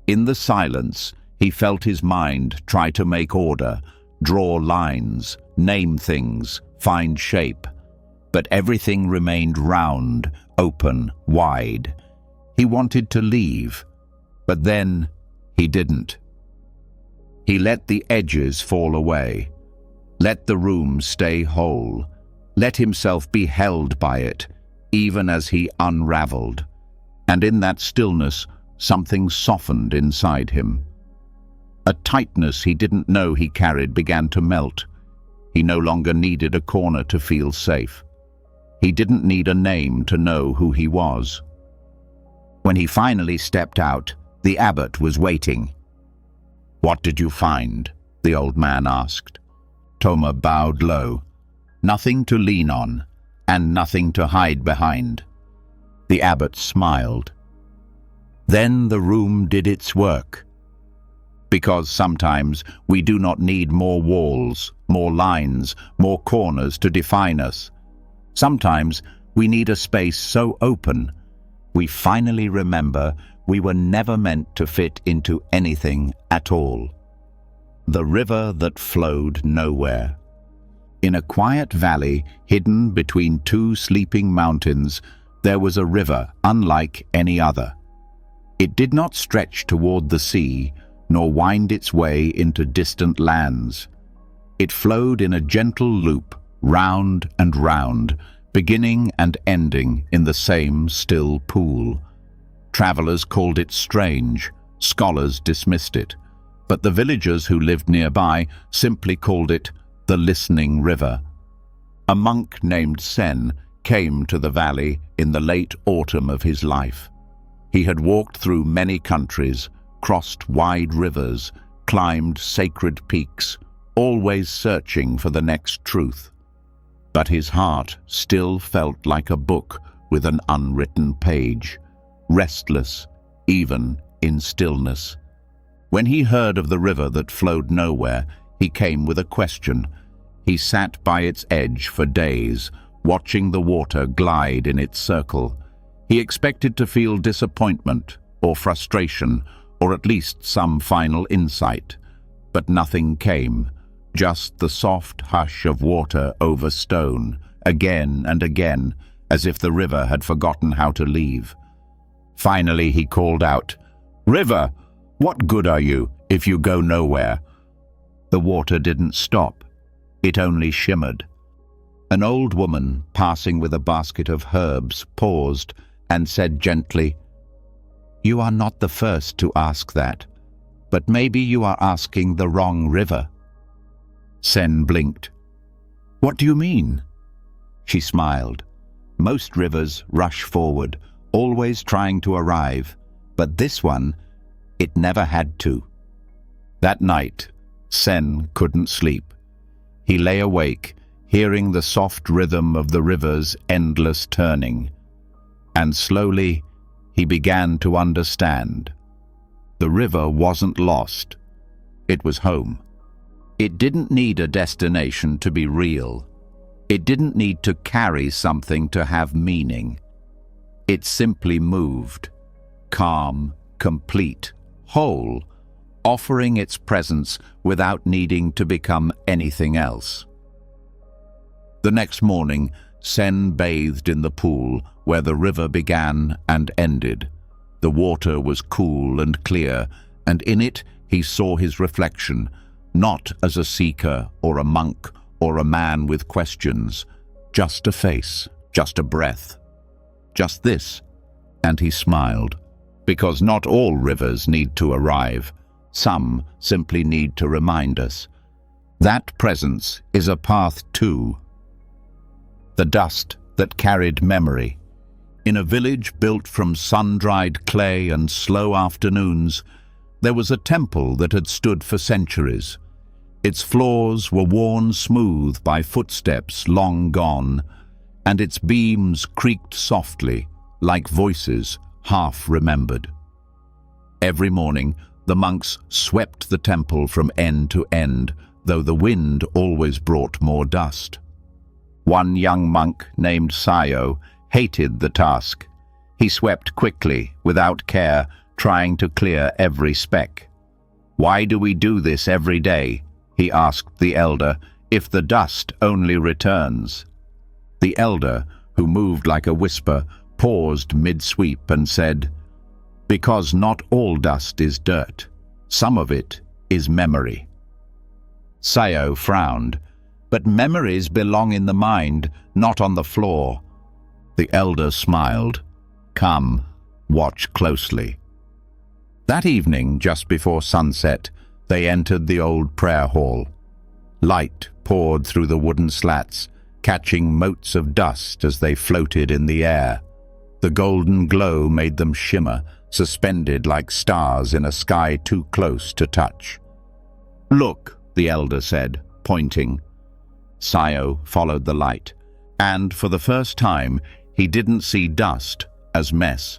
In the silence, he felt his mind try to make order, draw lines, name things, find shape. But everything remained round, open, wide. He wanted to leave, but then he didn't. He let the edges fall away. Let the room stay whole. Let himself be held by it, even as he unraveled. And in that stillness, something softened inside him. A tightness he didn't know he carried began to melt. He no longer needed a corner to feel safe. He didn't need a name to know who he was. When he finally stepped out, the abbot was waiting. "What did you find?" the old man asked. Toma bowed low. Nothing to lean on, and nothing to hide behind. The abbot smiled. Then the room did its work. Because sometimes we do not need more walls, more lines, more corners to define us. Sometimes we need a space so open, we finally remember we were never meant to fit into anything at all. The river that flowed nowhere. In a quiet valley hidden between two sleeping mountains, there was a river unlike any other. It did not stretch toward the sea, nor wind its way into distant lands. It flowed in a gentle loop, round and round, beginning and ending in the same still pool. Travelers called it strange, scholars dismissed it, but the villagers who lived nearby simply called it the Listening River. A monk named Sen came to the valley in the late autumn of his life. He had walked through many countries, crossed wide rivers, climbed sacred peaks, always searching for the next truth. But his heart still felt like a book with an unwritten page, restless, even in stillness. When he heard of the river that flowed nowhere, he came with a question. He sat by its edge for days, watching the water glide in its circle. He expected to feel disappointment or frustration, or at least some final insight. But nothing came, just the soft hush of water over stone, again and again, as if the river had forgotten how to leave. Finally he called out, "River, what good are you if you go nowhere?" The water didn't stop. It only shimmered. An old woman passing with a basket of herbs paused and said gently, "You are not the first to ask that, but maybe you are asking the wrong river." Sen blinked. "What do you mean?" She smiled. "Most rivers rush forward, always trying to arrive. But this one, it never had to. That night, Sen couldn't sleep. He lay awake, hearing the soft rhythm of the river's endless turning. And slowly, he began to understand. The river wasn't lost. It was home. It didn't need a destination to be real. It didn't need to carry something to have meaning. It simply moved, calm, complete, whole, offering its presence without needing to become anything else. The next morning, Sen bathed in the pool where the river began and ended. The water was cool and clear, and in it he saw his reflection, not as a seeker or a monk or a man with questions, just a face, just a breath, just this. And he smiled, because not all rivers need to arrive. Some simply need to remind us. That presence is a path too. The dust that carried memory. In a village built from sun-dried clay and slow afternoons, there was a temple that had stood for centuries. Its floors were worn smooth by footsteps long gone, and its beams creaked softly, like voices half remembered. Every morning, the monks swept the temple from end to end, though the wind always brought more dust. One young monk named Sayo hated the task. He swept quickly, without care, trying to clear every speck. "Why do we do this every day?" he asked the elder, "if the dust only returns?" The elder, who moved like a whisper, paused mid-sweep and said, "Because not all dust is dirt. Some of it is memory." Sayo frowned. "But memories belong in the mind, not on the floor." The elder smiled. "Come, watch closely." That evening, just before sunset, they entered the old prayer hall. Light poured through the wooden slats, catching motes of dust as they floated in the air. The golden glow made them shimmer, suspended like stars in a sky too close to touch. "Look," the elder said, pointing. Sayo followed the light, and for the first time, he didn't see dust as mess.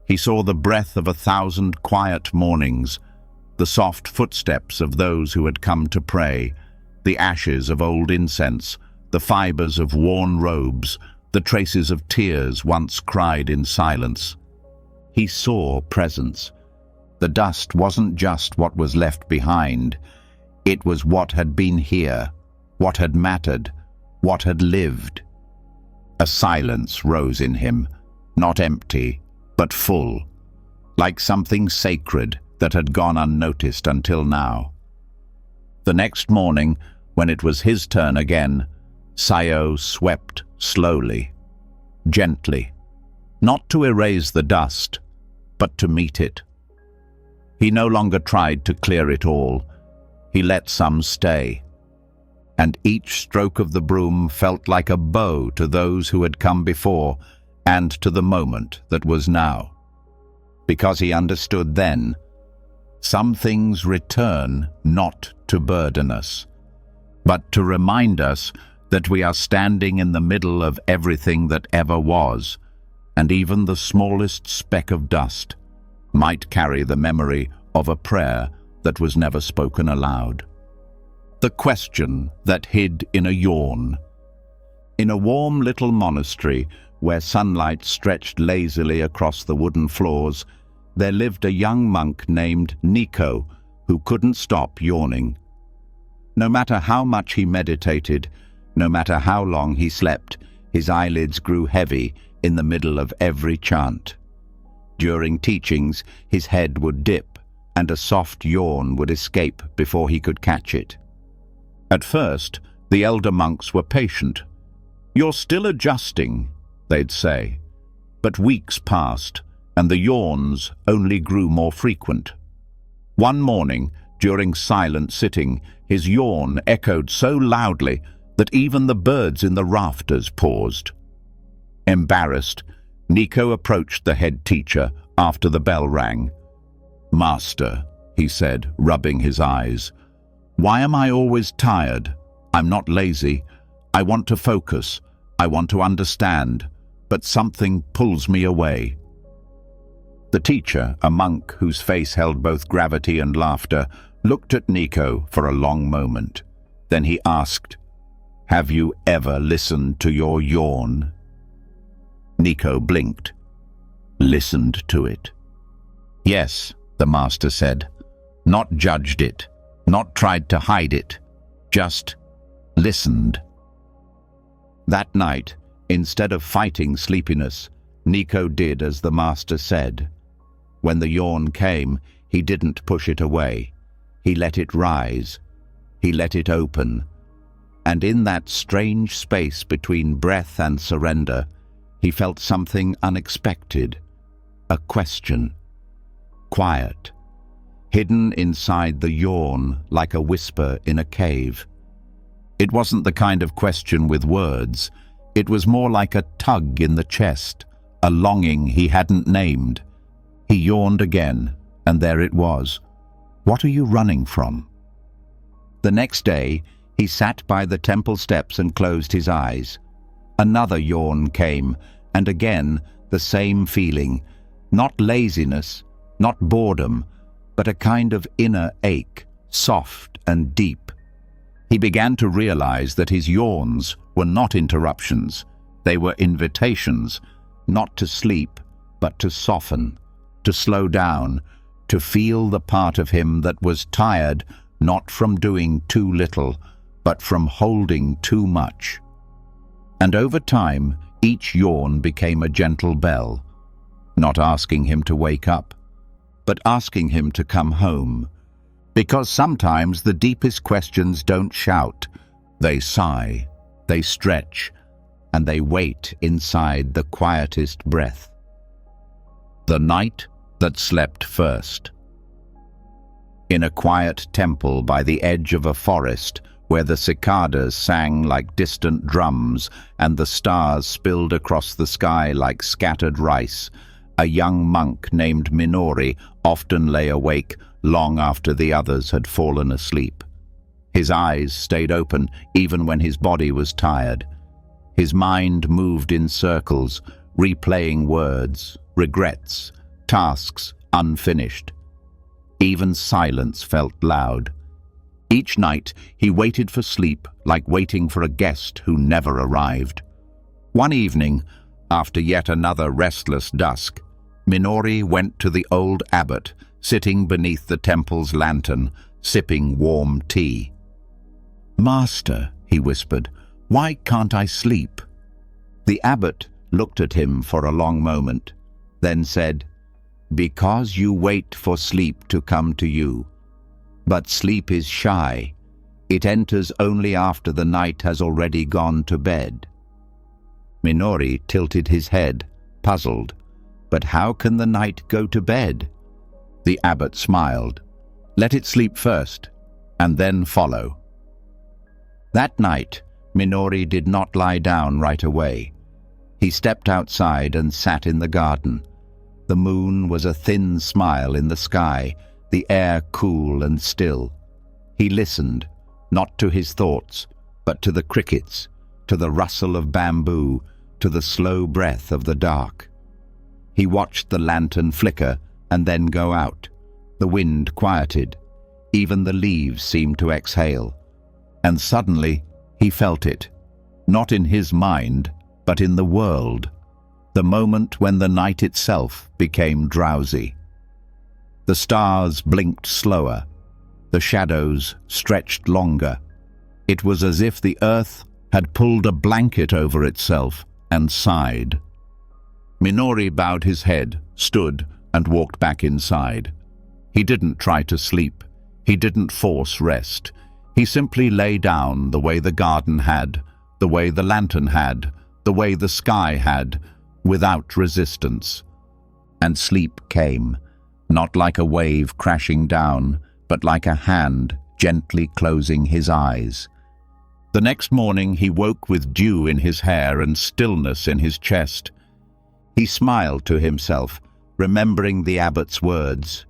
He saw the breath of 1,000 quiet mornings, the soft footsteps of those who had come to pray, the ashes of old incense, the fibers of worn robes, the traces of tears once cried in silence. He saw presence. The dust wasn't just what was left behind. It was what had been here, what had mattered, what had lived. A silence rose in him, not empty, but full, like something sacred that had gone unnoticed until now. The next morning, when it was his turn again, Sayo swept slowly, gently, not to erase the dust, but to meet it. He no longer tried to clear it all. He let some stay. And each stroke of the broom felt like a bow to those who had come before and to the moment that was now. Because he understood then, some things return not to burden us, but to remind us that we are standing in the middle of everything that ever was, and even the smallest speck of dust might carry the memory of a prayer that was never spoken aloud. The question that hid in a yawn. In a warm little monastery where sunlight stretched lazily across the wooden floors, there lived a young monk named Nico who couldn't stop yawning. No matter how much he meditated, no matter how long he slept, his eyelids grew heavy in the middle of every chant. During teachings, his head would dip, and a soft yawn would escape before he could catch it. At first, the elder monks were patient. "You're still adjusting," they'd say. But weeks passed, and the yawns only grew more frequent. One morning, during silent sitting, his yawn echoed so loudly that even the birds in the rafters paused. Embarrassed, Nico approached the head teacher, after the bell rang. "Master," he said, rubbing his eyes, "why am I always tired? I'm not lazy. I want to focus. I want to understand, but something pulls me away." The teacher, a monk whose face held both gravity and laughter, looked at Nico for a long moment. Then he asked, "Have you ever listened to your yawn?" Nico blinked. "Listened to it?" "Yes," the master said. "Not judged it, not tried to hide it, just listened." That night, instead of fighting sleepiness, Nico did as the master said. When the yawn came, he didn't push it away. He let it rise. He let it open. And in that strange space between breath and surrender, he felt something unexpected. A question. Quiet. Hidden inside the yawn like a whisper in a cave. It wasn't the kind of question with words. It was more like a tug in the chest, a longing he hadn't named. He yawned again, and there it was. What are you running from? The next day, he sat by the temple steps and closed his eyes. Another yawn came, and again the same feeling. Not laziness, not boredom, but a kind of inner ache, soft and deep. He began to realize that his yawns were not interruptions. They were invitations, not to sleep, but to soften, to slow down, to feel the part of him that was tired, not from doing too little, but from holding too much. And over time, each yawn became a gentle bell, not asking him to wake up, but asking him to come home. Because sometimes the deepest questions don't shout, they sigh, they stretch, and they wait inside the quietest breath. The night that slept first. In a quiet temple by the edge of a forest, where the cicadas sang like distant drums and the stars spilled across the sky like scattered rice, a young monk named Minori often lay awake long after the others had fallen asleep. His eyes stayed open even when his body was tired. His mind moved in circles, replaying words, regrets, tasks unfinished. Even silence felt loud. Each night he waited for sleep like waiting for a guest who never arrived. One evening, after yet another restless dusk, Minori went to the old abbot, sitting beneath the temple's lantern, sipping warm tea. "Master," he whispered, "why can't I sleep?" The abbot looked at him for a long moment, then said, "Because you wait for sleep to come to you. But sleep is shy. It enters only after the night has already gone to bed." Minori tilted his head, puzzled. But how can the night go to bed? The abbot smiled. Let it sleep first, and then follow. That night, Minori did not lie down right away. He stepped outside and sat in the garden. The moon was a thin smile in the sky, the air cool and still. He listened, not to his thoughts, but to the crickets, to the rustle of bamboo, to the slow breath of the dark. He watched the lantern flicker and then go out. The wind quieted. Even the leaves seemed to exhale. And suddenly he felt it, not in his mind, but in the world, the moment when the night itself became drowsy. The stars blinked slower. The shadows stretched longer. It was as if the earth had pulled a blanket over itself and sighed. Minori bowed his head, stood, and walked back inside. He didn't try to sleep. He didn't force rest. He simply lay down the way the garden had, the way the lantern had, the way the sky had, without resistance. And sleep came, not like a wave crashing down, but like a hand gently closing his eyes. The next morning he woke with dew in his hair and stillness in his chest. He smiled to himself, remembering the abbot's words.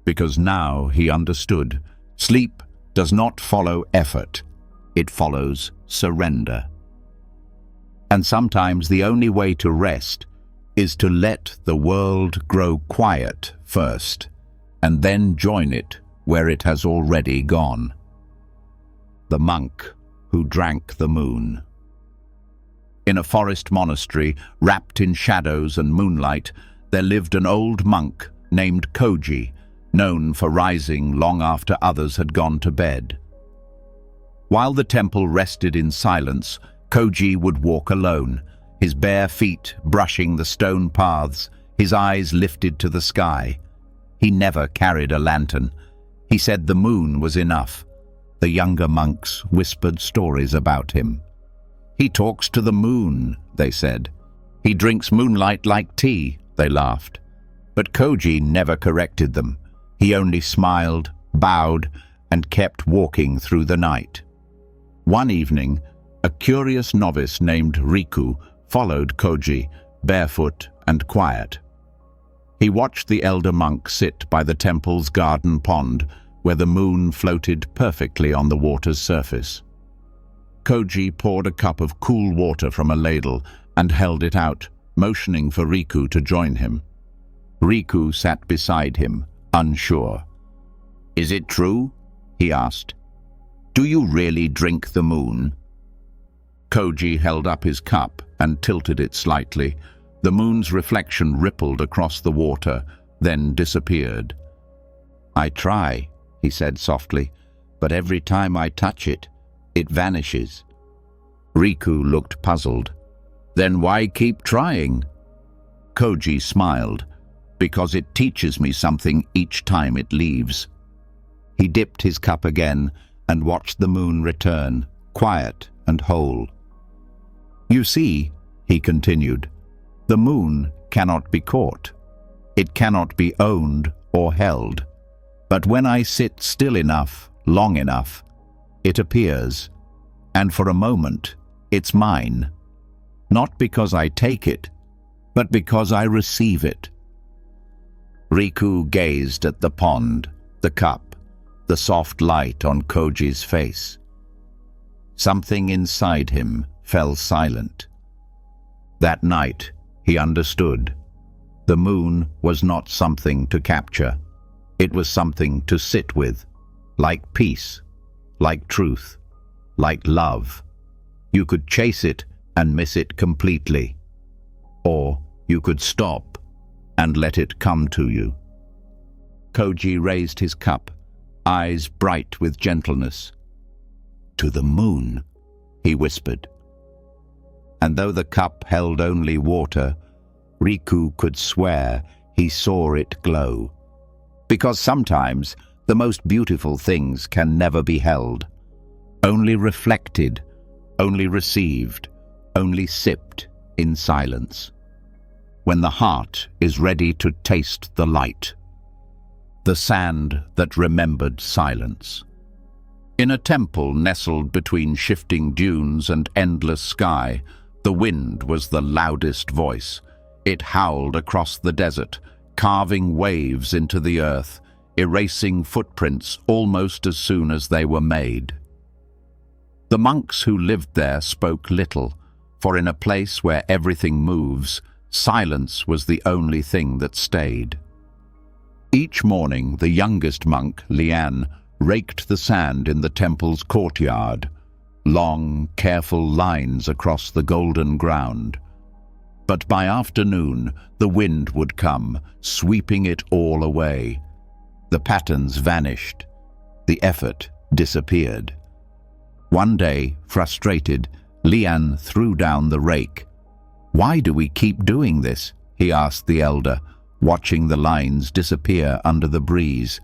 Because now he understood. Sleep does not follow effort. It follows surrender. And sometimes the only way to rest is to let the world grow quiet first, and then join it where it has already gone. The monk who drank the moon. In a forest monastery, wrapped in shadows and moonlight, there lived an old monk named Koji, known for rising long after others had gone to bed. While the temple rested in silence, Koji would walk alone, his bare feet brushing the stone paths, his eyes lifted to the sky. He never carried a lantern. He said the moon was enough. The younger monks whispered stories about him. "He talks to the moon," they said. "He drinks moonlight like tea," they laughed. But Koji never corrected them. He only smiled, bowed, and kept walking through the night. One evening, a curious novice named Riku followed Koji, barefoot and quiet. He watched the elder monk sit by the temple's garden pond, where the moon floated perfectly on the water's surface. Koji poured a cup of cool water from a ladle and held it out, motioning for Riku to join him. Riku sat beside him, unsure. "Is it true?" he asked. "Do you really drink the moon?" Koji held up his cup and tilted it slightly. The moon's reflection rippled across the water, then disappeared. "I try," he said softly, "but every time I touch it, it vanishes." Riku looked puzzled. "Then why keep trying?" Koji smiled. "Because it teaches me something each time it leaves." He dipped his cup again and watched the moon return, quiet and whole. "You see," he continued, "the moon cannot be caught. It cannot be owned or held. But when I sit still enough, long enough, it appears, and for a moment, it's mine. Not because I take it, but because I receive it." Riku gazed at the pond, the cup, the soft light on Koji's face. Something inside him fell silent. That night, he understood. The moon was not something to capture. It was something to sit with, like peace, like truth, like love. You could chase it and miss it completely. Or you could stop and let it come to you. Koji raised his cup, eyes bright with gentleness. "To the moon," he whispered. And though the cup held only water, Riku could swear he saw it glow. Because sometimes the most beautiful things can never be held, only reflected, only received, only sipped in silence. When the heart is ready to taste the light, the sand that remembered silence. In a temple nestled between shifting dunes and endless sky, the wind was the loudest voice. It howled across the desert, carving waves into the earth, erasing footprints almost as soon as they were made. The monks who lived there spoke little, for in a place where everything moves, silence was the only thing that stayed. Each morning, the youngest monk, Lian, raked the sand in the temple's courtyard, long, careful lines across the golden ground. But by afternoon, the wind would come, sweeping it all away. The patterns vanished. The effort disappeared. One day, frustrated, Lian threw down the rake. "Why do we keep doing this?" he asked the elder, watching the lines disappear under the breeze.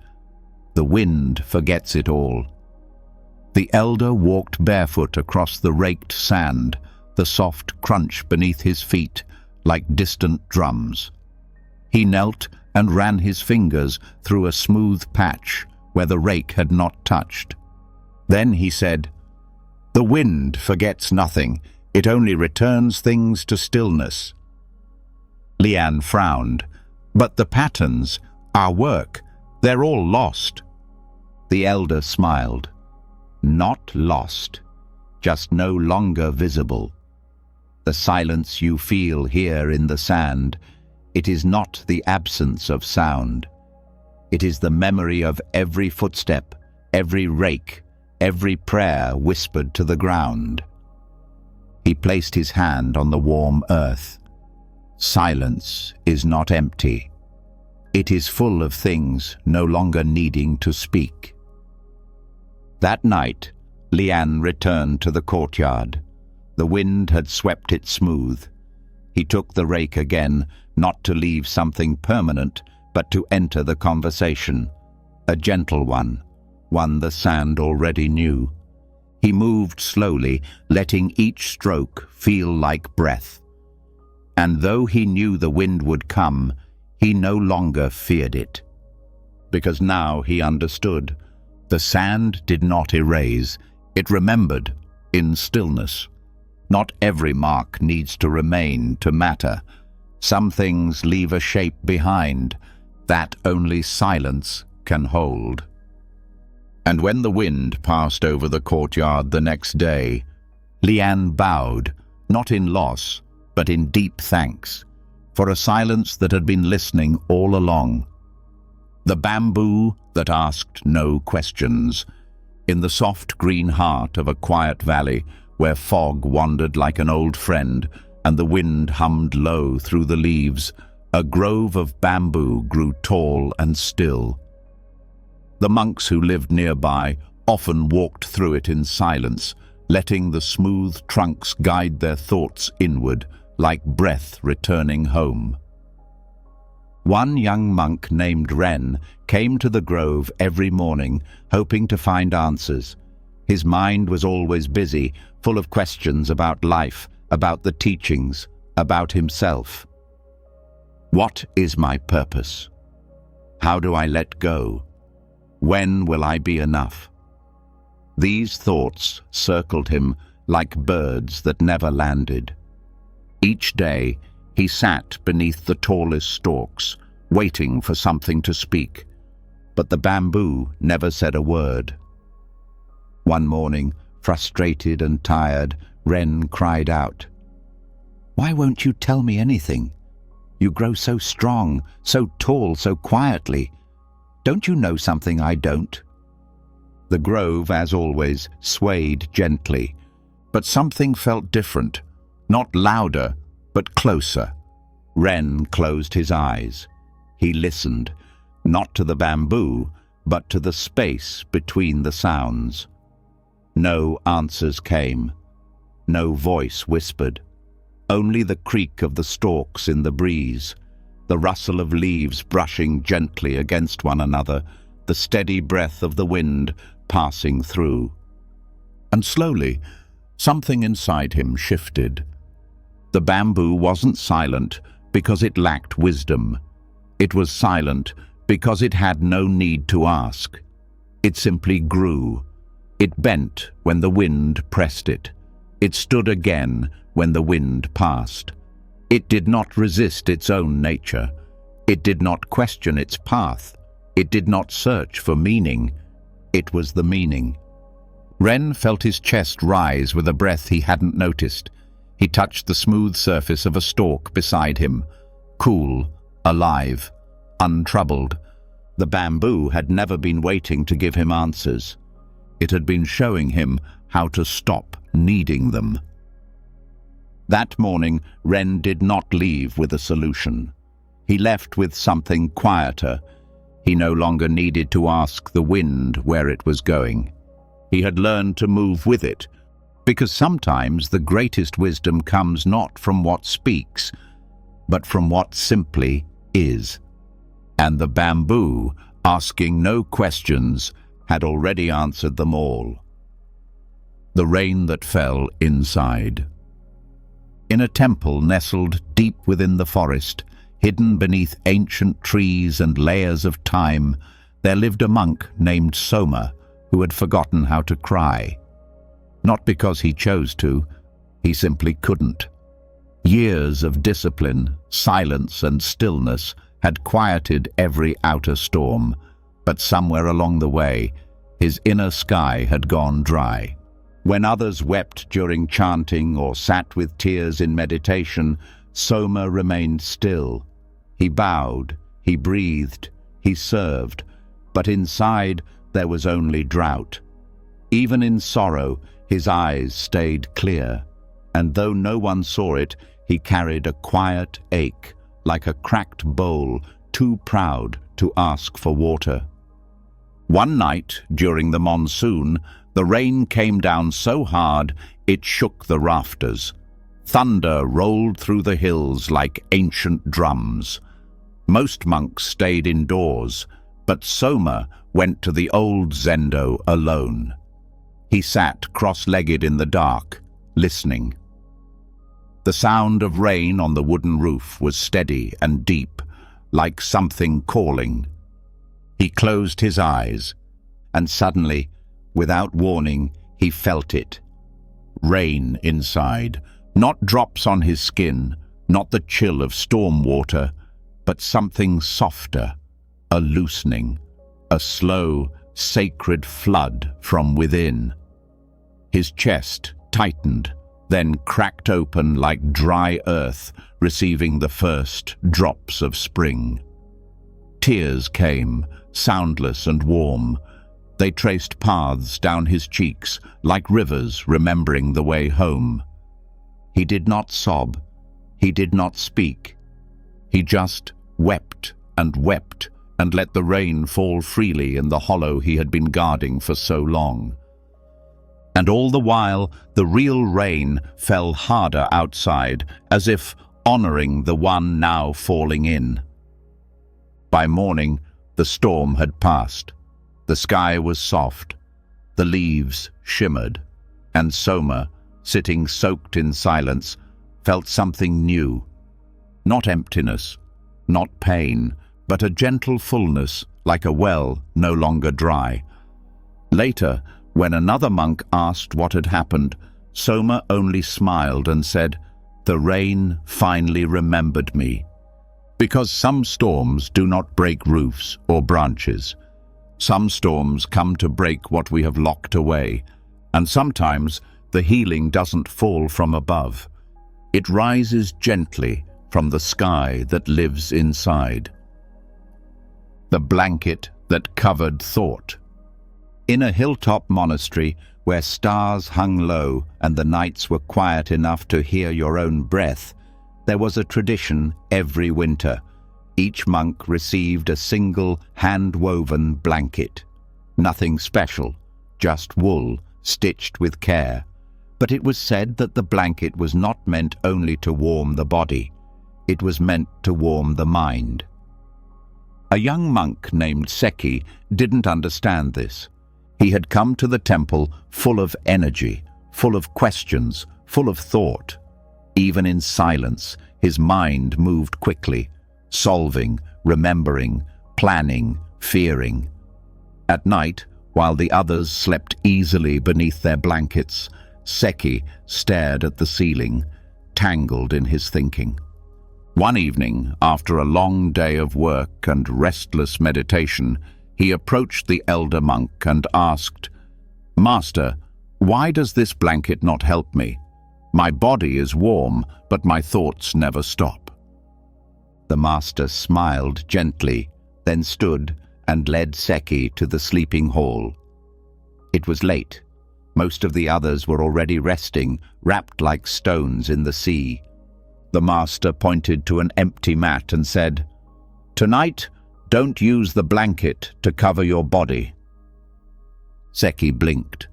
"The wind forgets it all." The elder walked barefoot across the raked sand, the soft crunch beneath his feet like distant drums. He knelt and ran his fingers through a smooth patch where the rake had not touched. Then he said, "The wind forgets nothing. It only returns things to stillness." Lian frowned. But the patterns, our work, they're all lost. The elder smiled. Not lost, just no longer visible. The silence you feel here in the sand, it is not the absence of sound. It is the memory of every footstep, every rake, every prayer whispered to the ground. He placed his hand on the warm earth. Silence is not empty. It is full of things no longer needing to speak. That night, Lian returned to the courtyard. The wind had swept it smooth. He took the rake again, not to leave something permanent, but to enter the conversation. A gentle one the sand already knew. He moved slowly, letting each stroke feel like breath. And though he knew the wind would come, he no longer feared it. Because now he understood. The sand did not erase, it remembered in stillness. Not every mark needs to remain to matter. Some things leave a shape behind that only silence can hold. And when the wind passed over the courtyard the next day, Lian bowed, not in loss, but in deep thanks, for a silence that had been listening all along. The bamboo that asked no questions, in the soft green heart of a quiet valley where fog wandered like an old friend and the wind hummed low through the leaves, a grove of bamboo grew tall and still. The monks who lived nearby often walked through it in silence, letting the smooth trunks guide their thoughts inward, like breath returning home. One young monk named Ren came to the grove every morning, hoping to find answers. His mind was always busy, full of questions about life, about the teachings, about himself. What is my purpose? How do I let go? When will I be enough? These thoughts circled him like birds that never landed. Each day, he sat beneath the tallest stalks, waiting for something to speak, but the bamboo never said a word. One morning, frustrated and tired, Ren cried out, "Why won't you tell me anything? You grow so strong, so tall, so quietly. Don't you know something I don't?" The grove, as always, swayed gently, but something felt different, not louder, but closer. Ren closed his eyes. He listened, not to the bamboo, but to the space between the sounds. No answers came. No voice whispered. Only the creak of the stalks in the breeze, the rustle of leaves brushing gently against one another, the steady breath of the wind passing through. And slowly, something inside him shifted. The bamboo wasn't silent because it lacked wisdom. It was silent because it had no need to ask. It simply grew. It bent when the wind pressed it. It stood again when the wind passed. It did not resist its own nature. It did not question its path. It did not search for meaning. It was the meaning. Ren felt his chest rise with a breath he hadn't noticed. He touched the smooth surface of a stalk beside him, cool, alive, untroubled. The bamboo had never been waiting to give him answers. It had been showing him how to stop needing them. That morning, Ren did not leave with a solution. He left with something quieter. He no longer needed to ask the wind where it was going. He had learned to move with it, because sometimes the greatest wisdom comes not from what speaks, but from what simply is. And the bamboo, asking no questions, had already answered them all. The rain that fell inside. In a temple nestled deep within the forest, hidden beneath ancient trees and layers of time, there lived a monk named Soma who had forgotten how to cry. Not because he chose to, he simply couldn't. Years of discipline, silence and stillness had quieted every outer storm, but somewhere along the way, his inner sky had gone dry. When others wept during chanting or sat with tears in meditation, Soma remained still. He bowed, he breathed, he served, but inside there was only drought. Even in sorrow, his eyes stayed clear, and though no one saw it, he carried a quiet ache, like a cracked bowl, too proud to ask for water. One night, during the monsoon, the rain came down so hard it shook the rafters. Thunder rolled through the hills like ancient drums. Most monks stayed indoors, but Soma went to the old zendo alone. He sat cross-legged in the dark, listening. The sound of rain on the wooden roof was steady and deep, like something calling. He closed his eyes, and suddenly, without warning, he felt it. Rain inside, not drops on his skin, not the chill of storm water, but something softer, a loosening, a slow, sacred flood from within. His chest tightened, then cracked open like dry earth receiving the first drops of spring. Tears came, soundless and warm. They traced paths down his cheeks, like rivers remembering the way home. He did not sob. He did not speak. He just wept and let the rain fall freely in the hollow he had been guarding for so long. And all the while, the real rain fell harder outside, as if honoring the one now falling in. By morning, the storm had passed. The sky was soft. The leaves shimmered, and Soma, sitting soaked in silence, felt something new. Not emptiness, not pain, but a gentle fullness, like a well no longer dry. Later, when another monk asked what had happened, Soma only smiled and said, "The rain finally remembered me." Because some storms do not break roofs or branches. Some storms come to break what we have locked away, and sometimes the healing doesn't fall from above. It rises gently from the sky that lives inside. The blanket that covered thought. In a hilltop monastery where stars hung low and the nights were quiet enough to hear your own breath, there was a tradition every winter. Each monk received a single hand-woven blanket. Nothing special, just wool stitched with care. But it was said that the blanket was not meant only to warm the body. It was meant to warm the mind. A young monk named Seki didn't understand this. He had come to the temple full of energy, full of questions, full of thought. Even in silence, his mind moved quickly, solving, remembering, planning, fearing. At night, while the others slept easily beneath their blankets, Seki stared at the ceiling, tangled in his thinking. One evening, after a long day of work and restless meditation, he approached the elder monk and asked, "Master, why does this blanket not help me? My body is warm, but my thoughts never stop." The master smiled gently, then stood and led Seki to the sleeping hall. It was late. Most of the others were already resting, wrapped like stones in the sea. The master pointed to an empty mat and said, "Tonight, don't use the blanket to cover your body." Seki blinked.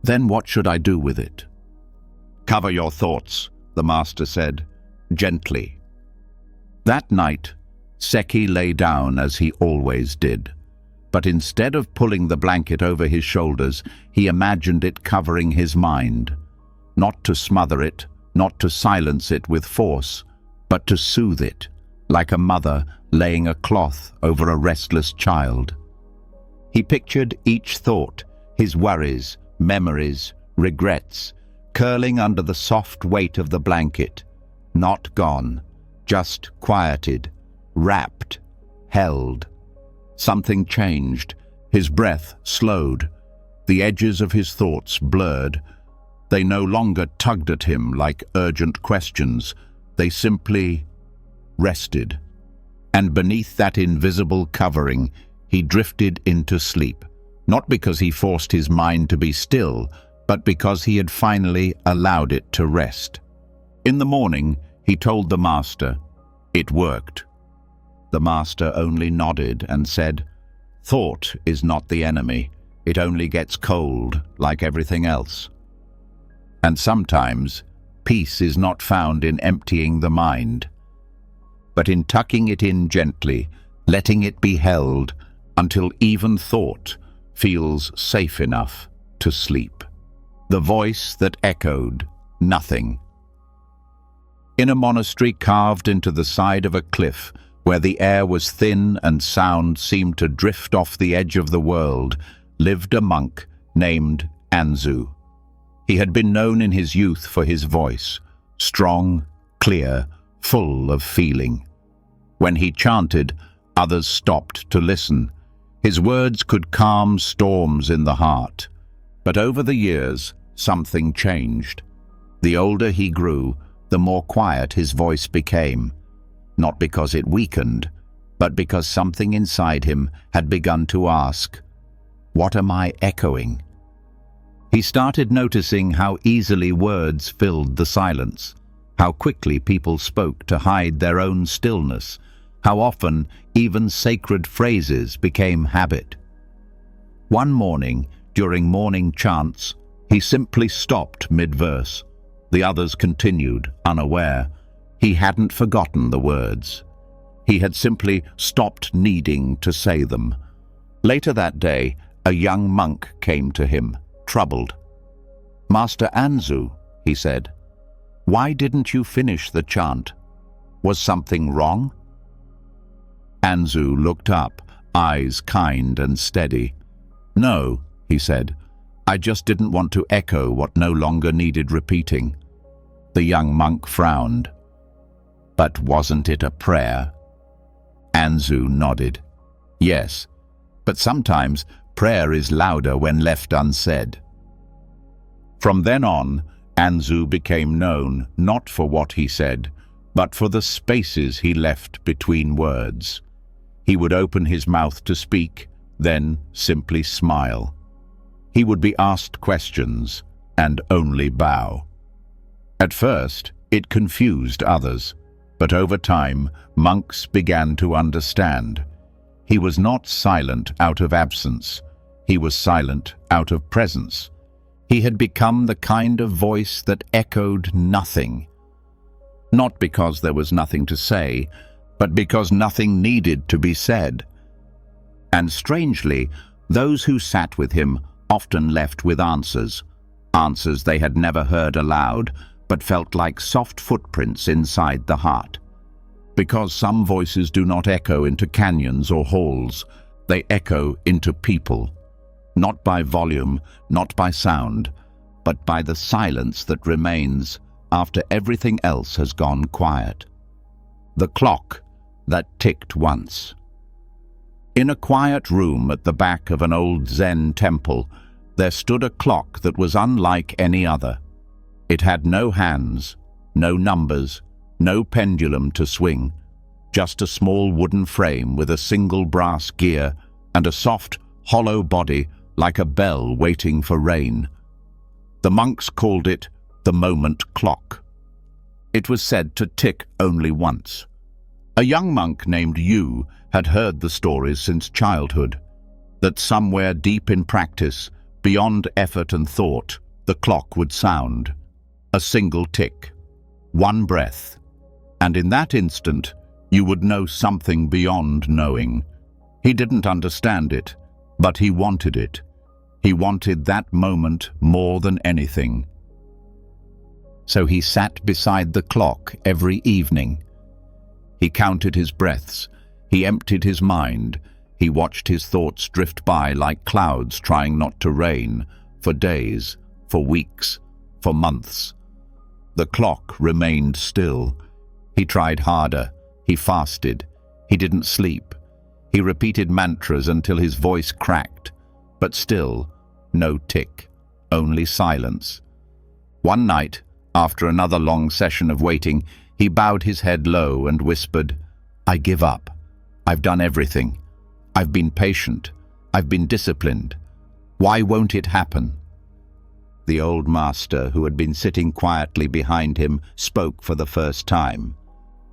"Then what should I do with it?" "Cover your thoughts," the master said, gently. That night, Seki lay down as he always did. But instead of pulling the blanket over his shoulders, he imagined it covering his mind. Not to smother it, not to silence it with force, but to soothe it, like a mother laying a cloth over a restless child. He pictured each thought, his worries, memories, regrets, curling under the soft weight of the blanket, not gone, just quieted, wrapped, held. Something changed. His breath slowed. The edges of his thoughts blurred. They no longer tugged at him like urgent questions. They simply rested. And beneath that invisible covering, he drifted into sleep. Not because he forced his mind to be still, but because he had finally allowed it to rest. In the morning, he told the master, "It worked." The master only nodded and said, "Thought is not the enemy. It only gets cold, like everything else." And sometimes, peace is not found in emptying the mind, but in tucking it in gently, letting it be held until even thought feels safe enough to sleep. The voice that echoed nothing. In a monastery carved into the side of a cliff, where the air was thin and sound seemed to drift off the edge of the world, lived a monk named Anzu. He had been known in his youth for his voice, strong, clear, full of feeling. When he chanted, others stopped to listen. His words could calm storms in the heart. But over the years, something changed. The older he grew, the more quiet his voice became. Not because it weakened, but because something inside him had begun to ask, "What am I echoing?" He started noticing how easily words filled the silence, how quickly people spoke to hide their own stillness, how often even sacred phrases became habit. One morning, during morning chants, he simply stopped mid-verse. The others continued, unaware. He hadn't forgotten the words. He had simply stopped needing to say them. Later that day, a young monk came to him, troubled. "Master Anzu," he said, "why didn't you finish the chant? Was something wrong?" Anzu looked up, eyes kind and steady. "No," he said, "I just didn't want to echo what no longer needed repeating." The young monk frowned. "But wasn't it a prayer?" Anzu nodded. "Yes, but sometimes prayer is louder when left unsaid." From then on, Anzu became known not for what he said, but for the spaces he left between words. He would open his mouth to speak, then simply smile. He would be asked questions and only bow. At first, it confused others, but over time, monks began to understand. He was not silent out of absence. He was silent out of presence. He had become the kind of voice that echoed nothing. Not because there was nothing to say, but because nothing needed to be said. And strangely, those who sat with him often left with answers. Answers they had never heard aloud, but felt like soft footprints inside the heart. Because some voices do not echo into canyons or halls, they echo into people. Not by volume, not by sound, but by the silence that remains after everything else has gone quiet. The clock that ticked once. In a quiet room at the back of an old Zen temple, there stood a clock that was unlike any other. It had no hands, no numbers, no pendulum to swing, just a small wooden frame with a single brass gear and a soft, hollow body like a bell waiting for rain. The monks called it the moment clock. It was said to tick only once. A young monk named Yu had heard the stories since childhood, that somewhere deep in practice, beyond effort and thought, the clock would sound. A single tick, one breath, and in that instant, you would know something beyond knowing. He didn't understand it, but he wanted it. He wanted that moment more than anything. So he sat beside the clock every evening. He counted his breaths. He emptied his mind. He watched his thoughts drift by like clouds trying not to rain, for days, for weeks, for months. The clock remained still. He tried harder. He fasted. He didn't sleep. He repeated mantras until his voice cracked, but still, no tick, only silence. One night, after another long session of waiting, he bowed his head low and whispered, "I give up. I've done everything. I've been patient. I've been disciplined. Why won't it happen?" The old master, who had been sitting quietly behind him, spoke for the first time.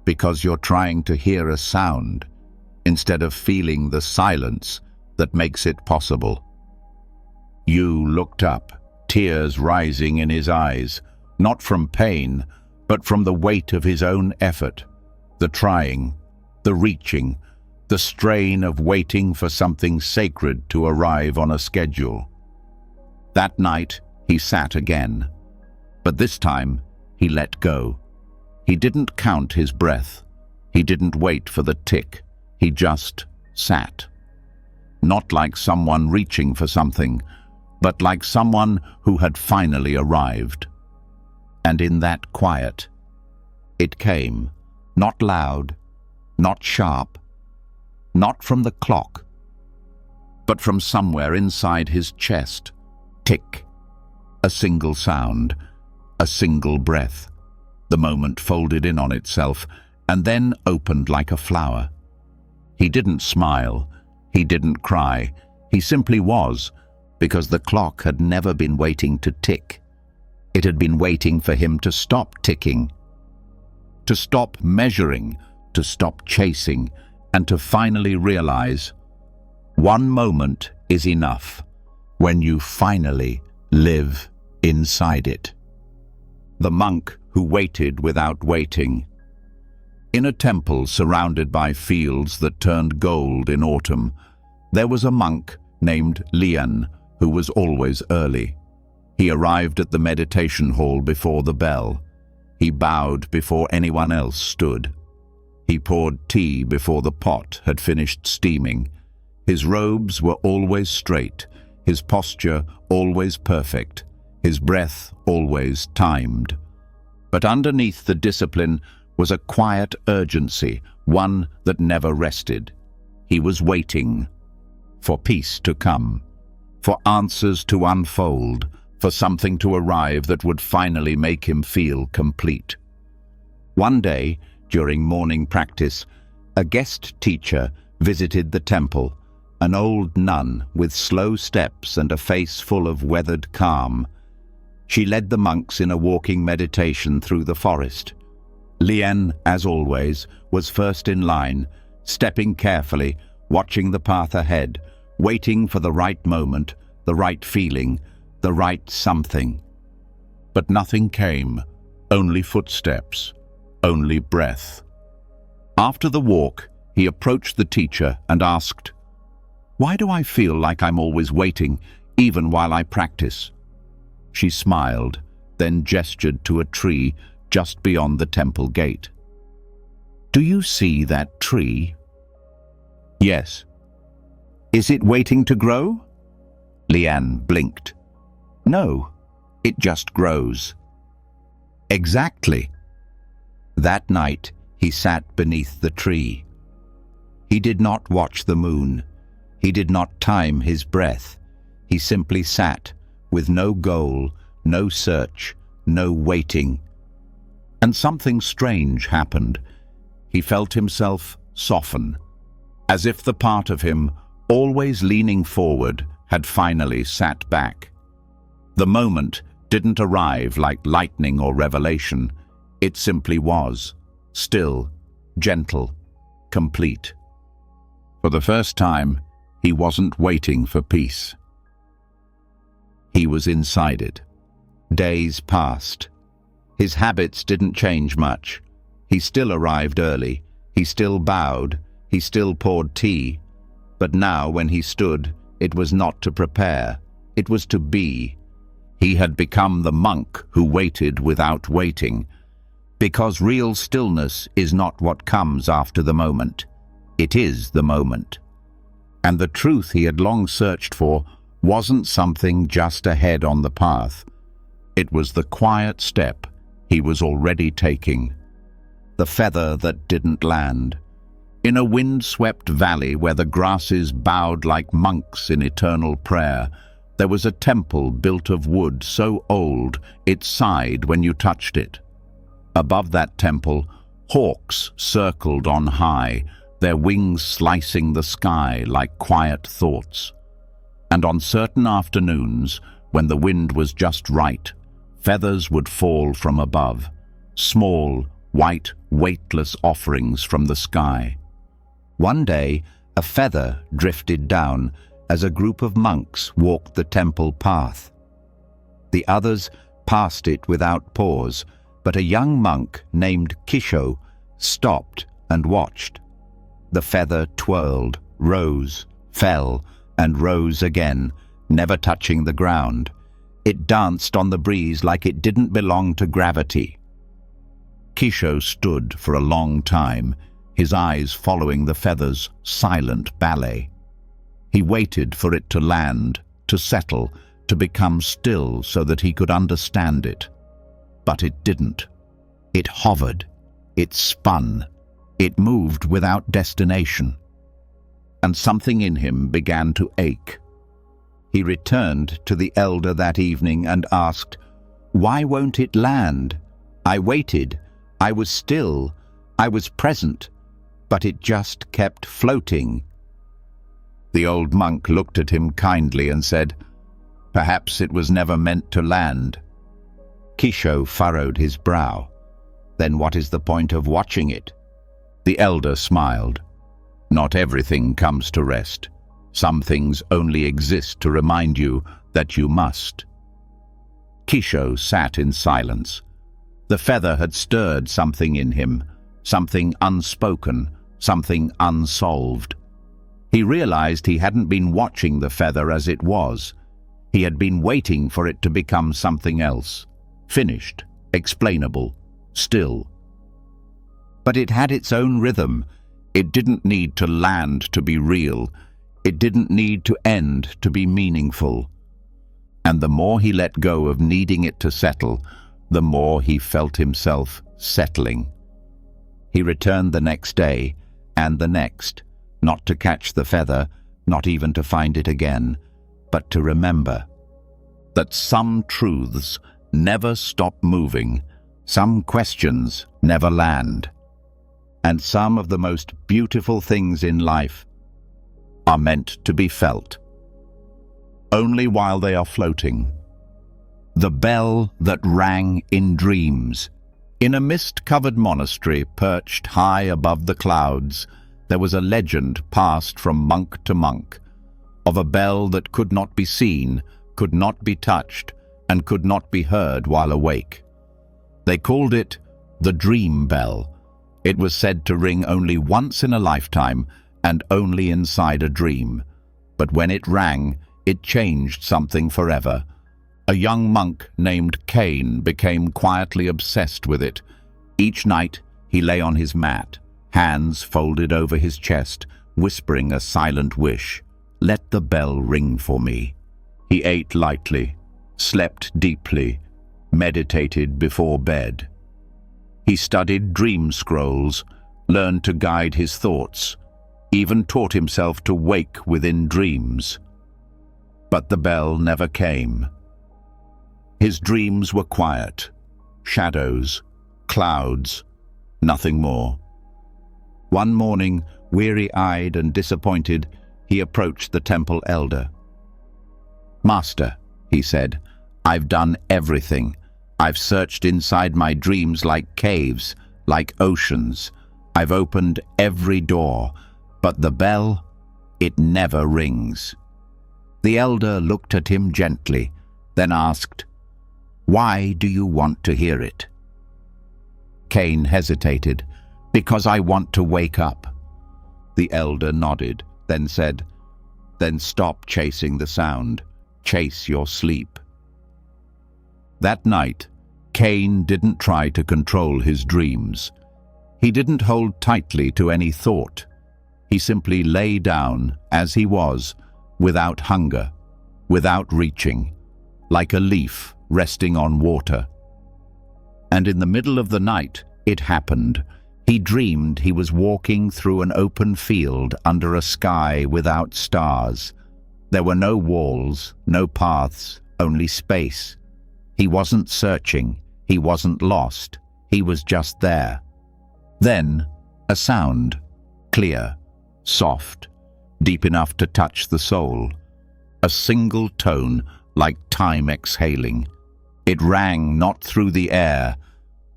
"Because you're trying to hear a sound, instead of feeling the silence that makes it possible." Yu looked up, tears rising in his eyes, not from pain, but from the weight of his own effort, the trying, the reaching, the strain of waiting for something sacred to arrive on a schedule. That night, he sat again, but this time he let go. He didn't count his breath. He didn't wait for the tick. He just sat. Not like someone reaching for something, but like someone who had finally arrived. And in that quiet, it came, not loud, not sharp, not from the clock, but from somewhere inside his chest. Tick. A single sound, a single breath. The moment folded in on itself and then opened like a flower. He didn't smile. He didn't cry. He simply was, because the clock had never been waiting to tick. It had been waiting for him to stop ticking, to stop measuring, to stop chasing, and to finally realize one moment is enough when you finally live inside it. The monk who waited without waiting. In a temple surrounded by fields that turned gold in autumn, there was a monk named Lian who was always early. He arrived at the meditation hall before the bell. He bowed before anyone else stood. He poured tea before the pot had finished steaming. His robes were always straight, his posture always perfect, his breath always timed. But underneath the discipline was a quiet urgency, one that never rested. He was waiting for peace to come, for answers to unfold, for something to arrive that would finally make him feel complete. One day, during morning practice, a guest teacher visited the temple, an old nun with slow steps and a face full of weathered calm. She led the monks in a walking meditation through the forest. Lian, as always, was first in line, stepping carefully, watching the path ahead, waiting for the right moment, the right feeling, the right something. But nothing came, only footsteps, only breath. After the walk, he approached the teacher and asked, "Why do I feel like I'm always waiting, even while I practice?" She smiled, then gestured to a tree just beyond the temple gate. "Do you see that tree?" "Yes." "Is it waiting to grow?" Lian blinked. "No, it just grows." "Exactly." That night, he sat beneath the tree. He did not watch the moon. He did not time his breath. He simply sat, with no goal, no search, no waiting. And something strange happened. He felt himself soften, as if the part of him, always leaning forward, had finally sat back. The moment didn't arrive like lightning or revelation. It simply was, still, gentle, complete. For the first time, he wasn't waiting for peace. He was inside it. Days passed. His habits didn't change much. He still arrived early. He still bowed. He still poured tea. But now, when he stood, it was not to prepare. It was to be. He had become the monk who waited without waiting. Because real stillness is not what comes after the moment. It is the moment. And the truth he had long searched for wasn't something just ahead on the path. It was the quiet step he was already taking. The feather that didn't land. In a wind-swept valley where the grasses bowed like monks in eternal prayer, there was a temple built of wood so old it sighed when you touched it. Above that temple, hawks circled on high, their wings slicing the sky like quiet thoughts. And on certain afternoons, when the wind was just right, feathers would fall from above, small, white, weightless offerings from the sky. One day, a feather drifted down as a group of monks walked the temple path. The others passed it without pause, but a young monk named Kisho stopped and watched. The feather twirled, rose, fell, and rose again, never touching the ground. It danced on the breeze like it didn't belong to gravity. Kisho stood for a long time, his eyes following the feather's silent ballet. He waited for it to land, to settle, to become still so that he could understand it. But it didn't. It hovered. It spun. It moved without destination. And something in him began to ache. He returned to the elder that evening and asked, "Why won't it land? I waited. I was still. I was present. But it just kept floating." The old monk looked at him kindly and said, "Perhaps it was never meant to land." Kisho furrowed his brow. "Then what is the point of watching it?" The elder smiled. "Not everything comes to rest. Some things only exist to remind you that you must." Kisho sat in silence. The feather had stirred something in him, something unspoken, something unsolved. He realized he hadn't been watching the feather as it was. He had been waiting for it to become something else, finished, explainable, still. But it had its own rhythm. It didn't need to land to be real. It didn't need to end to be meaningful. And the more he let go of needing it to settle, the more he felt himself settling. He returned the next day, and the next, not to catch the feather, not even to find it again, but to remember that some truths never stop moving, some questions never land, and some of the most beautiful things in life are meant to be felt only while they are floating. The bell that rang in dreams. In a mist-covered monastery perched high above the clouds, there was a legend passed from monk to monk of a bell that could not be seen, could not be touched, and could not be heard while awake. They called it the dream bell. It was said to ring only once in a lifetime and only inside a dream. But when it rang, it changed something forever. A young monk named Cain became quietly obsessed with it. Each night he lay on his mat, hands folded over his chest, whispering a silent wish. "Let the bell ring for me." He ate lightly, slept deeply, meditated before bed. He studied dream scrolls, learned to guide his thoughts, even taught himself to wake within dreams. But the bell never came. His dreams were quiet, shadows, clouds, nothing more. One morning, weary-eyed and disappointed, he approached the temple elder. "Master," he said, "I've done everything. I've searched inside my dreams like caves, like oceans. I've opened every door, but the bell, it never rings." The elder looked at him gently, then asked, "Why do you want to hear it?" Cain hesitated. "Because I want to wake up." The elder nodded, then said, "Then stop chasing the sound. Chase your sleep." That night, Cain didn't try to control his dreams. He didn't hold tightly to any thought. He simply lay down as he was, without hunger, without reaching, like a leaf resting on water. And in the middle of the night, it happened. He dreamed he was walking through an open field under a sky without stars. There were no walls, no paths, only space. He wasn't searching, he wasn't lost, he was just there. Then, a sound, clear, soft, deep enough to touch the soul. A single tone, like time exhaling. It rang not through the air,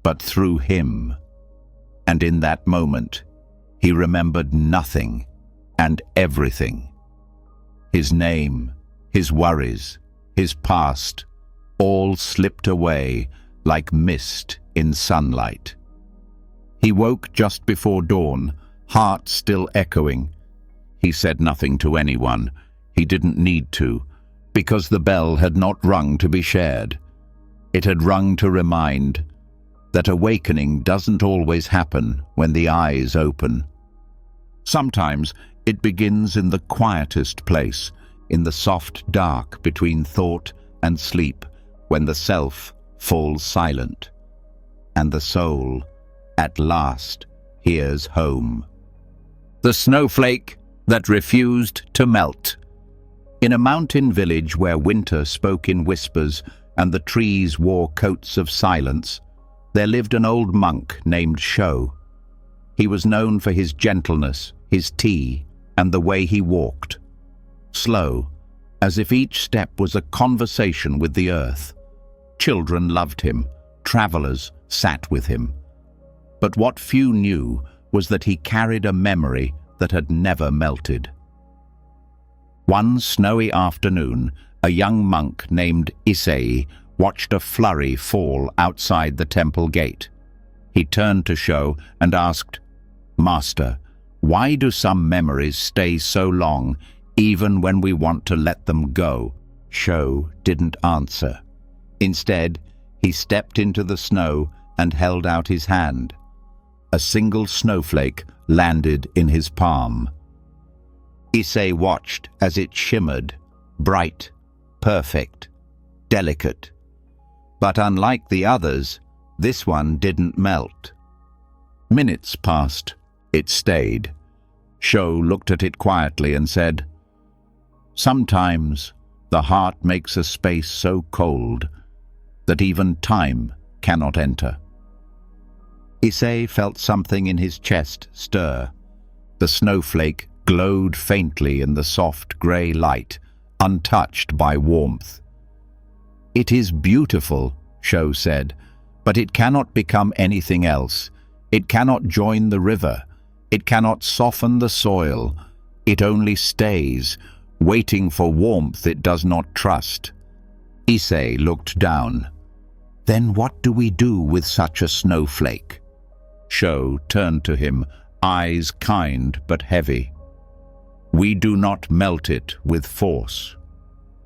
but through him. And in that moment, he remembered nothing and everything. His name, his worries, his past, all slipped away like mist in sunlight. He woke just before dawn, heart still echoing. He said nothing to anyone. He didn't need to, because the bell had not rung to be shared. It had rung to remind that awakening doesn't always happen when the eyes open. Sometimes it begins in the quietest place, in the soft dark between thought and sleep, when the self falls silent, and the soul, at last, hears home. The snowflake that refused to melt. In a mountain village where winter spoke in whispers and the trees wore coats of silence, there lived an old monk named Sho. He was known for his gentleness, his tea, and the way he walked. Slow, as if each step was a conversation with the earth. Children loved him, travelers sat with him. But what few knew was that he carried a memory that had never melted. One snowy afternoon, a young monk named Issei watched a flurry fall outside the temple gate. He turned to Sho and asked, "Master, why do some memories stay so long, even when we want to let them go?" Sho didn't answer. Instead, he stepped into the snow and held out his hand. A single snowflake landed in his palm. Issei watched as it shimmered, bright, perfect, delicate. But unlike the others, this one didn't melt. Minutes passed. It stayed. Sho looked at it quietly and said, "Sometimes the heart makes a space so cold that even time cannot enter." Issei felt something in his chest stir. The snowflake glowed faintly in the soft grey light, untouched by warmth. "It is beautiful," Sho said, "but it cannot become anything else. It cannot join the river. It cannot soften the soil. It only stays, waiting for warmth it does not trust." Issei looked down. "Then what do we do with such a snowflake?" Sho turned to him, eyes kind but heavy. "We do not melt it with force.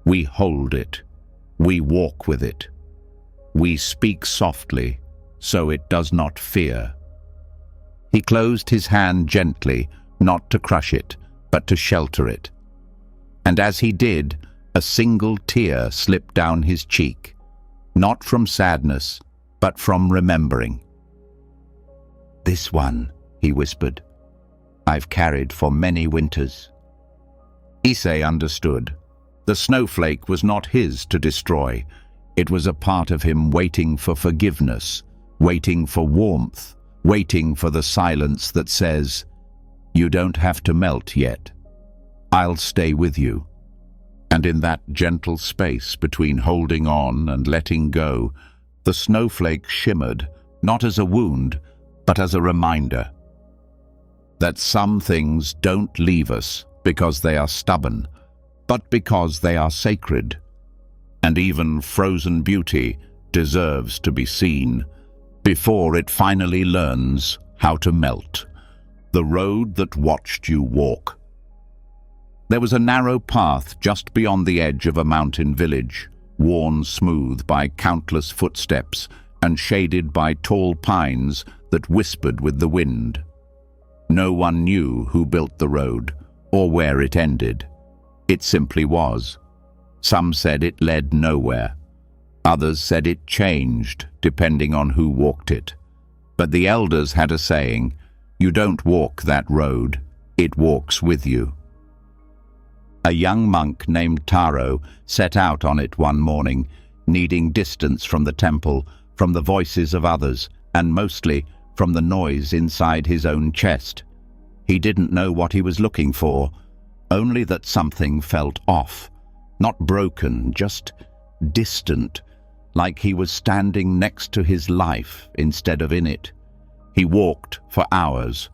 We hold it. We walk with it. We speak softly, so it does not fear." He closed his hand gently, not to crush it, but to shelter it. And as he did, a single tear slipped down his cheek, not from sadness, but from remembering. "This one," he whispered, "I've carried for many winters." Issei understood. The snowflake was not his to destroy. It was a part of him waiting for forgiveness, waiting for warmth, waiting for the silence that says, "You don't have to melt yet. I'll stay with you." And in that gentle space between holding on and letting go, the snowflake shimmered, not as a wound, but as a reminder that some things don't leave us because they are stubborn, but because they are sacred. And even frozen beauty deserves to be seen before it finally learns how to melt. The road that watched you walk. There was a narrow path just beyond the edge of a mountain village, worn smooth by countless footsteps and shaded by tall pines that whispered with the wind. No one knew who built the road or where it ended. It simply was. Some said it led nowhere. Others said it changed, depending on who walked it. But the elders had a saying, "You don't walk that road, it walks with you." A young monk named Taro set out on it one morning, needing distance from the temple, from the voices of others, and mostly from the noise inside his own chest. He didn't know what he was looking for, only that something felt off. Not broken, just distant, like he was standing next to his life instead of in it. He walked for hours.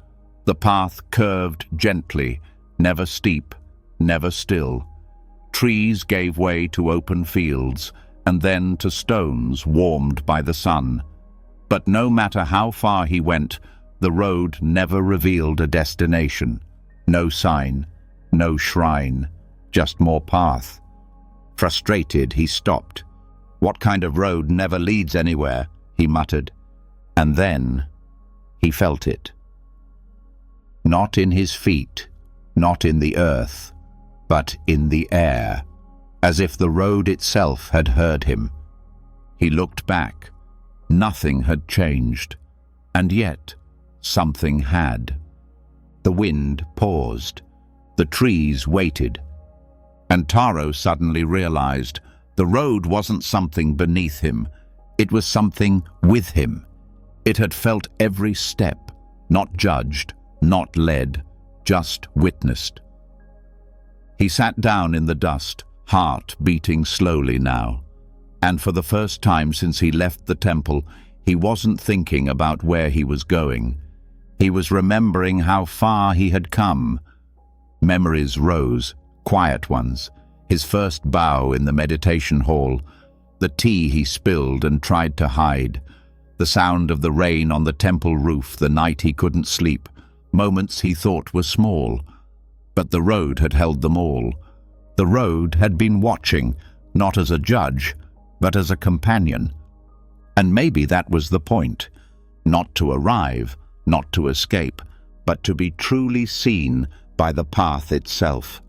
The path curved gently, never steep, never still. Trees gave way to open fields, and then to stones warmed by the sun. But no matter how far he went, the road never revealed a destination. No sign, no shrine, just more path. Frustrated, he stopped. "What kind of road never leads anywhere?" he muttered. And then he felt it. Not in his feet, not in the earth, but in the air, as if the road itself had heard him. He looked back. Nothing had changed, and yet something had. The wind paused. The trees waited. And Taro suddenly realized the road wasn't something beneath him. It was something with him. It had felt every step, not judged, not led, just witnessed. He sat down in the dust, heart beating slowly now. And for the first time since he left the temple, he wasn't thinking about where he was going. He was remembering how far he had come. Memories rose, quiet ones. His first bow in the meditation hall, the tea he spilled and tried to hide, the sound of the rain on the temple roof the night he couldn't sleep, moments he thought were small. But the road had held them all. The road had been watching, not as a judge, but as a companion. And maybe that was the point. Not to arrive, not to escape, but to be truly seen by the path itself.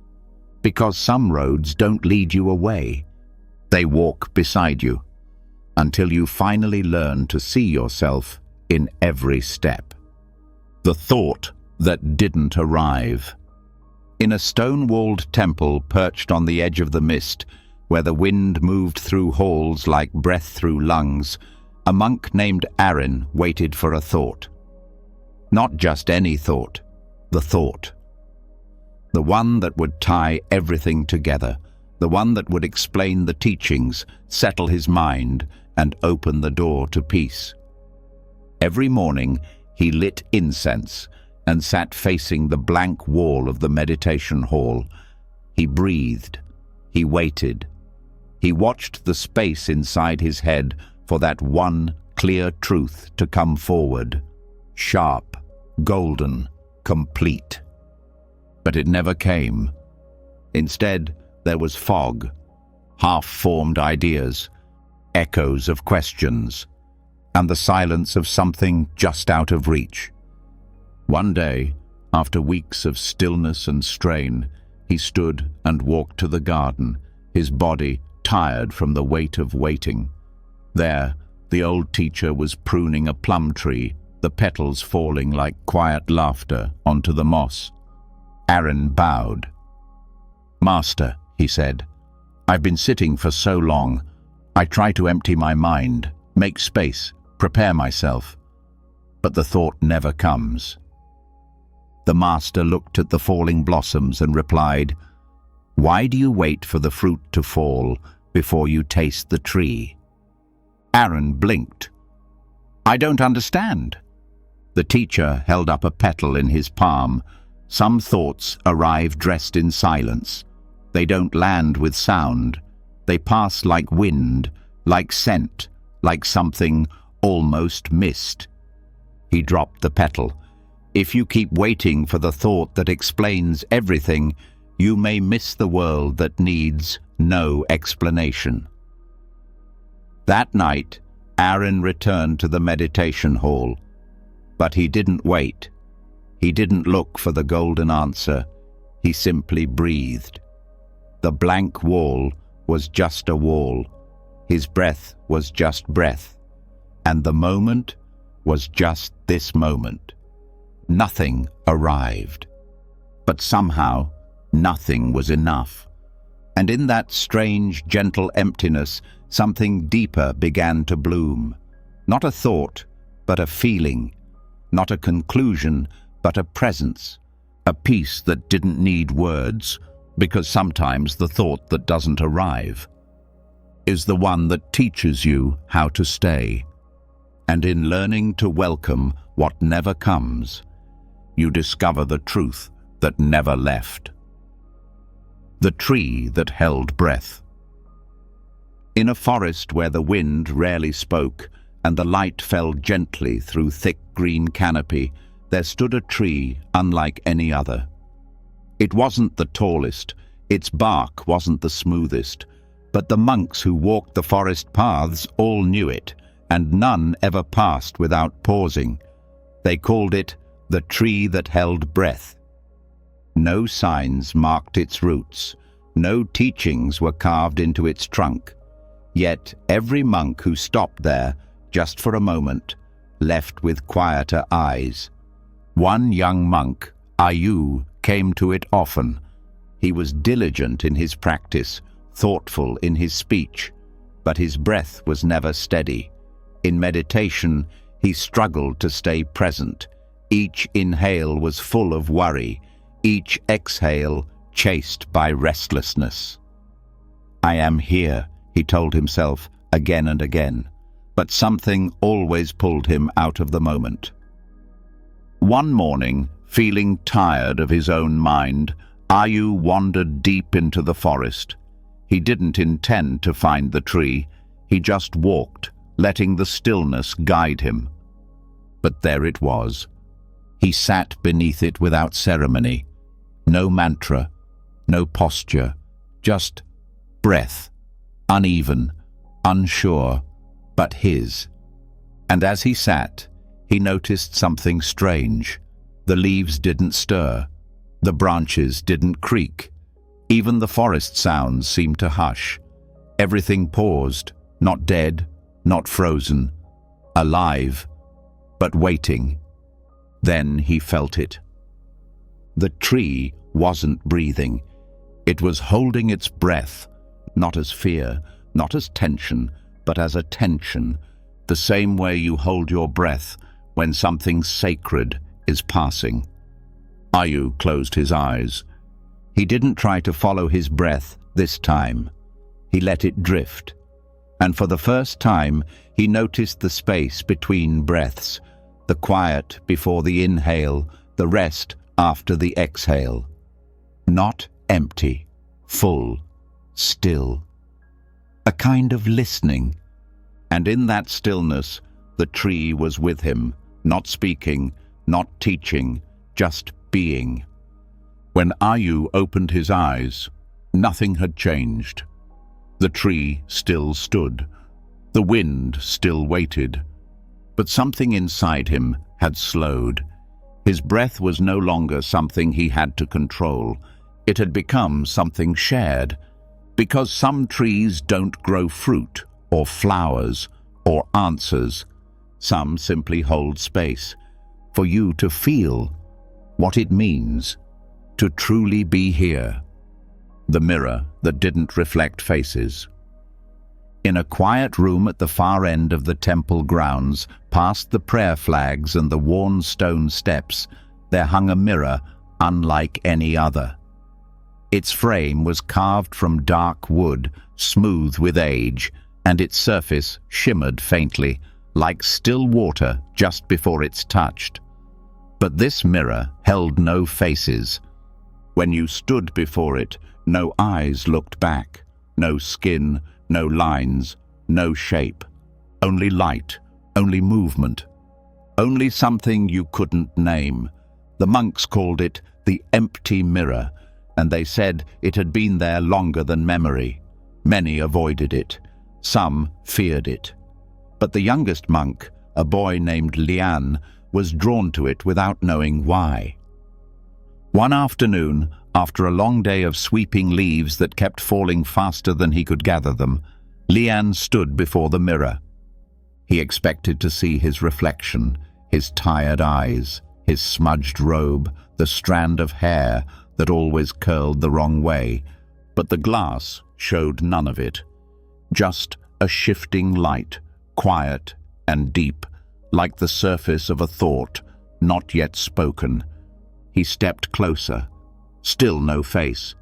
Because some roads don't lead you away. They walk beside you, until you finally learn to see yourself in every step. The thought that didn't arrive. In a stone-walled temple perched on the edge of the mist, where the wind moved through halls like breath through lungs, a monk named Aaron waited for a thought. Not just any thought, the thought. The one that would tie everything together, the one that would explain the teachings, settle his mind, and open the door to peace. Every morning he lit incense and sat facing the blank wall of the meditation hall. He breathed. He waited. He watched the space inside his head for that one clear truth to come forward. Sharp, golden, complete. But it never came. Instead, there was fog, half-formed ideas, echoes of questions, and the silence of something just out of reach. One day, after weeks of stillness and strain, he stood and walked to the garden, his body tired from the weight of waiting. There, the old teacher was pruning a plum tree, the petals falling like quiet laughter onto the moss. Aaron bowed. "Master," he said, "I've been sitting for so long. I try to empty my mind, make space, prepare myself. But the thought never comes." The master looked at the falling blossoms and replied, "Why do you wait for the fruit to fall before you taste the tree?" Aaron blinked. "I don't understand." The teacher held up a petal in his palm. Some thoughts arrive dressed in silence. They don't land with sound. They pass like wind, like scent, like something almost missed. He dropped the petal. If you keep waiting for the thought that explains everything, you may miss the world that needs no explanation. That night, Aaron returned to the meditation hall. But he didn't wait. He didn't look for the golden answer. He simply breathed. The blank wall was just a wall. His breath was just breath. And the moment was just this moment. Nothing arrived. But somehow, nothing was enough. And in that strange, gentle emptiness, something deeper began to bloom. Not a thought, but a feeling. Not a conclusion, but a presence. A peace that didn't need words, because sometimes the thought that doesn't arrive is the one that teaches you how to stay. And in learning to welcome what never comes, you discover the truth that never left. The tree that held breath. In a forest where the wind rarely spoke and the light fell gently through thick green canopy, there stood a tree unlike any other. It wasn't the tallest, its bark wasn't the smoothest, but the monks who walked the forest paths all knew it, and none ever passed without pausing. They called it the tree that held breath. No signs marked its roots, no teachings were carved into its trunk. Yet every monk who stopped there, just for a moment, left with quieter eyes. One young monk, Ayu, came to it often. He was diligent in his practice, thoughtful in his speech, but his breath was never steady. In meditation, he struggled to stay present. Each inhale was full of worry, each exhale chased by restlessness. "I am here," he told himself again and again, but something always pulled him out of the moment. One morning, feeling tired of his own mind, Ayu wandered deep into the forest. He didn't intend to find the tree, he just walked, letting the stillness guide him. But there it was. He sat beneath it without ceremony. No mantra, no posture, just breath, uneven, unsure, but his. And as he sat, he noticed something strange. The leaves didn't stir. The branches didn't creak. Even the forest sounds seemed to hush. Everything paused, not dead, not frozen, alive, but waiting. Then he felt it. The tree wasn't breathing. It was holding its breath, not as fear, not as tension, but as attention, the same way you hold your breath when something sacred is passing. Ayu closed his eyes. He didn't try to follow his breath this time. He let it drift. And for the first time, he noticed the space between breaths, the quiet before the inhale, the rest after the exhale. Not empty, full, still. A kind of listening. And in that stillness, the tree was with him, not speaking, not teaching, just being. When Ayu opened his eyes, nothing had changed. The tree still stood. The wind still waited. But something inside him had slowed. His breath was no longer something he had to control. It had become something shared. Because some trees don't grow fruit, or flowers, or answers. Some simply hold space for you to feel what it means to truly be here. The mirror that didn't reflect faces. In a quiet room at the far end of the temple grounds, past the prayer flags and the worn stone steps, there hung a mirror unlike any other. Its frame was carved from dark wood, smooth with age, and its surface shimmered faintly, like still water just before it's touched. But this mirror held no faces. When you stood before it, no eyes looked back, no skin, no lines, no shape. Only light, only movement. Only something you couldn't name. The monks called it the empty mirror, and they said it had been there longer than memory. Many avoided it. Some feared it. But the youngest monk, a boy named Lian, was drawn to it without knowing why. One afternoon, after a long day of sweeping leaves that kept falling faster than he could gather them, Lian stood before the mirror. He expected to see his reflection, his tired eyes, his smudged robe, the strand of hair that always curled the wrong way, but the glass showed none of it. Just a shifting light, quiet and deep, like the surface of a thought not yet spoken. He stepped closer. Still no face.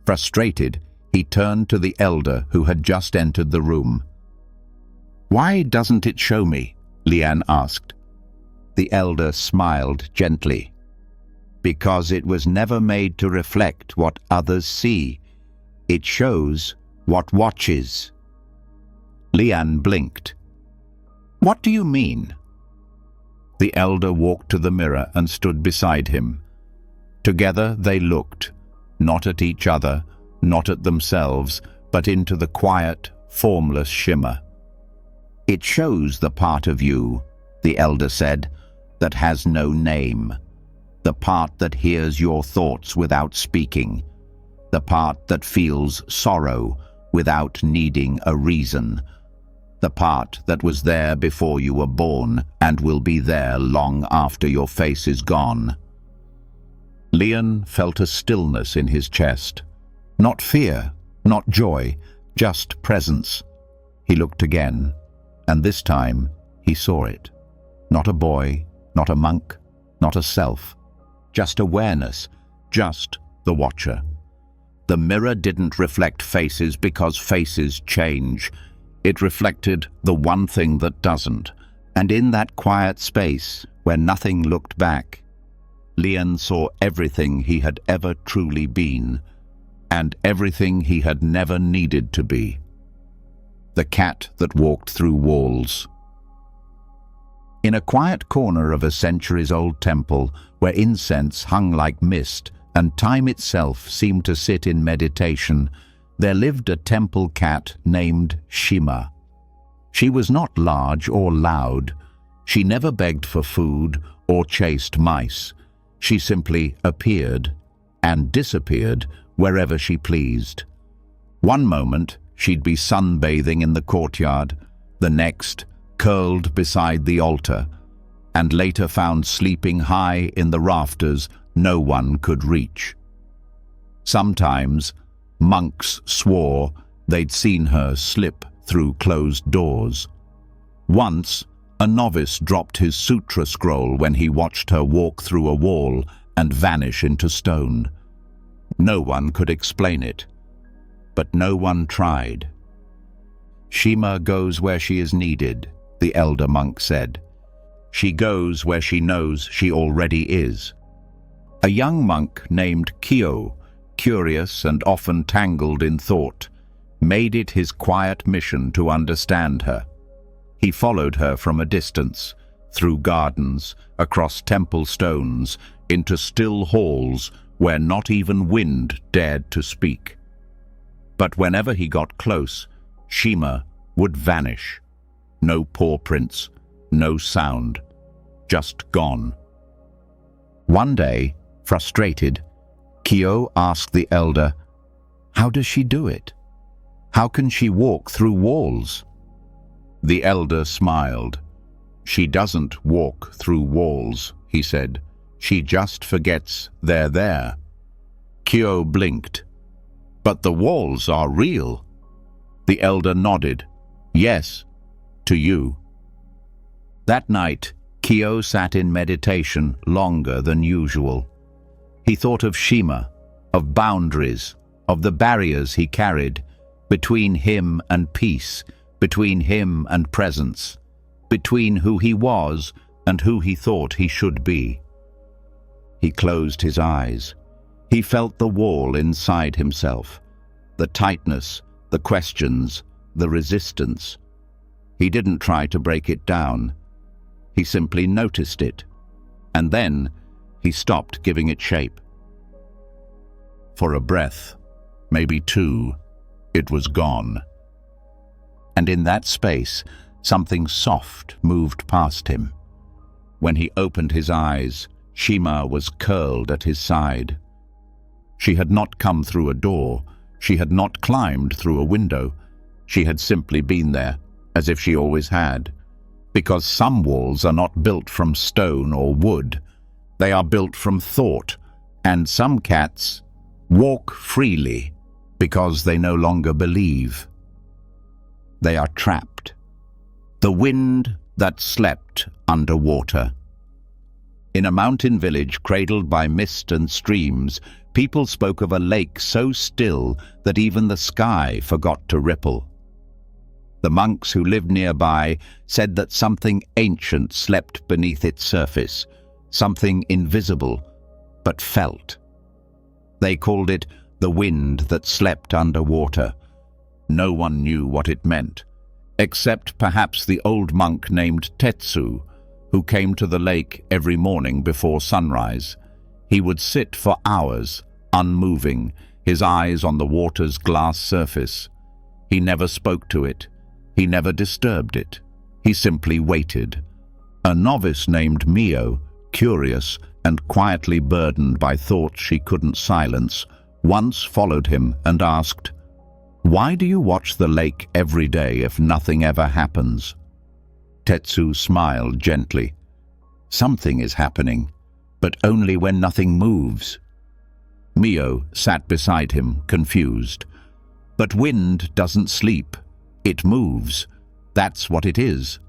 Frustrated, he turned to the elder who had just entered the room. "Why doesn't it show me?" Lian asked. The elder smiled gently. "Because it was never made to reflect what others see. It shows what watches." Lian blinked. "What do you mean?" The elder walked to the mirror and stood beside him. Together they looked, not at each other, not at themselves, but into the quiet, formless shimmer. "It shows the part of you," the elder said, "that has no name. The part that hears your thoughts without speaking. The part that feels sorrow without needing a reason. The part that was there before you were born and will be there long after your face is gone." Lian felt a stillness in his chest. Not fear, not joy, just presence. He looked again, and this time he saw it. Not a boy, not a monk, not a self. Just awareness, just the watcher. The mirror didn't reflect faces because faces change. It reflected the one thing that doesn't. And in that quiet space, where nothing looked back, Lian saw everything he had ever truly been, and everything he had never needed to be. The cat that walked through walls. In a quiet corner of a centuries-old temple, where incense hung like mist and time itself seemed to sit in meditation, there lived a temple cat named Shima. She was not large or loud. She never begged for food or chased mice. She simply appeared and disappeared wherever she pleased. One moment, she'd be sunbathing in the courtyard, the next, curled beside the altar, and later found sleeping high in the rafters no one could reach. Sometimes, monks swore they'd seen her slip through closed doors. Once, a novice dropped his sutra scroll when he watched her walk through a wall and vanish into stone. No one could explain it, but no one tried. "Shima goes where she is needed," the elder monk said. "She goes where she knows she already is." A young monk named Kyo, curious and often tangled in thought, made it his quiet mission to understand her. He followed her from a distance, through gardens, across temple stones, into still halls where not even wind dared to speak. But whenever he got close, Shima would vanish. No paw prints, no sound, just gone. One day, frustrated, Kyo asked the elder, "How does she do it? How can she walk through walls?" The elder smiled. "She doesn't walk through walls," he said. "She just forgets they're there." Kyo blinked. "But the walls are real." The elder nodded. "Yes, to you." That night, Kyo sat in meditation longer than usual. He thought of Shima, of boundaries, of the barriers he carried, between him and peace, between him and presence, between who he was and who he thought he should be. He closed his eyes. He felt the wall inside himself, the tightness, the questions, the resistance. He didn't try to break it down. He simply noticed it, and then he stopped giving it shape. For a breath, maybe two, it was gone. And in that space, something soft moved past him. When he opened his eyes, Shima was curled at his side. She had not come through a door. She had not climbed through a window. She had simply been there, as if she always had, Because some walls are not built from stone or wood. They are built from thought, and some cats walk freely because they no longer believe. They are trapped. The wind that slept underwater. In a mountain village cradled by mist and streams, people spoke of a lake so still that even the sky forgot to ripple. The monks who lived nearby said that something ancient slept beneath its surface, something invisible but felt. They called it the wind that slept underwater. No one knew what it meant, except perhaps the old monk named Tetsu, who came to the lake every morning before sunrise. He would sit for hours, unmoving, his eyes on the water's glass surface. He never spoke to it. He never disturbed it. He simply waited. A novice named Mio, curious and quietly burdened by thoughts she couldn't silence, once followed him and asked, "Why do you watch the lake every day if nothing ever happens?" Tetsu smiled gently. "Something is happening, but only when nothing moves." Mio sat beside him, confused. "But wind doesn't sleep. It moves. That's what it is."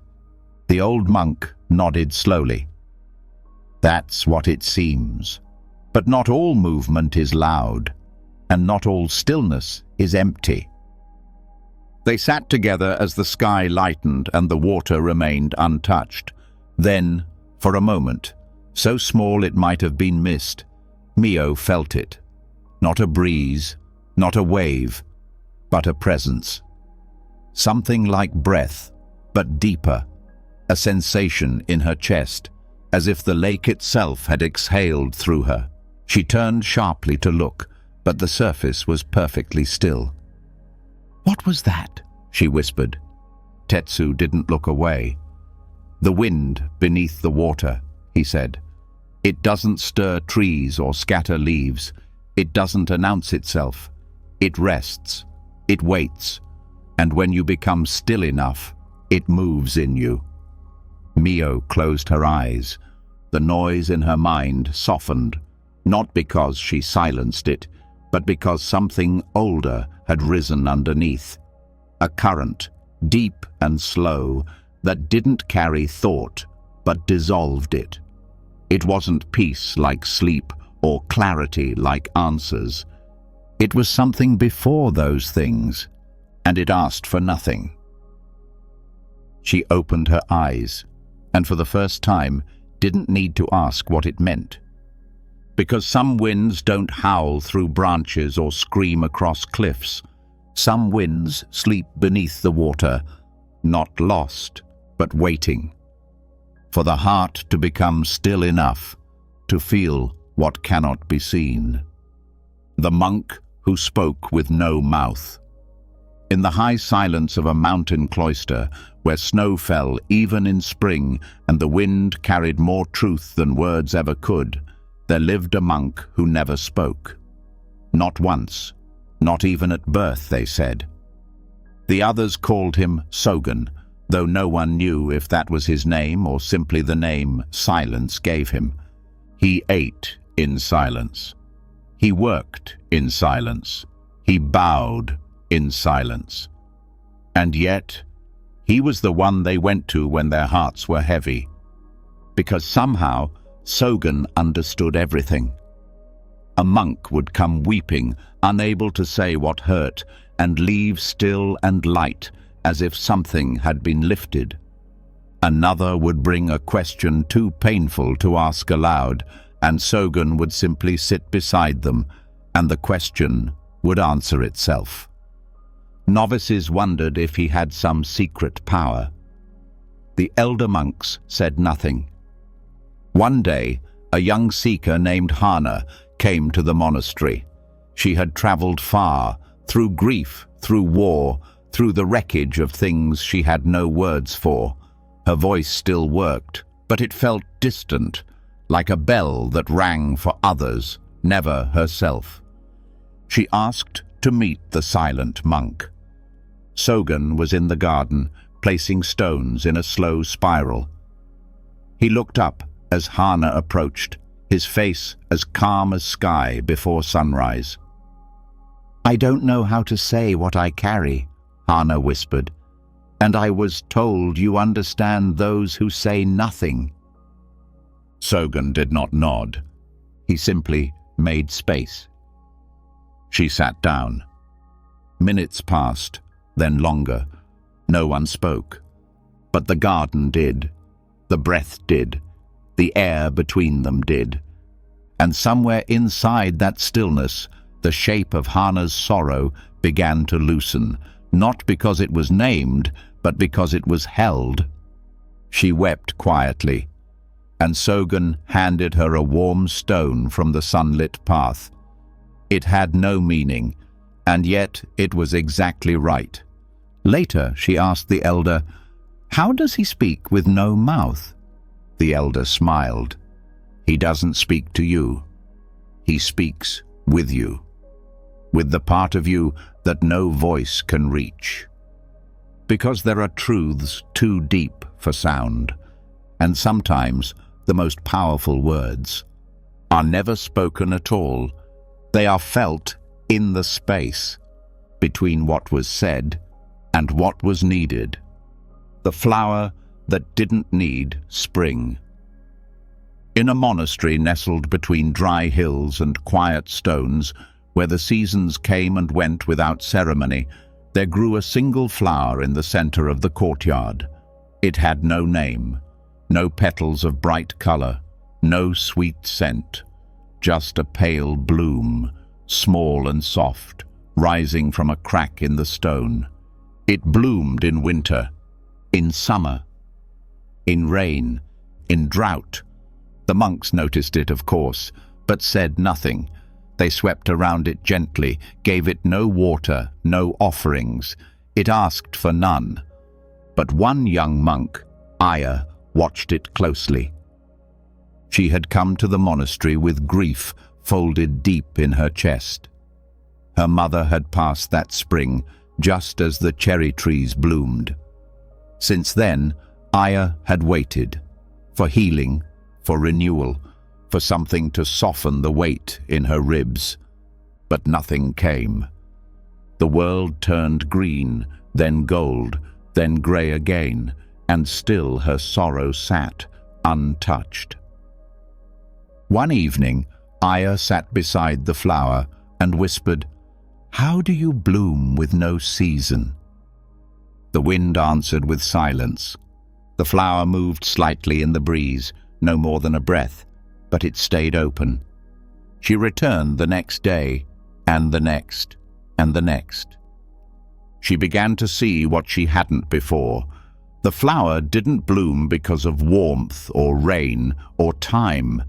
The old monk nodded slowly. "That's what it seems. But not all movement is loud, and not all stillness is empty." They sat together as the sky lightened and the water remained untouched. Then, for a moment, so small it might have been mist, Mio felt it. Not a breeze, not a wave, but a presence. Something like breath, but deeper, a sensation in her chest, as if the lake itself had exhaled through her. She turned sharply to look, but the surface was perfectly still. "What was that?" she whispered. Tetsu didn't look away. "The wind beneath the water," he said. "It doesn't stir trees or scatter leaves. It doesn't announce itself. It rests. It waits. And when you become still enough, it moves in you." Mio closed her eyes. The noise in her mind softened, not because she silenced it, but because something older had risen underneath. A current, deep and slow, that didn't carry thought, but dissolved it. It wasn't peace like sleep or clarity like answers. It was something before those things, and it asked for nothing. She opened her eyes, and for the first time didn't need to ask what it meant. Because some winds don't howl through branches or scream across cliffs. Some winds sleep beneath the water, not lost, but waiting. For the heart to become still enough to feel what cannot be seen. The monk who spoke with no mouth. In the high silence of a mountain cloister, where snow fell even in spring and the wind carried more truth than words ever could, there lived a monk who never spoke. Not once, not even at birth, they said. The others called him Sogen, though no one knew if that was his name or simply the name silence gave him. He ate in silence. He worked in silence. He bowed in silence. And yet, he was the one they went to when their hearts were heavy. Because somehow, Sogen understood everything. A monk would come weeping, unable to say what hurt, and leave still and light, as if something had been lifted. Another would bring a question too painful to ask aloud, and Sogen would simply sit beside them, and the question would answer itself. Novices wondered if he had some secret power. The elder monks said nothing. One day, a young seeker named Hana came to the monastery. She had traveled far, through grief, through war, through the wreckage of things she had no words for. Her voice still worked, but it felt distant, like a bell that rang for others, never herself. She asked to meet the silent monk. Sogen was in the garden, placing stones in a slow spiral. He looked up as Hana approached, his face as calm as sky before sunrise. "I don't know how to say what I carry," Hana whispered, "and I was told you understand those who say nothing." Sogun did not nod. He simply made space. She sat down. Minutes passed, then longer. No one spoke. But the garden did. The breath did. The air between them did. And somewhere inside that stillness, the shape of Hana's sorrow began to loosen, not because it was named, but because it was held. She wept quietly, and Sogun handed her a warm stone from the sunlit path. It had no meaning, and yet it was exactly right. Later, she asked the elder, "How does he speak with no mouth?" The elder smiled. "He doesn't speak to you. He speaks with you, with the part of you that no voice can reach. Because there are truths too deep for sound, and sometimes the most powerful words are never spoken at all. They are felt in the space between what was said and what was needed. The flower that didn't need spring." In a monastery nestled between dry hills and quiet stones, where the seasons came and went without ceremony, there grew a single flower in the center of the courtyard. It had no name, no petals of bright color, no sweet scent, just a pale bloom, small and soft, rising from a crack in the stone. It bloomed in winter, in summer, in rain, in drought. The monks noticed it, of course, but said nothing. They swept around it gently, gave it no water, no offerings. It asked for none. But one young monk, Aya, watched it closely. She had come to the monastery with grief folded deep in her chest. Her mother had passed that spring, just as the cherry trees bloomed. Since then, Aya had waited for healing, for renewal, for something to soften the weight in her ribs. But nothing came. The world turned green, then gold, then grey again, and still her sorrow sat, untouched. One evening, Aya sat beside the flower and whispered, "How do you bloom with no season?" The wind answered with silence. The flower moved slightly in the breeze, no more than a breath, but it stayed open. She returned the next day, and the next, and the next. She began to see what she hadn't before. The flower didn't bloom because of warmth or rain or time.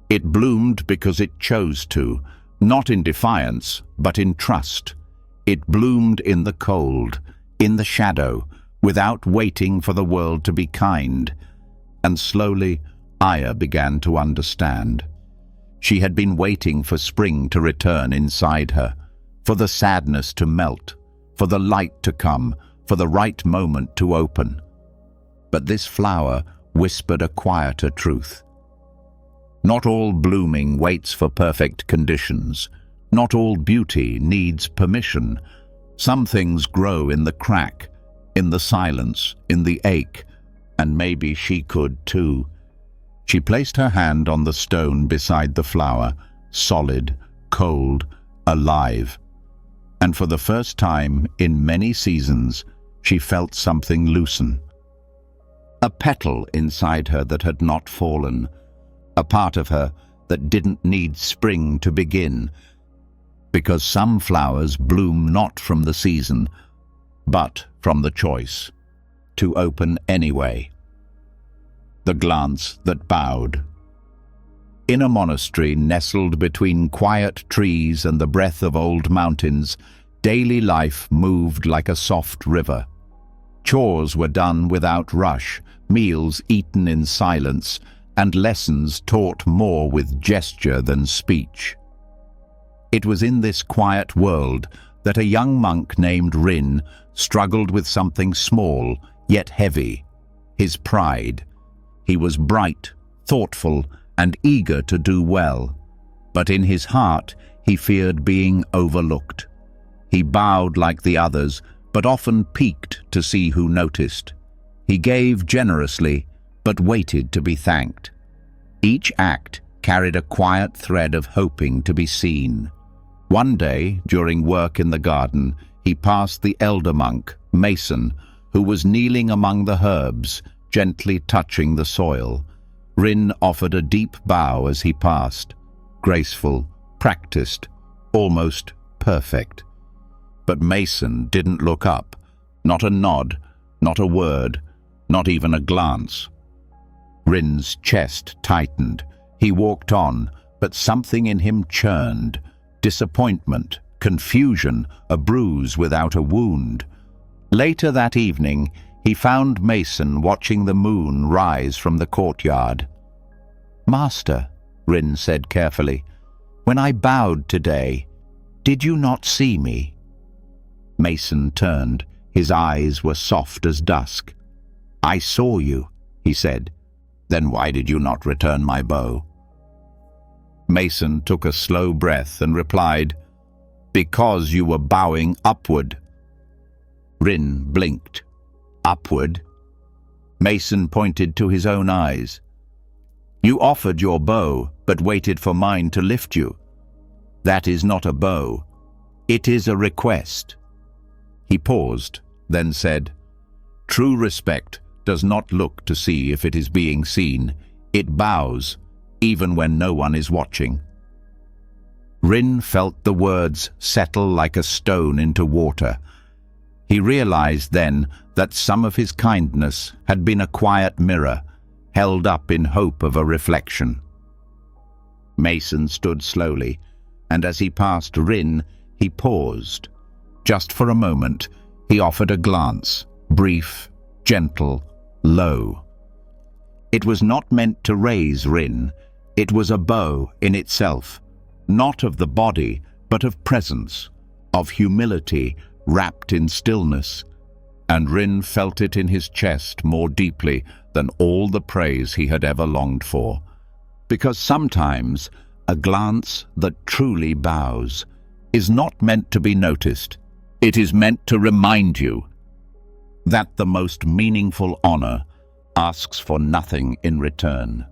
It bloomed because it chose to, not in defiance, but in trust. It bloomed in the cold, in the shadow, without waiting for the world to be kind. And slowly, Aya began to understand. She had been waiting for spring to return inside her, for the sadness to melt, for the light to come, for the right moment to open. But this flower whispered a quieter truth. Not all blooming waits for perfect conditions. Not all beauty needs permission. Some things grow in the crack, in the silence, in the ache, and maybe she could too. She placed her hand on the stone beside the flower, solid, cold, alive. And for the first time in many seasons, she felt something loosen. A petal inside her that had not fallen, a part of her that didn't need spring to begin, because some flowers bloom not from the season, but from the choice, to open anyway. The glance that bowed. In a monastery nestled between quiet trees and the breath of old mountains, daily life moved like a soft river. Chores were done without rush, meals eaten in silence, and lessons taught more with gesture than speech. It was in this quiet world that a young monk named Rin struggled with something small, yet heavy, his pride. He was bright, thoughtful, and eager to do well, but in his heart he feared being overlooked. He bowed like the others, but often peeked to see who noticed. He gave generously, but waited to be thanked. Each act carried a quiet thread of hoping to be seen. One day, during work in the garden, he passed the elder monk, Mason, who was kneeling among the herbs, gently touching the soil. Rin offered a deep bow as he passed, graceful, practiced, almost perfect. But Mason didn't look up, not a nod, not a word, not even a glance. Rin's chest tightened. He walked on, but something in him churned. Disappointment, confusion, a bruise without a wound. Later that evening, he found Mason watching the moon rise from the courtyard. "Master," Rin said carefully, "when I bowed today, did you not see me?" Mason turned. His eyes were soft as dusk. "I saw you," he said. "Then why did you not return my bow?" Mason took a slow breath and replied, "Because you were bowing upward." Rin blinked. "Upward?" Mason pointed to his own eyes. "You offered your bow, but waited for mine to lift you. That is not a bow. It is a request." He paused, then said, "True respect does not look to see if it is being seen. It bows, even when no one is watching." Rin felt the words settle like a stone into water. He realized then that some of his kindness had been a quiet mirror, held up in hope of a reflection. Mason stood slowly, and as he passed Rin, he paused. Just for a moment, he offered a glance, brief, gentle, low. It was not meant to raise Rin. It was a bow in itself, not of the body, but of presence, of humility wrapped in stillness. And Rin felt it in his chest more deeply than all the praise he had ever longed for. Because sometimes a glance that truly bows is not meant to be noticed. It is meant to remind you that the most meaningful honor asks for nothing in return.